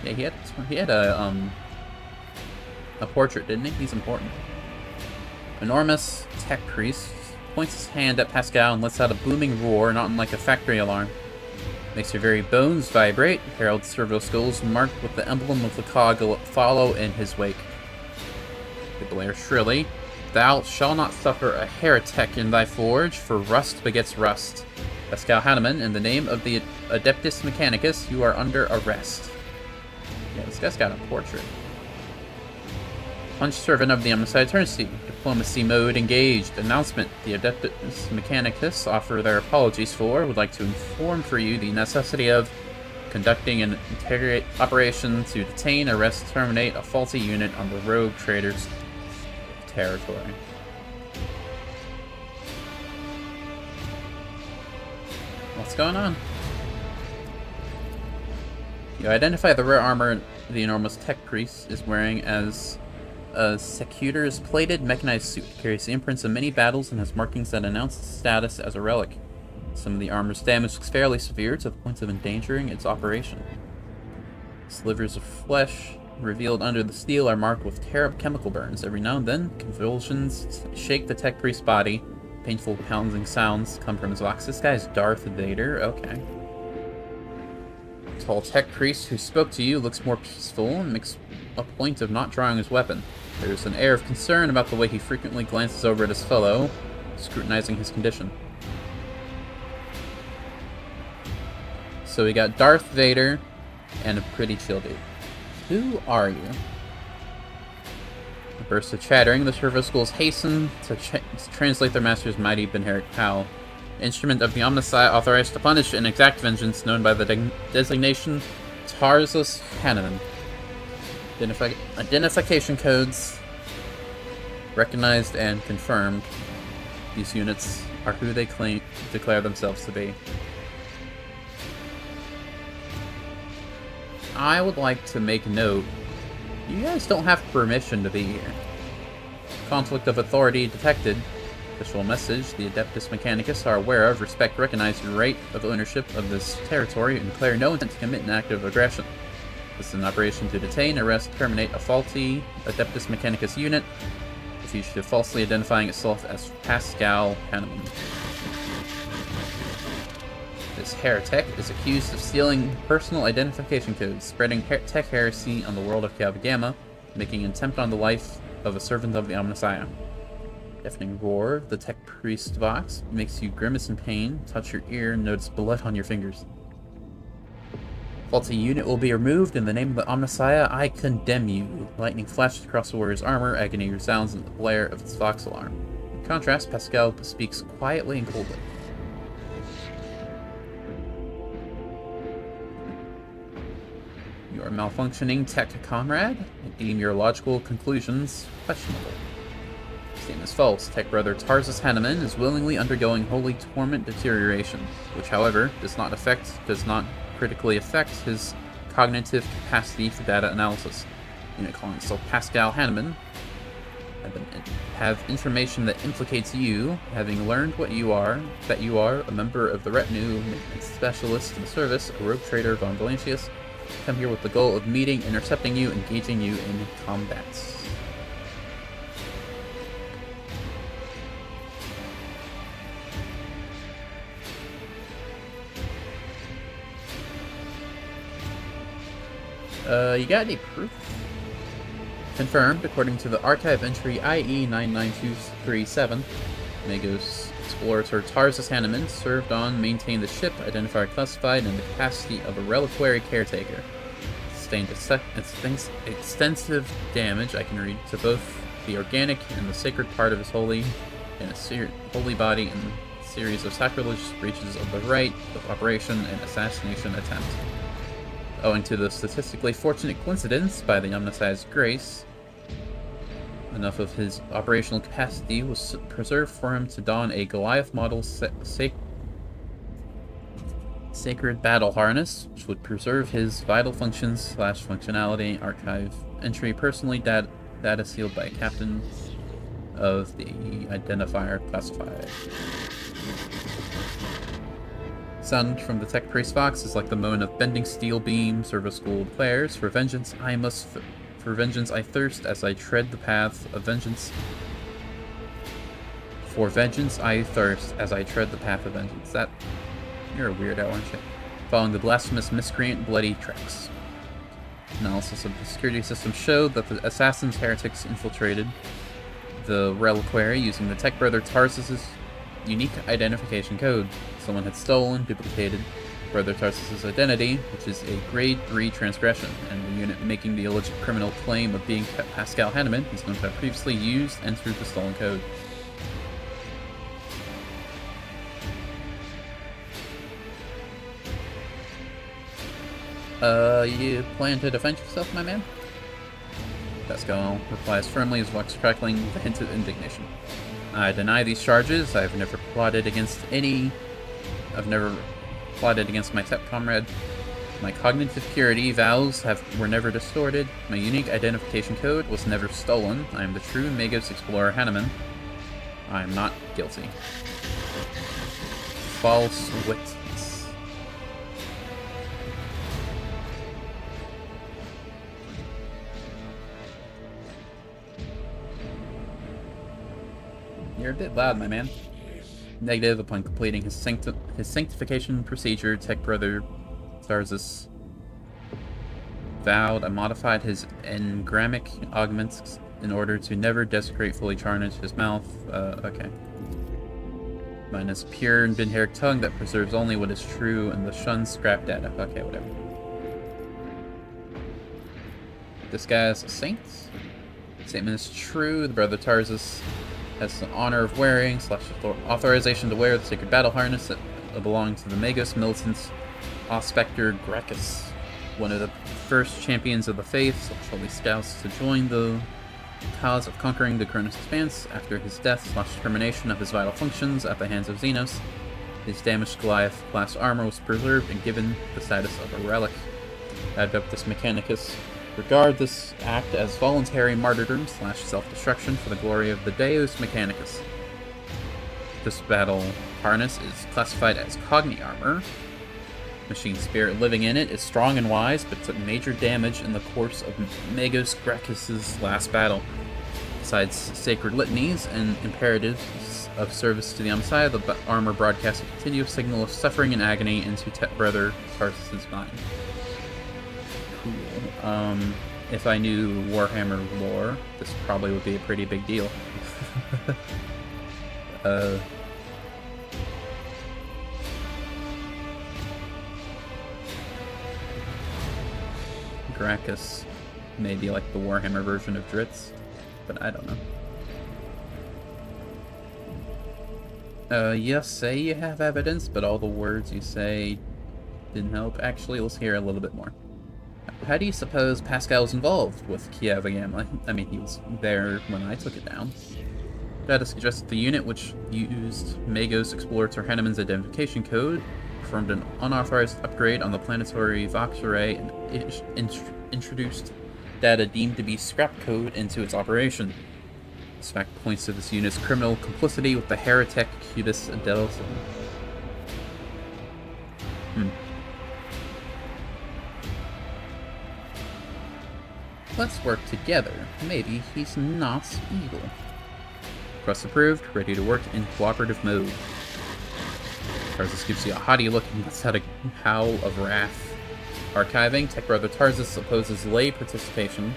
Yeah, he had a portrait, didn't he? He's important. Enormous tech priest points his hand at Pascal and lets out a booming roar, not unlike a factory alarm. Makes your very bones vibrate. Herald servo skulls marked with the emblem of the cog follow in his wake. They blare shrilly. Thou shalt not suffer a heretic in thy forge, for rust begets rust. Pascal Hanneman, in the name of the Adeptus Mechanicus, you are under arrest. Yeah, this guy's got a portrait. Punch servant of the Omnicide turns to you. Diplomacy mode engaged. Announcement. The Adeptus Mechanicus offer their apologies for, would like to inform for you the necessity of conducting an interrogate operation to detain, arrest, terminate a faulty unit on the rogue trader's territory. What's going on? You identify the rare armor the enormous tech priest is wearing as a Secutor's plated mechanized suit. Carries the imprints of many battles and has markings that announce its status as a relic. Some of the armor's damage looks fairly severe to the point of endangering its operation. Slivers of flesh revealed under the steel are marked with terrible chemical burns. Every now and then, convulsions shake the tech priest's body. Painful pounding sounds come from his vox. This guy's Darth Vader? Okay. The tall tech priest who spoke to you looks more peaceful and makes a point of not drawing his weapon. There's an air of concern about the way he frequently glances over at his fellow, scrutinizing his condition. So we got Darth Vader and a pretty chill dude. Who are you? A burst of chattering, the servo schools hasten to translate their master's mighty Benheric Pal, instrument of the Omnicide authorized to punish and exact vengeance, known by the designation Tarsus Hanneman. Identification codes recognized and confirmed. These units are who they declare themselves to be. I would like to make note, you guys don't have permission to be here. Conflict of authority detected. Official message, the Adeptus Mechanicus are aware of, respect, recognize your right of ownership of this territory, and declare no intent to commit an act of aggression. This is an operation to detain, arrest, terminate a faulty Adeptus Mechanicus unit, the fugitive falsely identifying itself as Pascal Hanneman. This heretic is accused of stealing personal identification codes, spreading tech heresy on the world of Calva Gamma, making an attempt on the life of a servant of the Omnissiah. Deafening roar of the tech priest vox makes you grimace in pain, touch your ear, and notice blood on your fingers. Faulty unit will be removed in the name of the Omnissiah. I condemn you. Lightning flashes across the warrior's armor, agony resounds in the blare of its vox alarm. In contrast, Pascal speaks quietly and coldly. You are malfunctioning tech comrade. I deem your logical conclusions questionable. Statement is false. Tech brother Tarsus Hanneman is willingly undergoing holy torment deterioration, which, however, does not critically affect his cognitive capacity for data analysis. Unit calling itself Pascal Hanneman have information that implicates you, having learned what you are, that you are a member of the retinue, a specialist in the service, a rogue trader von Valentius, come here with the goal of meeting, intercepting you, engaging you in combat. You got any proof? Confirmed, according to the archive entry IE 99237, Magos explorator Tarsus Hanneman served on, maintained the ship, identified classified in the capacity of a reliquary caretaker. sustained extensive damage, I can read, to both the organic and the sacred part of his holy body in a series of sacrilegious breaches of the rite of operation and assassination attempt. Owing to the statistically fortunate coincidence, by the Omnisci's grace, enough of his operational capacity was preserved for him to don a Goliath model sacred battle harness, which would preserve his vital functions / functionality, archive entry, personally data sealed by a captain of the identifier classified. Sound from the tech priest Fox is like the moan of bending steel beams or school players. For vengeance I thirst as I tread the path of vengeance. For vengeance I thirst as I tread the path of vengeance. That... You're a weirdo, aren't you? Following the blasphemous miscreant bloody tracks. Analysis of the security system showed that the assassins heretics infiltrated the reliquary using the Tech Brother Tarsus's unique identification code. Someone had stolen, duplicated Brother Tarsus's identity, which is a grade 3 transgression, and the unit making the alleged criminal claim of being Pascal Hanneman is known to have previously used and entered the stolen code. You plan to defend yourself, my man? Pascal replies firmly, his voice crackling with a hint of indignation. I deny these charges. I've never plotted against my step comrade. My cognitive purity vows were never distorted. My unique identification code was never stolen. I am the true Magos Explorer Hanneman. I am not guilty. False witness. You're a bit loud, my man. Negative. Upon completing his sanctification procedure, Tech Brother Tarsus vowed and modified his engrammic augments in order to never desecrate fully tarnish his mouth. Okay. Minus pure and binheric tongue that preserves only what is true and the shuns scrap data. Okay, whatever. This guy is a saint. Statement is true. The Brother Tarsus has the honor of wearing / authorization to wear the sacred battle harness that belonged to the Magos militant Ospector Gracchus, one of the first champions of the faith, holy scouts to join the cause of conquering the Cronus Expanse after his death / termination of his vital functions at the hands of Xenos. His damaged Goliath class armor was preserved and given the status of a relic. Adeptus Mechanicus regard this act as voluntary martyrdom / self-destruction for the glory of the Deus Mechanicus. This battle harness is classified as Cogni armor. Machine spirit living in it is strong and wise, but took major damage in the course of Magos Gracchus' last battle. Besides sacred litanies and imperatives of service to the Omnisci, the armor broadcasts a continuous signal of suffering and agony into Brother Tarsus' mind. Cool. If I knew Warhammer lore, this probably would be a pretty big deal. Gracchus may be like the Warhammer version of Dritz, but I don't know. Yes, say you have evidence, but all the words you say didn't help. Actually, let's hear a little bit more. How do you suppose Pascal was involved with Kiev again? I mean, he was there when I took it down. Data suggests that the unit, which used Magos Explorator Hanneman's identification code, performed an unauthorized upgrade on the planetary Vox array and introduced data deemed to be scrap code into its operation. This fact points to this unit's criminal complicity with the heretic Cutis Adelson. Let's work together. Maybe he's not evil. Request approved. Ready to work in cooperative mode. Tarsus gives you a haughty look and lets out a howl of wrath. Archiving. Tech Brother Tarsus opposes lay participation.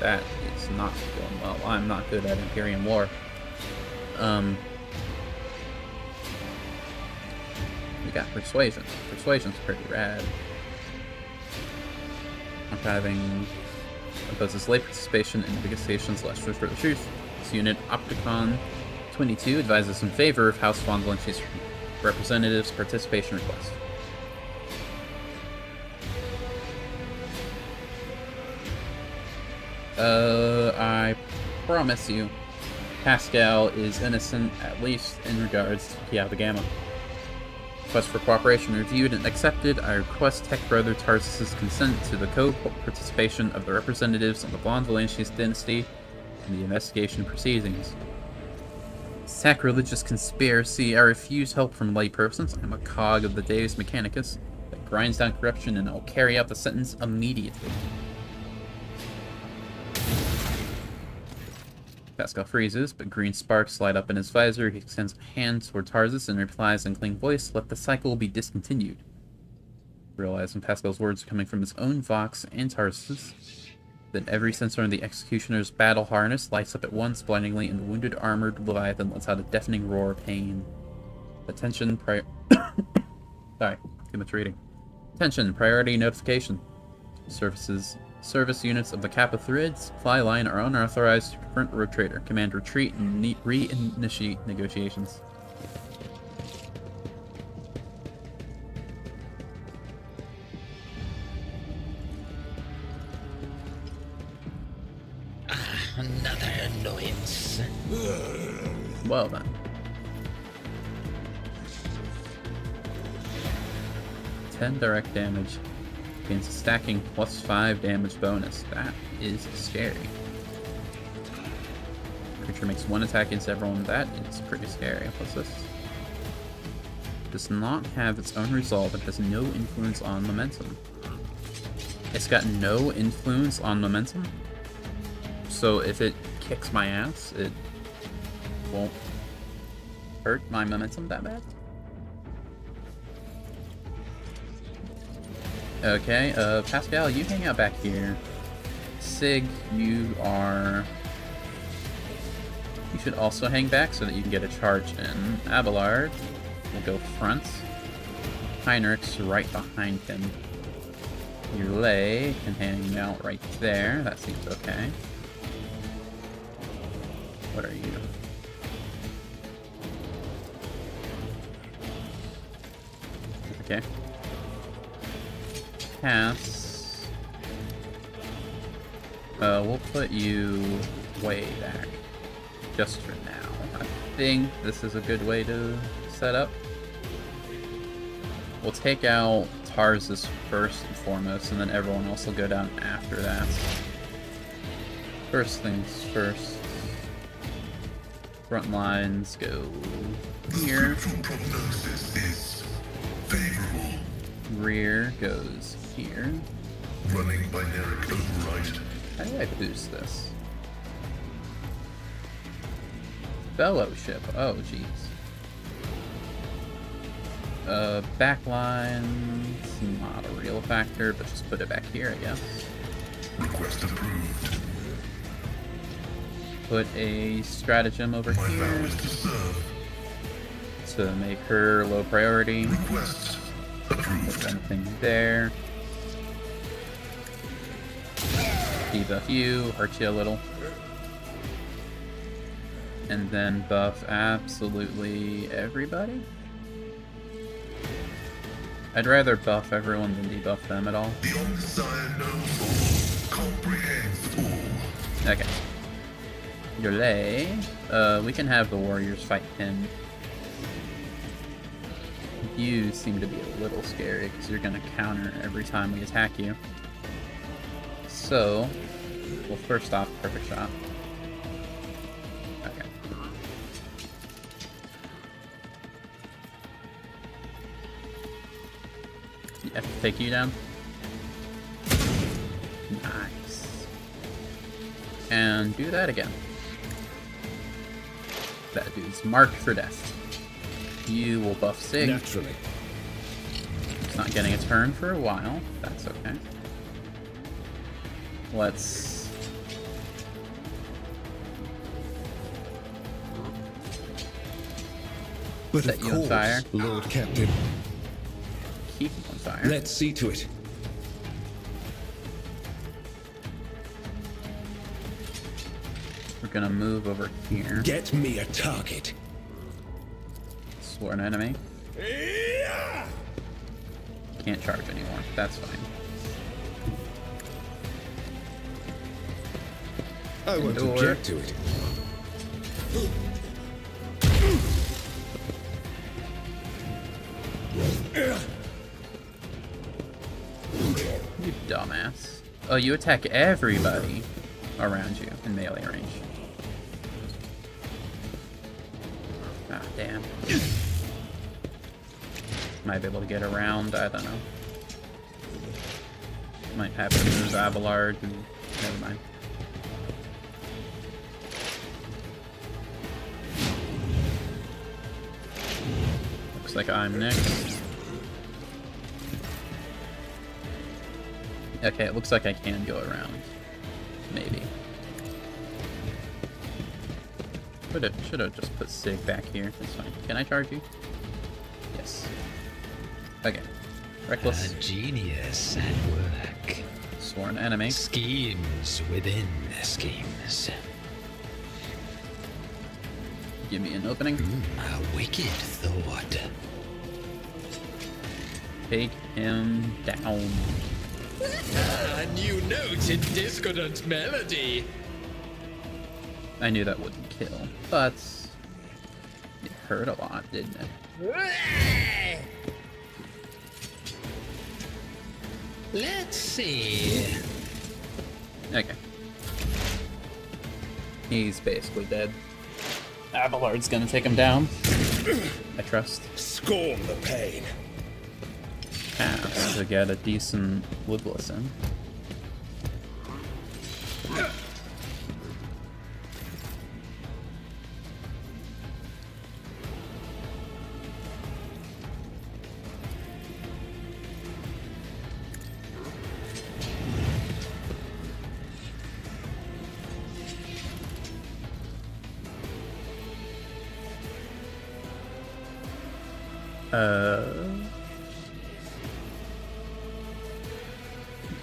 That is not going well. I'm not good at Imperium War. We got Persuasion. Persuasion's pretty rad. Archiving opposes lay participation in negotiations less for the truth. This unit, Opticon 22, advises in favor of House von Valencia's representatives' participation request. I promise you, Pascal is innocent, at least in regards to the Gamma. Request for cooperation reviewed and accepted. I request Tech Brother Tarsus' consent to the co-participation of the representatives of the Von Valencius dynasty in the investigation proceedings. Sacrilegious conspiracy. I refuse help from lay persons. I'm a cog of the Deus Mechanicus that grinds down corruption, and I'll carry out the sentence immediately. Pascal freezes, but green sparks light up in his visor. He extends a hand toward Tarsus and replies in clean voice, "Let the cycle be discontinued." Realizing Pascal's words are coming from his own Vox and Tarsus, then every sensor in the Executioner's battle harness lights up at once blindingly, and the wounded armored Leviathan lets out a deafening roar of pain. Attention, Sorry, too much reading. Attention, priority notification. Service units of the Kappa Thread supply line are unauthorized to confront Rogue Trader. Command retreat and reinitiate negotiations. Another annoyance. Well then. 10 direct damage. Gains a stacking +5 damage bonus. That is scary. Creature makes one attack against everyone. That is pretty scary. What's this? Does not have its own resolve and has no influence on momentum. It's got no influence on momentum? So if it kicks my ass, it won't hurt my momentum that bad? Okay, Pascal, you hang out back here. Sig, you should also hang back so that you can get a charge in. Abelard will go front. Heinrich's right behind him. Your lay can hang out right there. That seems okay. What are you? Okay. Pass. We'll put you way back. Just for now. I think this is a good way to set up. We'll take out Tarsus first and foremost, and then everyone else will go down after that. First things first. Front lines go here. Prognosis is favorable. Rear goes here. Running binary override. How do I boost this? Fellowship. Oh, jeez. Backline's not a real factor, but just put it back here, I guess. Request approved. Put a stratagem over My vow here is to serve. to make her low priority. Request Put approved. anything there. Debuff you, hurt you a little. And then buff absolutely everybody? I'd rather buff everyone than debuff them at all. The Omnissiah knows all, comprehends all. Okay. Yole, we can have the warriors fight him. You seem to be a little scary because you're gonna counter every time we attack you. So, well, first off, perfect shot. Okay. You have to take you down. Nice. And do that again. That dude's marked for death. You will buff Sig. Naturally. It's not getting a turn for a while. That's okay. Let's... But Set of you on course, fire. Lord Captain. keep him on fire. Let's see to it. We're gonna move over here. Get me a target. Sworn enemy. Can't charge anymore. That's fine. I won't Door. object to it. You dumbass. Oh, you attack everybody around you in melee range. Ah, damn. Might be able to get around, I don't know. Might have to move Abelard and... Never mind. Looks like I'm next. Okay, it looks like I can go around. Maybe. Should have just put Sig back here. That's fine. Can I charge you? Yes. Okay. Reckless. A genius at work. Sworn enemy. Schemes within schemes. Give me an opening. A wicked thought. Take him down. A new note in discordant melody. I knew that wouldn't kill, but it hurt a lot, didn't it? Let's see. Okay. He's basically dead. Abelard's gonna take him down. I trust. Scorn the pain. Pass to get a decent wood listen.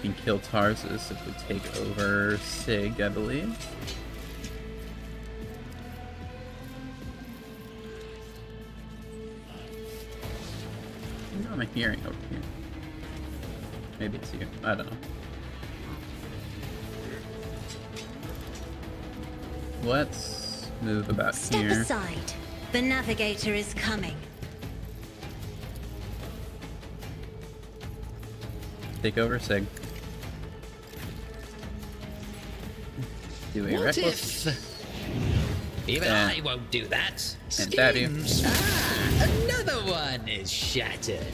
We can kill Tarsus if we take over Sig, I believe. What am I hearing over here? Maybe it's you. I don't know. Let's move about Step here. aside. The navigator is coming. Take over Sig. Do a What reckless. if? Even And- I won't do that. and stab you. Schemes. Ah, another one is shattered.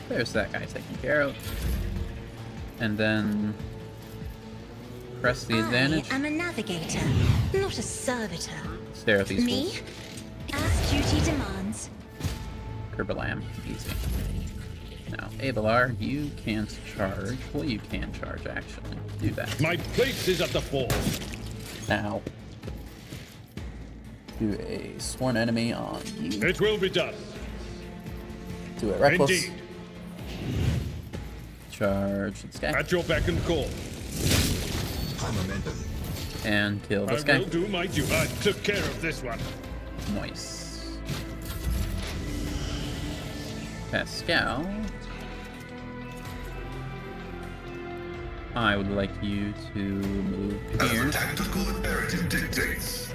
There's that guy taken care of. And then press the advantage. I am a navigator, not a servitor. Stare at these Me? fools. As duty demands. Kerbalam. Easy. Now, Abelard, you can't charge. Well, you can charge, actually. Do that. My place is at the fore. Now, do a sworn enemy on you. It will be done. Do a reckless. Indeed. Charge this guy. At your beck and call. And kill I this guy. will do my duty. I took care of this one. Nice. Pascal. I would like you to move here. Tactical imperative dictates.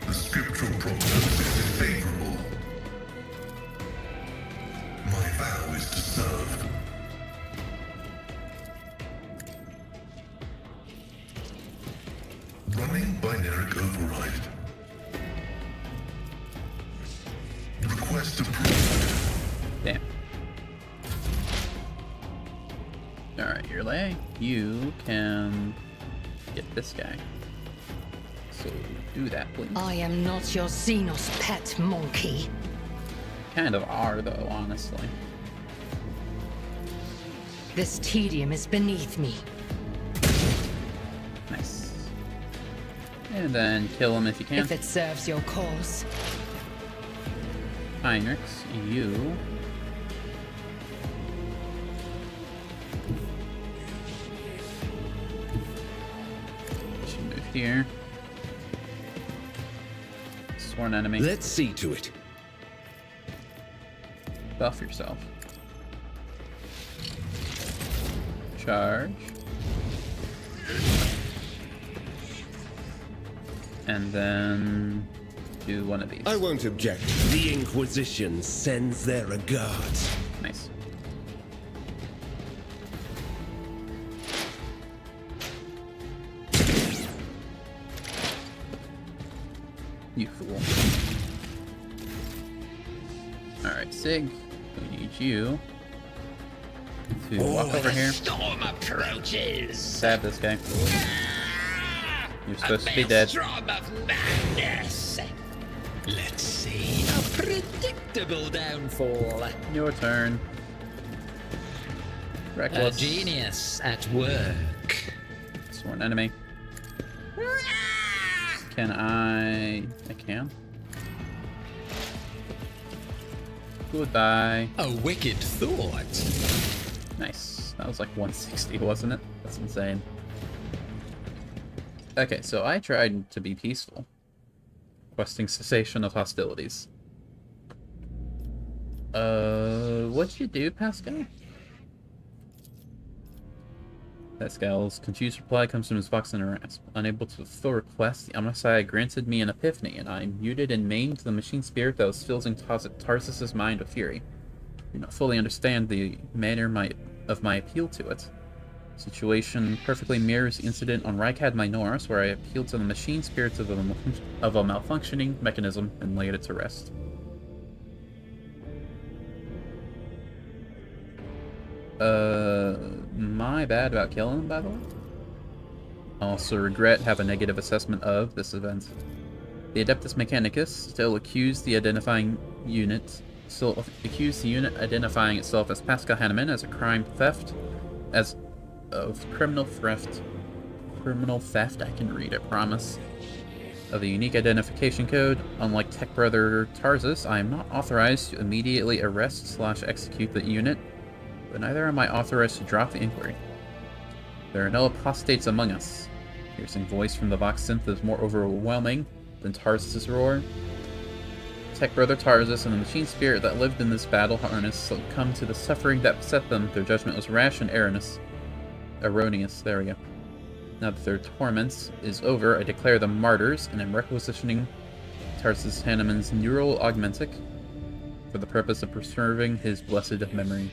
The scriptural prognosis is favorable. My vow is to serve. Running binary override. Request approved. Damn. Alright, Yurlay, you can get this guy. So do that, please. I am not your Xenos pet monkey. Kind of are, though, honestly. This tedium is beneath me. Nice. And then kill him if you can. If it serves your cause. Heinrichs, you... here. Sworn enemy. Let's see to it. Buff yourself. Charge. And then do one of these. I won't object. The Inquisition sends their regards. Nice. You fool. Alright, Sig, we need you to walk over here. Storm approaches. Stab this guy. You're supposed to be dead. Storm of madness. Let's see. A predictable downfall. Your turn. A Reckless. genius at work. Sworn enemy. Can I can. Goodbye. A wicked thought. Nice. That was like 160, wasn't it? That's insane. Okay, so I tried to be peaceful. Requesting cessation of hostilities. What'd you do, Pascal? Pascal's confused reply comes from his box in a rasp. Unable to fulfill request, the Omnissiah granted me an epiphany, and I muted and maimed the machine spirit that was filling Tarsus's mind with fury. I do not fully understand the manner of my appeal to it. The situation perfectly mirrors the incident on Rykad Minoris, where I appealed to the machine spirits of a malfunctioning mechanism and laid it to rest. My bad about killing him, by the way. I also regret have a negative assessment of this event. The Adeptus Mechanicus still accused the unit identifying itself as Pascal Hanneman as a criminal theft, I can read, I promise, of the unique identification code. Unlike Tech Brother Tarsus, I am not authorized to immediately arrest/execute the unit, but neither am I authorized to drop the inquiry. There are no apostates among us. Piercing voice from the Vox synth is more overwhelming than Tarsus' roar. Tech Brother Tarsus and the machine spirit that lived in this battle harness succumbed to the suffering that beset them. Their judgment was rash and erroneous. There we go. Now that their torments is over, I declare them martyrs and am requisitioning Tarsus Hanneman's neural augmentic for the purpose of preserving his blessed memory.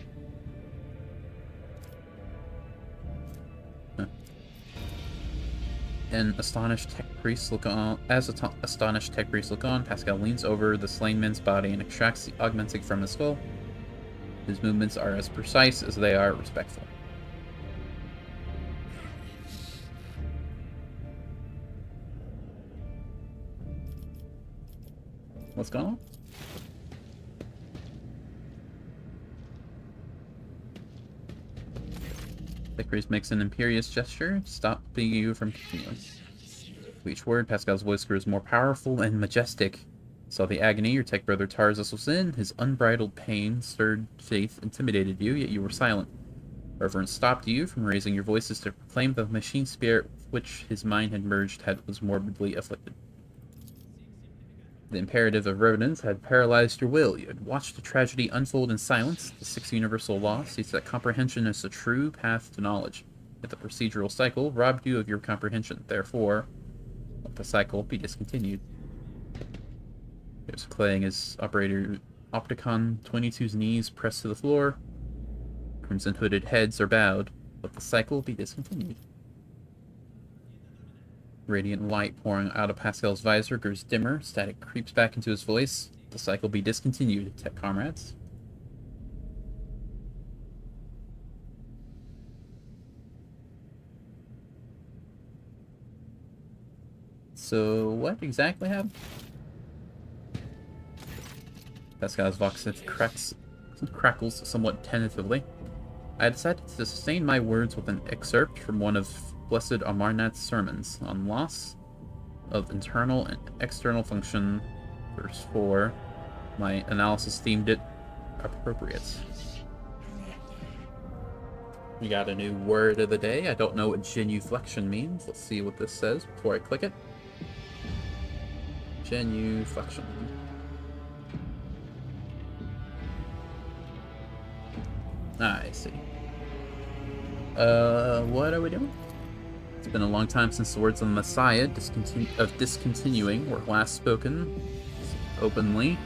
Astonished tech priests look on, Pascal leans over the slain man's body and extracts the augmentic from his skull. His movements are as precise as they are respectful. What's going on? The priest makes an imperious gesture, stopping you from continuing. With each word, Pascal's voice grows more powerful and majestic. Saw the agony your tech brother Tarsus was in. His unbridled pain, stirred faith, intimidated you, yet you were silent. Reverence stopped you from raising your voices to proclaim the machine spirit with which his mind had merged was morbidly afflicted. The imperative of reverence had paralyzed your will. You had watched the tragedy unfold in silence. The sixth universal law states that comprehension is the true path to knowledge. Yet the procedural cycle robbed you of your comprehension. Therefore, let the cycle be discontinued. There's Claying as Operator Opticon 22's knees pressed to the floor. Crimson hooded heads are bowed. Let the cycle be discontinued. Radiant light pouring out of Pascal's visor grows dimmer. Static creeps back into his voice. The cycle be discontinued, tech comrades. So, what exactly happened? Pascal's vox crackles somewhat tentatively. I decided to sustain my words with an excerpt from one of Blessed Amarnat's sermons on loss of internal and external function, verse 4. My analysis deemed it appropriate. We got a new word of the day. I don't know what genuflection means. Let's see what this says before I click it. Genuflection. I see. What are we doing? It's been a long time since the words of the Messiah discontinuing were last spoken openly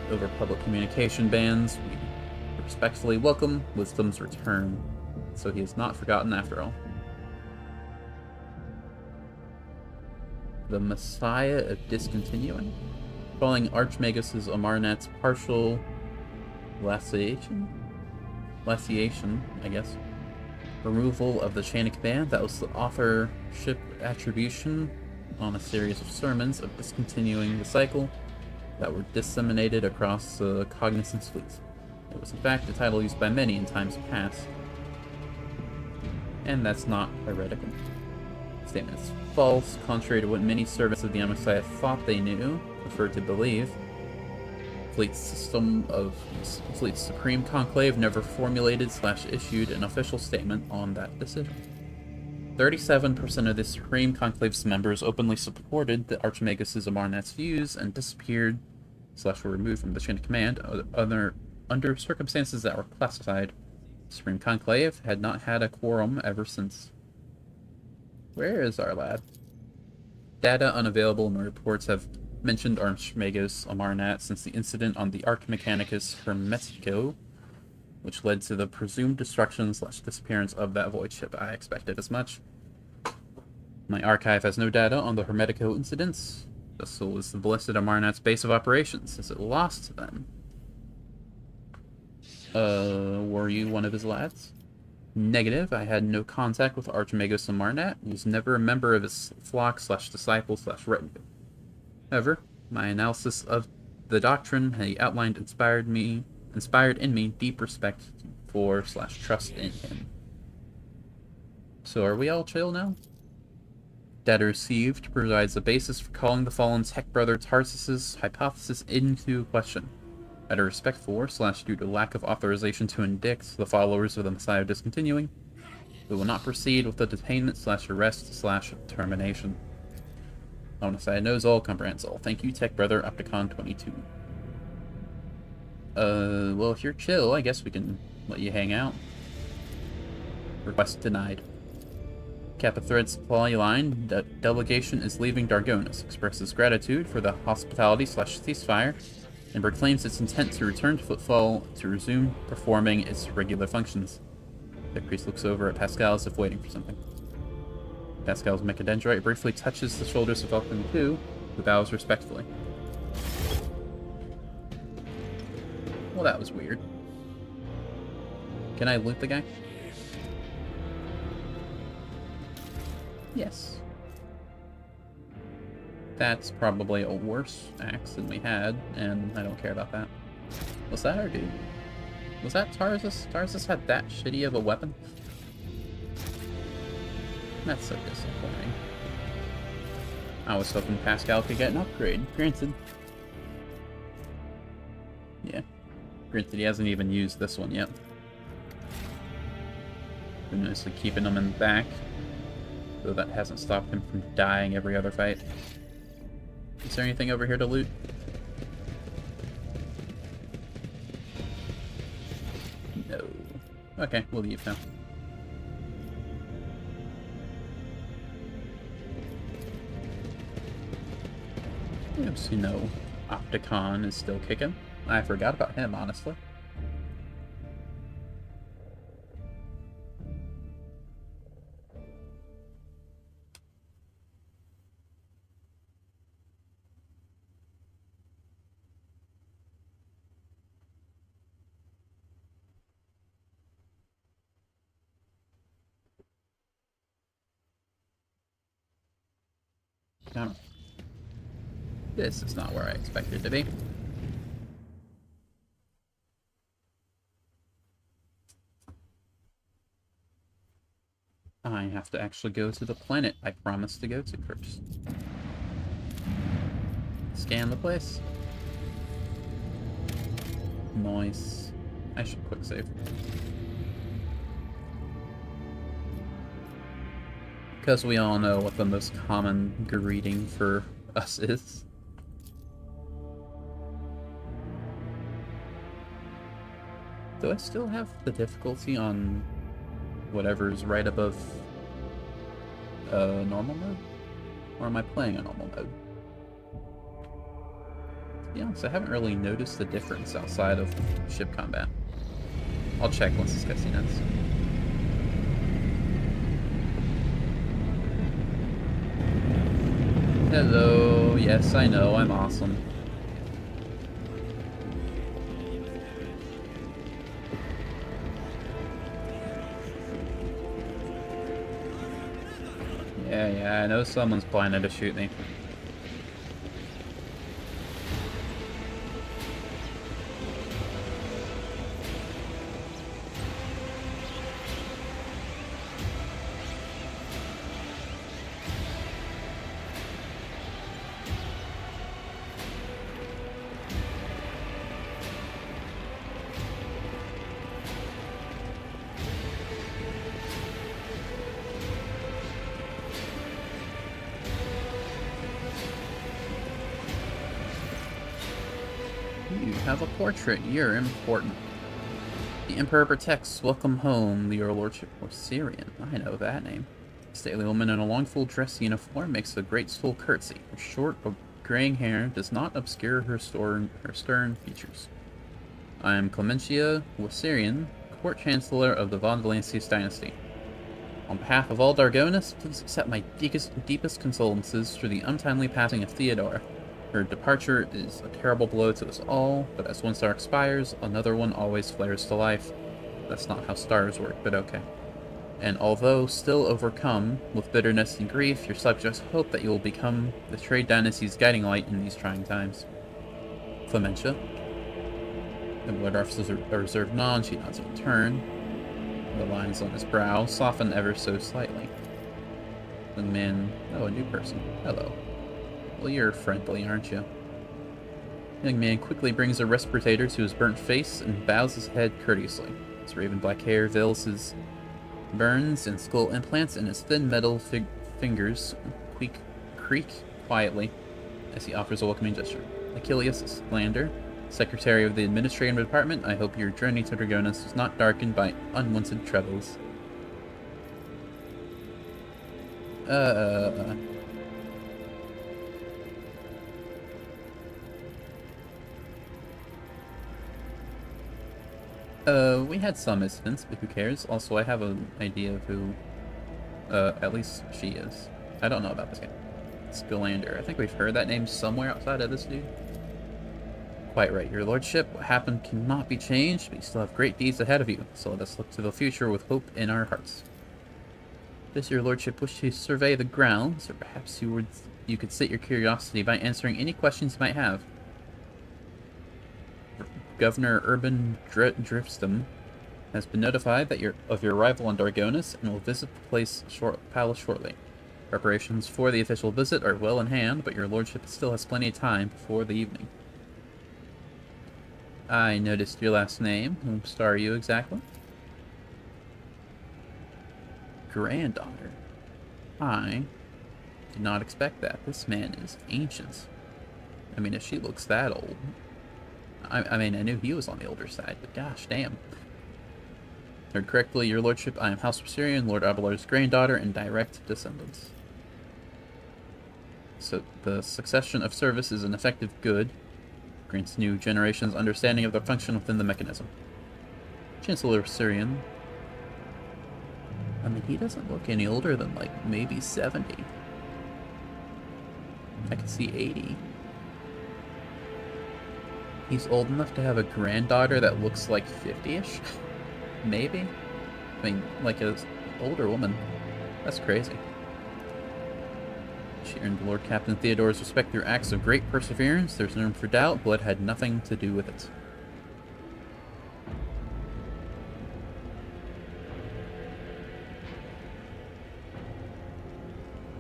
over public communication bans. We respectfully welcome wisdom's return, so he is not forgotten after all. The Messiah of discontinuing? Following Archmagus' Amarnat's partial laciation, I guess. Removal of the chain of command, that was the authorship attribution on a series of sermons of discontinuing the cycle that were disseminated across the Cognizance fleet. It was in fact a title used by many in times past. And that's not heretical. The statement is false, contrary to what many servants of the Messiah thought they knew, preferred to believe. Fleet's Supreme Conclave never formulated/issued an official statement on that decision. 37% of the Supreme Conclave's members openly supported the Archmagus' Amarnat's views and disappeared/were removed from the chain of command under circumstances that were classified. The Supreme Conclave had not had a quorum ever since. Where is our lad? Data unavailable, and reports have mentioned Archmagus Amarnat since the incident on the Arch Mechanicus Hermetico, which led to the presumed destruction/disappearance of that void ship. I expected as much. My archive has no data on the Hermetico incidents. The vessel is the Blessed Amarnat's base of operations. Is it lost then? Were you one of his lads? Negative. I had no contact with Archmagus Amarnat. He was never a member of his flock/disciple/retinue. However, my analysis of the doctrine he outlined inspired in me deep respect for/trust in him. So are we all chill now? Data received provides a basis for calling the fallen's Heck brother Tarsus' hypothesis into question. Out of respect for/due to lack of authorization to indict the followers of the Messiah discontinuing, we will not proceed with the detainment/arrest/termination. The Messiah knows all, comprehends all. Thank you, Tech Brother Opticon22. Well, if you're chill, I guess we can let you hang out. Request denied. Kappa Thread supply line, delegation is leaving Dargonis, expresses gratitude for the hospitality/ceasefire, and proclaims its intent to return to Footfall to resume performing its regular functions. The priest looks over at Pascal as if waiting for something. Pascal's mechadendrite briefly touches the shoulders of Falcon 2, who bows respectfully. Well, that was weird. Can I loot the guy? Yes. That's probably a worse axe than we had, and I don't care about that. Was that our dude? Was that Tarsus? Tarsus had that shitty of a weapon? That's so disappointing. I was hoping Pascal could get an upgrade. Granted. Yeah. Granted, he hasn't even used this one yet. Been mostly keeping him in the back, though that hasn't stopped him from dying every other fight. Is there anything over here to loot? No. Okay, we'll leave now. Oops, you know, Opticon is still kicking. I forgot about him, honestly. No. This is not where I expected to be. I have to actually go to the planet I promised to go to first. Scan the place. Nice. I should quick save. Because we all know what the most common greeting for us is. Do I still have the difficulty on whatever's right above normal mode? Or am I playing a normal mode? To be honest, I haven't really noticed the difference outside of ship combat. I'll check once this cutscene ends. Hello, yes, I know, I'm awesome. Yeah, I know someone's planning to shoot me. You have a portrait. You're important. The Emperor protects. Welcome home, your lordship, or Syrian. I know that name. A stately woman in a long full dress uniform makes a graceful curtsy. Her short, graying hair does not obscure her stern features. I am Clementia Wasserian, court chancellor of the Von Valancius dynasty. On behalf of all Dargonis, please accept my deepest condolences for the untimely passing of Theodora. Her departure is a terrible blow to us all, but as one star expires, another one always flares to life. That's not how stars work, but okay. And although still overcome with bitterness and grief, your subjects hope that you will become the trade dynasty's guiding light in these trying times. Clementia. The Lord offers a reserved nod, she nods in turn. The lines on his brow soften ever so slightly. The man... oh, a new person. Hello. Well, you're friendly, aren't you? The young man quickly brings a respirator to his burnt face and bows his head courteously. His raven black hair veils his burns and skull implants, and his thin metal fingers creak quietly as he offers a welcoming gesture. Achilles Slander, Secretary of the Administrative Department, I hope your journey to Dragonis is not darkened by unwanted troubles. We had some incidents, but who cares? Also, I have an idea of who, at least she is. I don't know about this guy. Scalander. I think we've heard that name somewhere outside of this dude. Quite right, your lordship. What happened cannot be changed, but you still have great deeds ahead of you, so let us look to the future with hope in our hearts. Does your lordship wish to survey the grounds, or perhaps you could sate your curiosity by answering any questions you might have? Governor Urban Driftstum has been notified of your arrival on Dargonis and will visit the palace shortly. Preparations for the official visit are well in hand, but your lordship still has plenty of time before the evening. I noticed your last name. Whom star are you exactly? Granddaughter. I did not expect that. This man is ancient. I mean, if she looks that old... I mean, I knew he was on the older side, but gosh damn. Heard correctly, your lordship, I am House Syrian, Lord Abelard's granddaughter, and direct descendants. So, the succession of service is an effective good. Grants new generations understanding of their function within the mechanism. Chancellor Syrian. I mean, he doesn't look any older than, like, maybe 70. I can see 80. He's old enough to have a granddaughter that looks like 50-ish? Maybe? I mean, like an older woman. That's crazy. She earned Lord Captain Theodore's respect through acts of great perseverance. There's no room for doubt. Blood had nothing to do with it.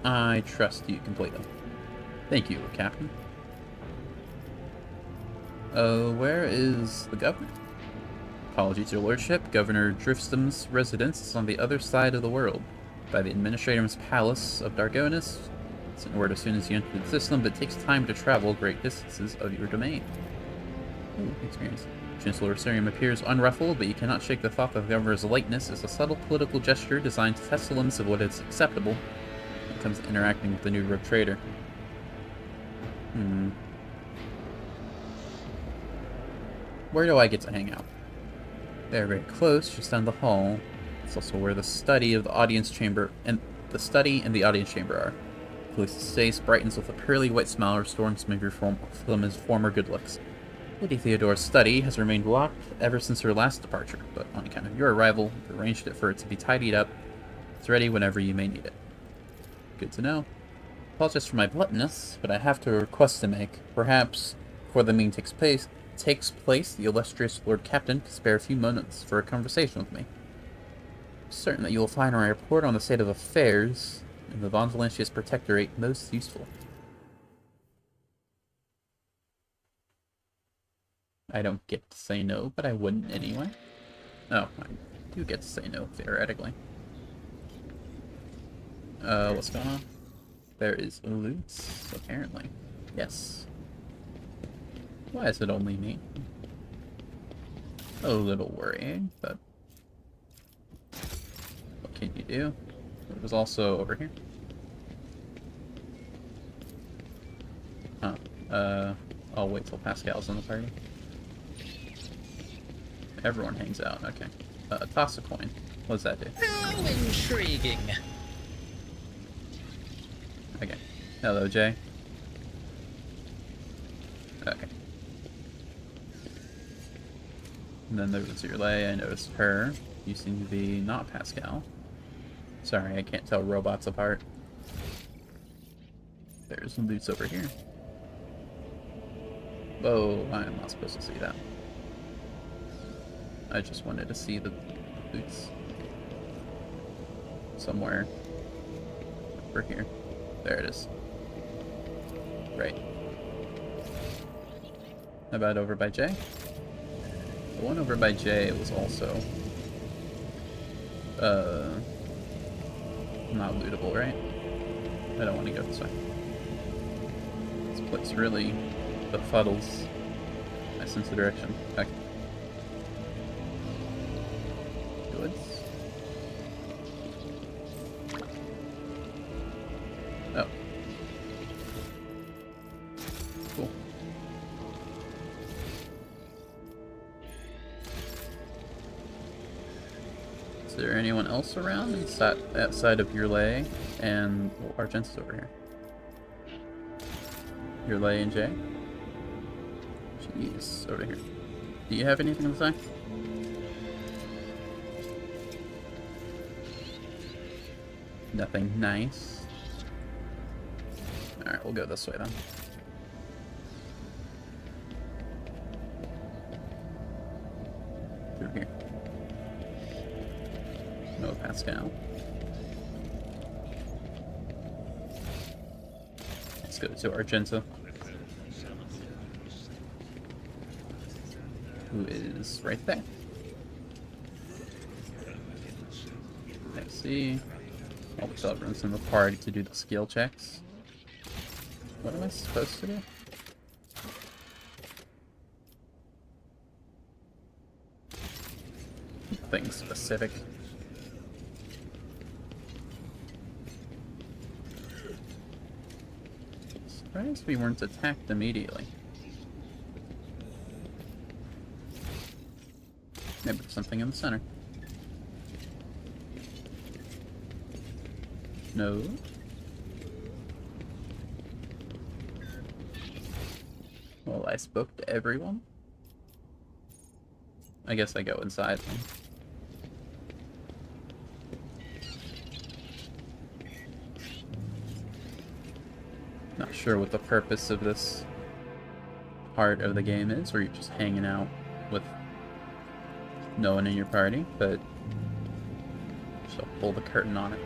I trust you completely. Thank you, Captain. Where is the governor? Apologies, your lordship. Governor Driftstum's residence is on the other side of the world. by the Administrator's Palace of Dargonis. Sent word as soon as you enter the system, but it takes time to travel great distances of your domain. Ooh, experience. Chancellor Sirium appears unruffled, but you cannot shake the thought that the Governor's lightness is a subtle political gesture designed to test the limits of what is acceptable when it comes to interacting with the new rogue trader. Where do I get to hang out? They're very close, just down the hall. It's also where the study of the audience chamber and the audience chamber are. Khaleesi's face brightens with a pearly white smile, restoring some of his former good looks. Lady Theodore's study has remained locked ever since her last departure, but on account of your arrival, we've arranged it for it to be tidied up. It's ready whenever you may need it. Good to know. Apologize for my bluntness, but I have to request to make. Perhaps, before the meeting takes place, the illustrious Lord Captain could spare a few moments for a conversation with me. I'm certain that you will find my report on the state of affairs in the Von Valancius Protectorate most useful. I don't get to say no, but I wouldn't anyway. Oh, I do get to say no, theoretically. What's going on? There is loot, apparently. Yes. Why is it only me? A little worrying, but... what can you do? It was also over here. Huh. I'll wait till Pascal's in the party. Everyone hangs out, okay. Toss a coin. What does that do? How intriguing. Okay. Hello, Jay. Okay. And then there was Urlay. I noticed her. You seem to be not Pascal. Sorry, I can't tell robots apart. There's some loot's over here. Whoa, I'm not supposed to see that. I just wanted to see the boots somewhere over here. There it is. Right. How about over by Jay? The one over by Jay was also not lootable, right? I don't want to go this way. This place really befuddles my sense of direction. Okay. Goods. Oh. Cool. Is there anyone else around outside of Urlay and Argent's over here? Urlay and Jay? Jeez, over here. Do you have anything to say? Nothing nice. Alright, we'll go this way then. Through here. No Pascal. Let's go to Argenta, who is right there. I see. All the everyone's in the party to do the skill checks. What am I supposed to do? Nothing specific. Surprised we weren't attacked immediately. Maybe there's something in the center. No. Well, I spoke to everyone. I guess I go inside then. Not sure what the purpose of this part of the game is, where you're just hanging out with no one in your party, but just pull the curtain on it.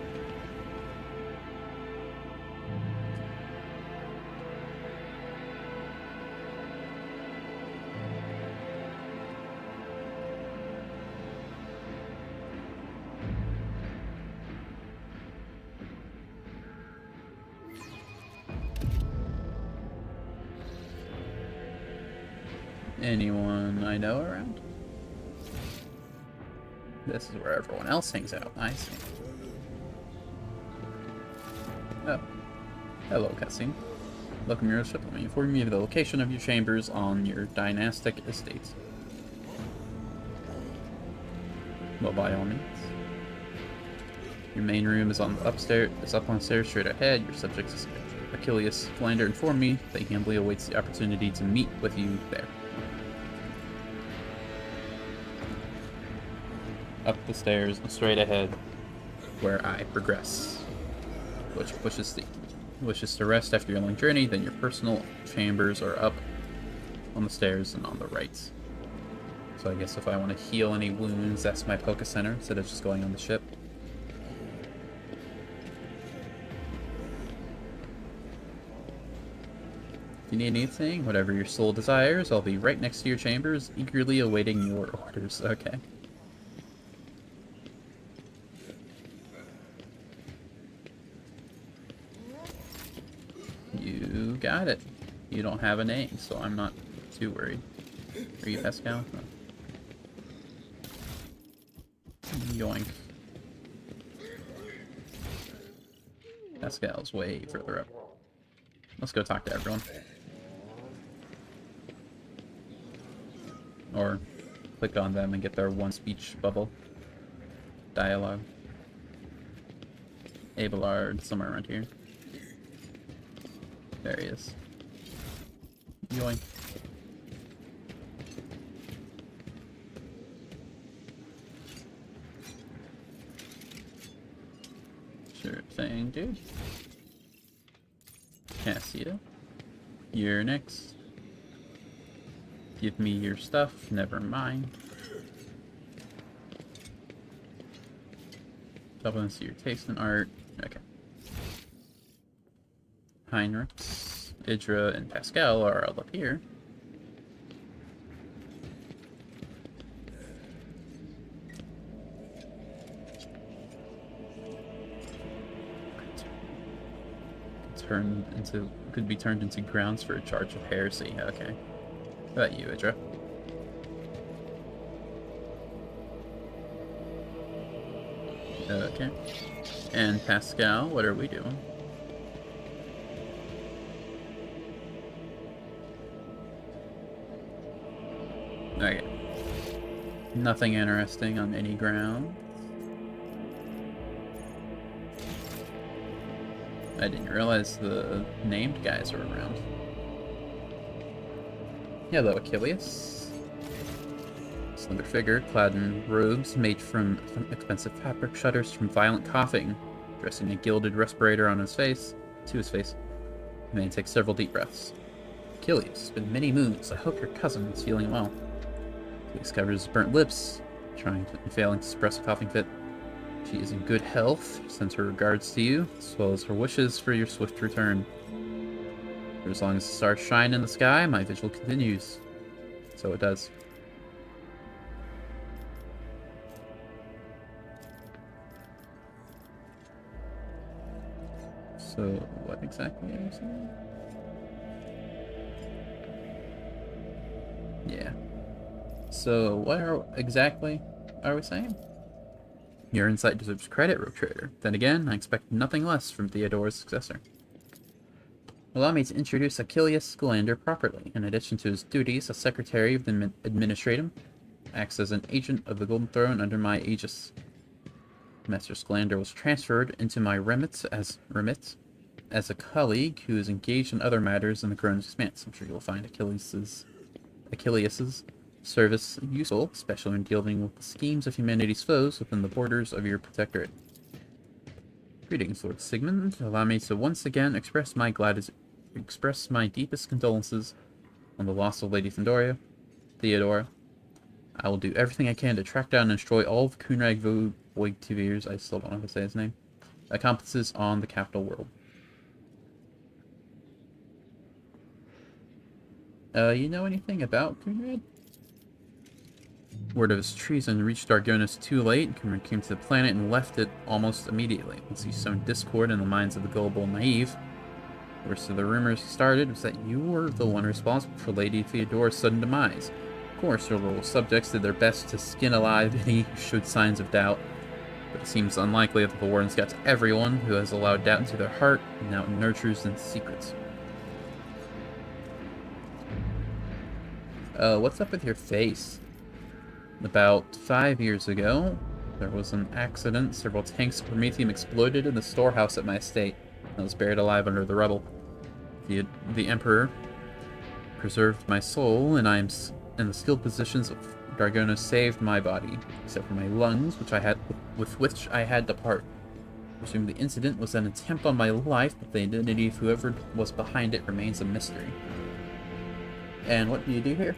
anyone I know around? This is where everyone else hangs out. I see. Oh. Hello, cutscene. Welcome your ship. Let me inform you of the location of your chambers on your dynastic estates. Well, by all means. Your main room is on the upstairs. It's up on the stairs straight ahead. Your subject is Achilles. Philander informed me that he humbly awaits the opportunity to meet with you there. Up the stairs, straight ahead, where I progress. Which wishes to rest after your long journey, then your personal chambers are up on the stairs and on the right. So I guess if I want to heal any wounds, that's my Poké Center instead of just going on the ship. If you need anything, whatever your soul desires, I'll be right next to your chambers, eagerly awaiting your orders. Okay. You got it. You don't have a name, so I'm not too worried. Are you Pascal? No. Yoink. Pascal's way further up. Let's go talk to everyone. Or click on them and get their one speech bubble. Dialogue. Abelard, somewhere around here. There he is. Yoink. Sure thing, dude. Cassia. You're next. Give me your stuff, never mind. Supplements to your taste in art. Okay. Heinrich, Idra, and Pascal are all up here. Could be turned into grounds for a charge of heresy. Okay. How about you, Idra? Okay. And Pascal, what are we doing? Okay. Nothing interesting on any ground. I didn't realize the named guys were around. Hello, Achilles. Slender figure, clad in robes made from expensive fabric, shudders from violent coughing, dressing a gilded respirator on his face. The man takes several deep breaths. Achilles, it's been many moons. I hope your cousin is feeling well. Achilles covers his burnt lips, failing to suppress a coughing fit. She is in good health, sends her regards to you, as well as her wishes for your swift return. For as long as the stars shine in the sky, my vigil continues. So it does. So, what exactly are you saying? Yeah. So, what exactly are we saying? Your insight deserves credit, Rogue Trader. Then again, I expect nothing less from Theodore's successor. Allow me to introduce Achilles Scalander properly. In addition to his duties as Secretary of the Administratum, acts as an agent of the Golden Throne under my aegis. Master Scalander was transferred into my remit as a colleague who is engaged in other matters in the Crone's expanse. I'm sure you'll find Achilles' service useful, especially when dealing with the schemes of humanity's foes within the borders of your protectorate. Greetings, Lord Sigmund. Allow me to once again express my deepest condolences on the loss of Lady Theodora. I will do everything I can to track down and destroy all of Kunrag Voigtvir's, I still don't know how to say his name, accomplices on the capital world. You know anything about Kunrad? Word of his treason reached Argonis too late. Kunrad came to the planet and left it almost immediately. Once he sown discord in the minds of the gullible and naive, Worst of the rumors started was that you were the one responsible for Lady Theodora's sudden demise. Of course, your loyal subjects did their best to skin alive any who showed signs of doubt, but it seems unlikely that the Wardens got to everyone who has allowed doubt into their heart and now nurtures in secrets. What's up with your face? About 5 years ago, there was an accident. Several tanks of promethium exploded in the storehouse at my estate. I was buried alive under the rubble. The Emperor preserved my soul, and and the skilled positions of Dargonos saved my body, except for my lungs, with which I had to part. I presume the incident was an attempt on my life, but the identity of whoever was behind it remains a mystery. And what do you do here?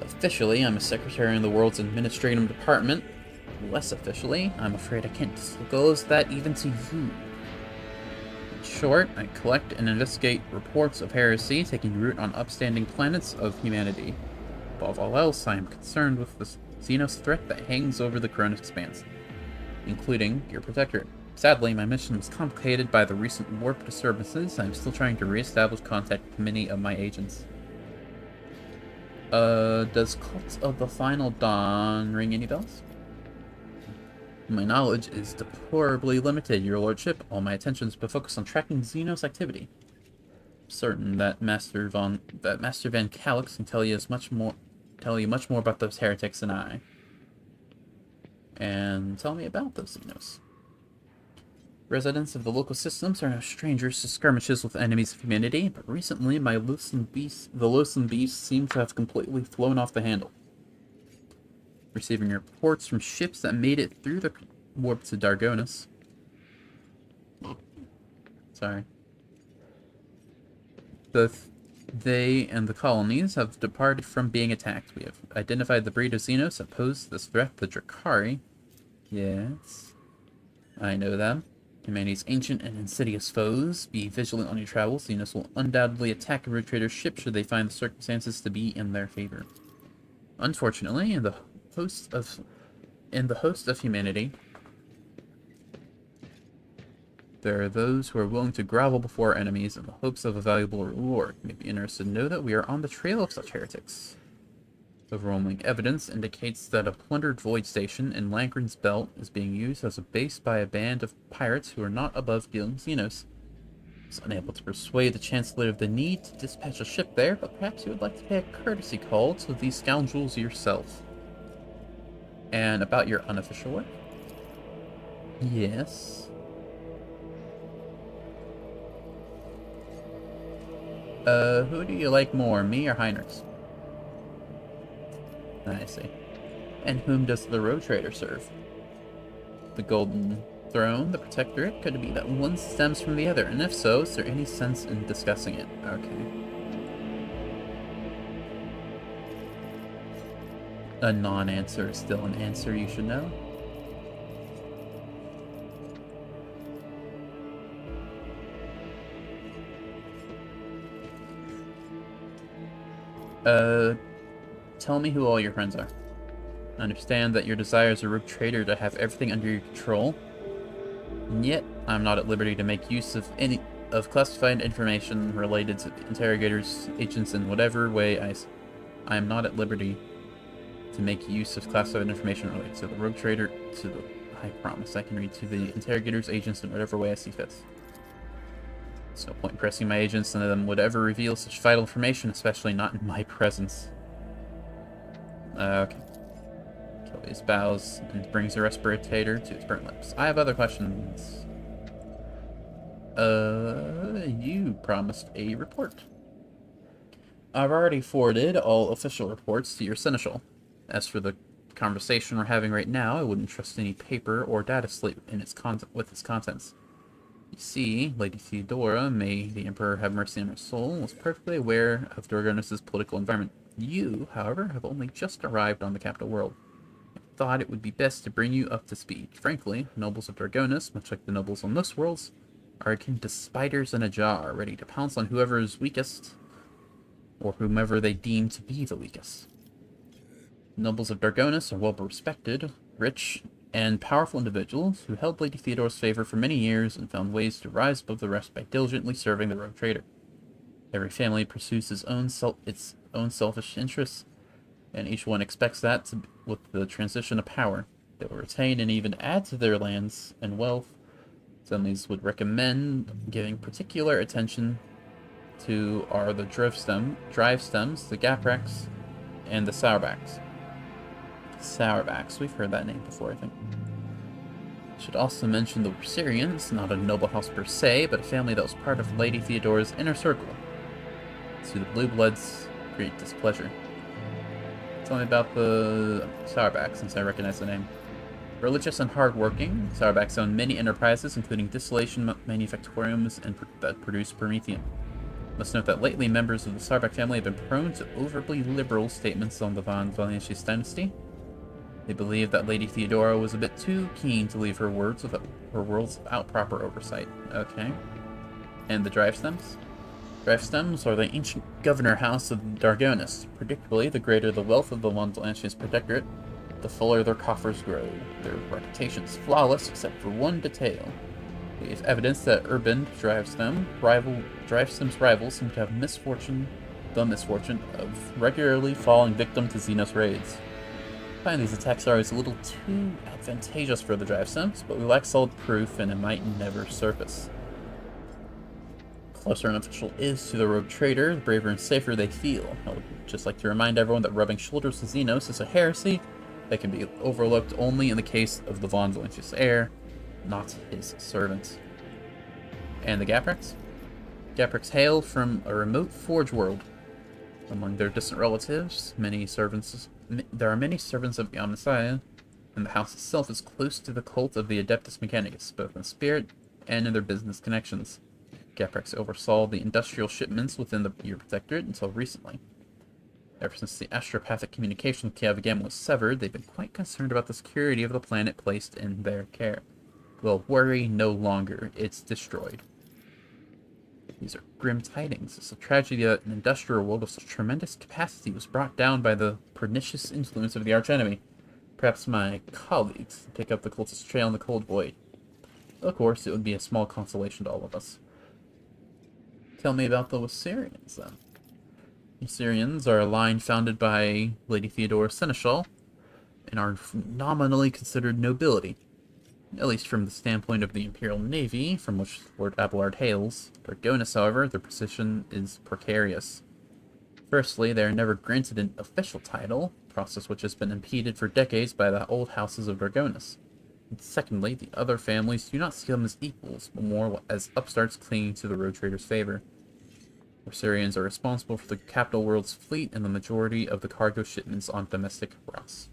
Officially, I'm a secretary in the world's administrative department. Less officially, I'm afraid I can't disclose that even to you. In short, I collect and investigate reports of heresy taking root on upstanding planets of humanity. Above all else, I am concerned with the Xenos threat that hangs over the Cronus Expanse, including your protectorate. Sadly, my mission was complicated by the recent warp disturbances. I'm still trying to re-establish contact with many of my agents. Does Cult of the Final Dawn ring any bells? My knowledge is deplorably limited, your lordship. All my attention has been focused on tracking Xenos activity. I'm certain that Master Van Calix can tell you much more about those heretics than I. And tell me about those Xenos. Residents of the local systems are no strangers to skirmishes with enemies of humanity, but recently the loathsome beasts seem to have completely flown off the handle. Receiving reports from ships that made it through the warp to Dargonos. Sorry. They and the colonies have departed from being attacked. We have identified the breed of Xenos that pose this threat, the Drakari. Yes, I know them. Humanity's ancient and insidious foes. Be vigilant on your travels. Xenos will undoubtedly attack a rogue trader's ship should they find the circumstances to be in their favor. Unfortunately, in the host of humanity, there are those who are willing to grovel before enemies in the hopes of a valuable reward. You may be interested to know that we are on the trail of such heretics. Overwhelming evidence indicates that a plundered void station in Lankrin's Belt is being used as a base by a band of pirates who are not above dealing Xenos. I was unable to persuade the Chancellor of the need to dispatch a ship there, but perhaps you would like to pay a courtesy call to these scoundrels yourself. And about your unofficial work? Yes. Who do you like more, me or Heinrichs? I see. And whom does the rogue trader serve? The Golden Throne, the Protectorate? Could it be that one stems from the other? And if so, is there any sense in discussing it? Okay. A non-answer is still an answer, you should know. Tell me who all your friends are. I understand that your desire as a rogue trader to have everything under your control, and yet I'm not at liberty to make use of any classified information related to interrogators, agents in whatever way I am not at liberty to make use of classified information related to the rogue trader. I promise I can read to the interrogators, agents in whatever way I see fit. There's no point in pressing my agents into them would ever reveal such vital information, especially not in my presence. Okay. Kelly's bows and brings a respirator to his burnt lips. I have other questions. You promised a report. I've already forwarded all official reports to your seneschal. As for the conversation we're having right now, I wouldn't trust any paper or data slate in with its contents. You see, Lady Theodora, may the Emperor have mercy on her soul, was perfectly aware of Dargonos' political environment. You, however, have only just arrived on the capital world. I thought it would be best to bring you up to speed. Frankly, nobles of Dargonos, much like the nobles on most worlds, are akin to spiders in a jar, ready to pounce on whoever is weakest, or whomever they deem to be the weakest. Nobles of Dargonos are well respected, rich, and powerful individuals who held Lady Theodore's favor for many years and found ways to rise above the rest by diligently serving the rogue trader. Every family pursues its own selfish interests, and each one expects that with the transition of power, they will retain and even add to their lands and wealth. Families would recommend giving particular attention to are the drive stems, the gapreks, and the sourbacks. Sourbacks, we've heard that name before, I think. Should also mention the Syrians, not a noble house per se, but a family that was part of Lady Theodore's inner circle. To the blue bloods, great displeasure. Tell me about the Sauerbach, since I recognize the name. Religious and hardworking, Sauerbachs own many enterprises, including distillation manufactoriums that produce promethium. Must note that lately members of the Sauerbach family have been prone to overly liberal statements on the von Valentius dynasty. They believe that Lady Theodora was a bit too keen to leave her worlds without proper oversight. Okay. And the drive stems? Drive stems are the ancient governor house of Dargonis. Predictably, the greater the wealth of the von Valentius protectorate, the fuller their coffers grow. Their reputation is flawless except for one detail. We have evidence that urban drive stems rivals seem to have the misfortune of regularly falling victim to Xenos raids. I find these attacks are always a little too advantageous for the drive stems, but we lack solid proof and it might never surface. The closer an official is to the rogue trader, the braver and safer they feel. I would just like to remind everyone that rubbing shoulders with Xenos is a heresy that can be overlooked only in the case of the von Valentius heir, not his servant. And the Gapreks? Gapreks hail from a remote forge world. Among their distant relatives, there are many servants of the Omnissiah, and the house itself is close to the cult of the Adeptus Mechanicus, both in spirit and in their business connections. Gapreks oversaw the industrial shipments within the Year Protectorate until recently. Ever since the astropathic communication with Kiavagam was severed, they've been quite concerned about the security of the planet placed in their care. Well, worry no longer. It's destroyed. These are grim tidings. It's a tragedy that an industrial world of such tremendous capacity was brought down by the pernicious influence of the archenemy. Perhaps my colleagues pick up the cultist trail in the cold void. Of course, it would be a small consolation to all of us. Tell me about the Wasirians, then. The Wasirians are a line founded by Lady Theodora Seneschal, and are nominally considered nobility. At least from the standpoint of the Imperial Navy, from which Lord Abelard hails. Dargonis, however, their position is precarious. Firstly, they are never granted an official title, a process which has been impeded for decades by the old houses of Dargonis. And secondly, the other families do not see them as equals, but more as upstarts clinging to the road trader's favor. Wasirians are responsible for the capital world's fleet and the majority of the cargo shipments on domestic routes.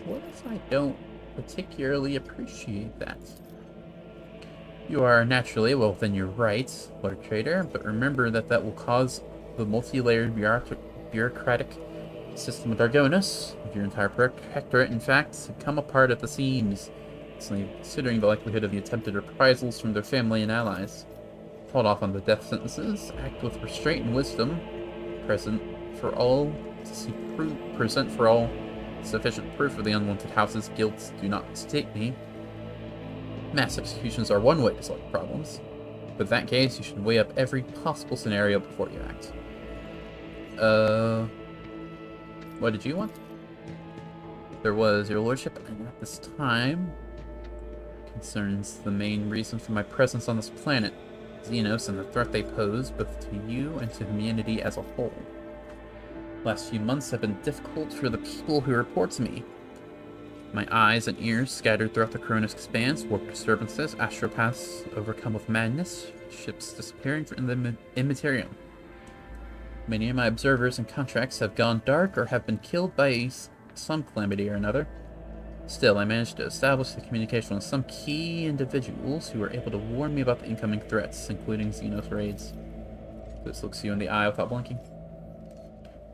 What if I don't particularly appreciate that? You are naturally well within your rights, Lord Trader, but remember that will cause the multi-layered bureaucratic system of Dargonis, of your entire protectorate, in fact, to come apart at the seams, considering the likelihood of the attempted reprisals from their family and allies. Hold off on the death sentences, act with restraint and wisdom, present for all sufficient proof of the unwanted house's guilt. Do not mistake me. Mass executions are one way to solve problems, but in that case, you should weigh up every possible scenario before you act. What did you want? There was, your lordship, and at this time concerns the main reason for my presence on this planet, Xenos and the threat they pose both to you and to humanity as a whole. Last few months have been difficult for the people who report to me. My eyes and ears scattered throughout the Cronus expanse, warp disturbances, astropaths overcome with madness, ships disappearing from the immaterium. Many of my observers and contracts have gone dark or have been killed by some calamity or another. Still, I managed to establish the communication with some key individuals who were able to warn me about the incoming threats, including Xenos raids. This looks you in the eye without blinking.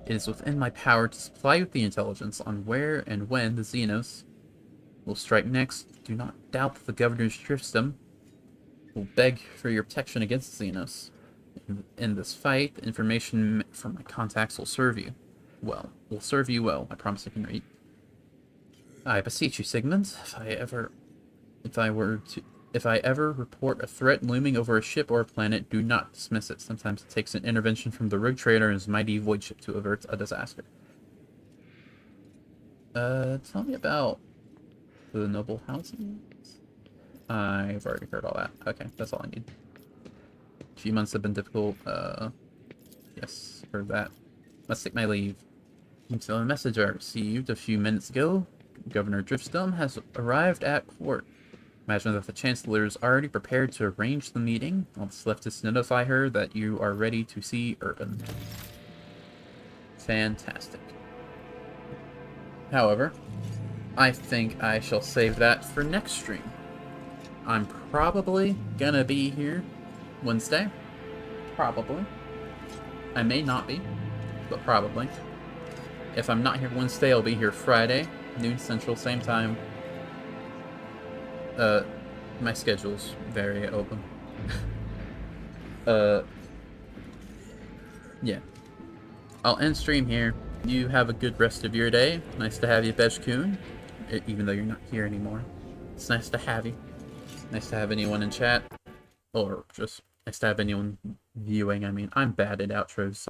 It is within my power to supply you with the intelligence on where and when the Xenos will strike next. Do not doubt that the Governor's Driftstem will beg for your protection against the Xenos. In this fight, the information from my contacts will serve you. well. Will serve you well. I promise I can read. I beseech you, Sigmund, if I ever report a threat looming over a ship or a planet, do not dismiss it. Sometimes it takes an intervention from the rogue trader and his mighty void ship to avert a disaster. Tell me about the noble housings. I've already heard all that. Okay, that's all I need. A few months have been difficult. Yes, heard that. Must take my leave. So a message I received a few minutes ago. Governor Driftstone has arrived at court. Imagine that the Chancellor is already prepared to arrange the meeting. All that's left is to notify her that you are ready to see Urban. Fantastic. However, I think I shall save that for next stream. I'm probably gonna be here Wednesday. Probably. I may not be, but probably. If I'm not here Wednesday, I'll be here Friday, noon Central, same time. My schedule's very open. Yeah. I'll end stream here. You have a good rest of your day. Nice to have you, Beshkun. Even though you're not here anymore. It's nice to have you. Nice to have anyone in chat. Or just nice to have anyone viewing. I mean, I'm bad at outros.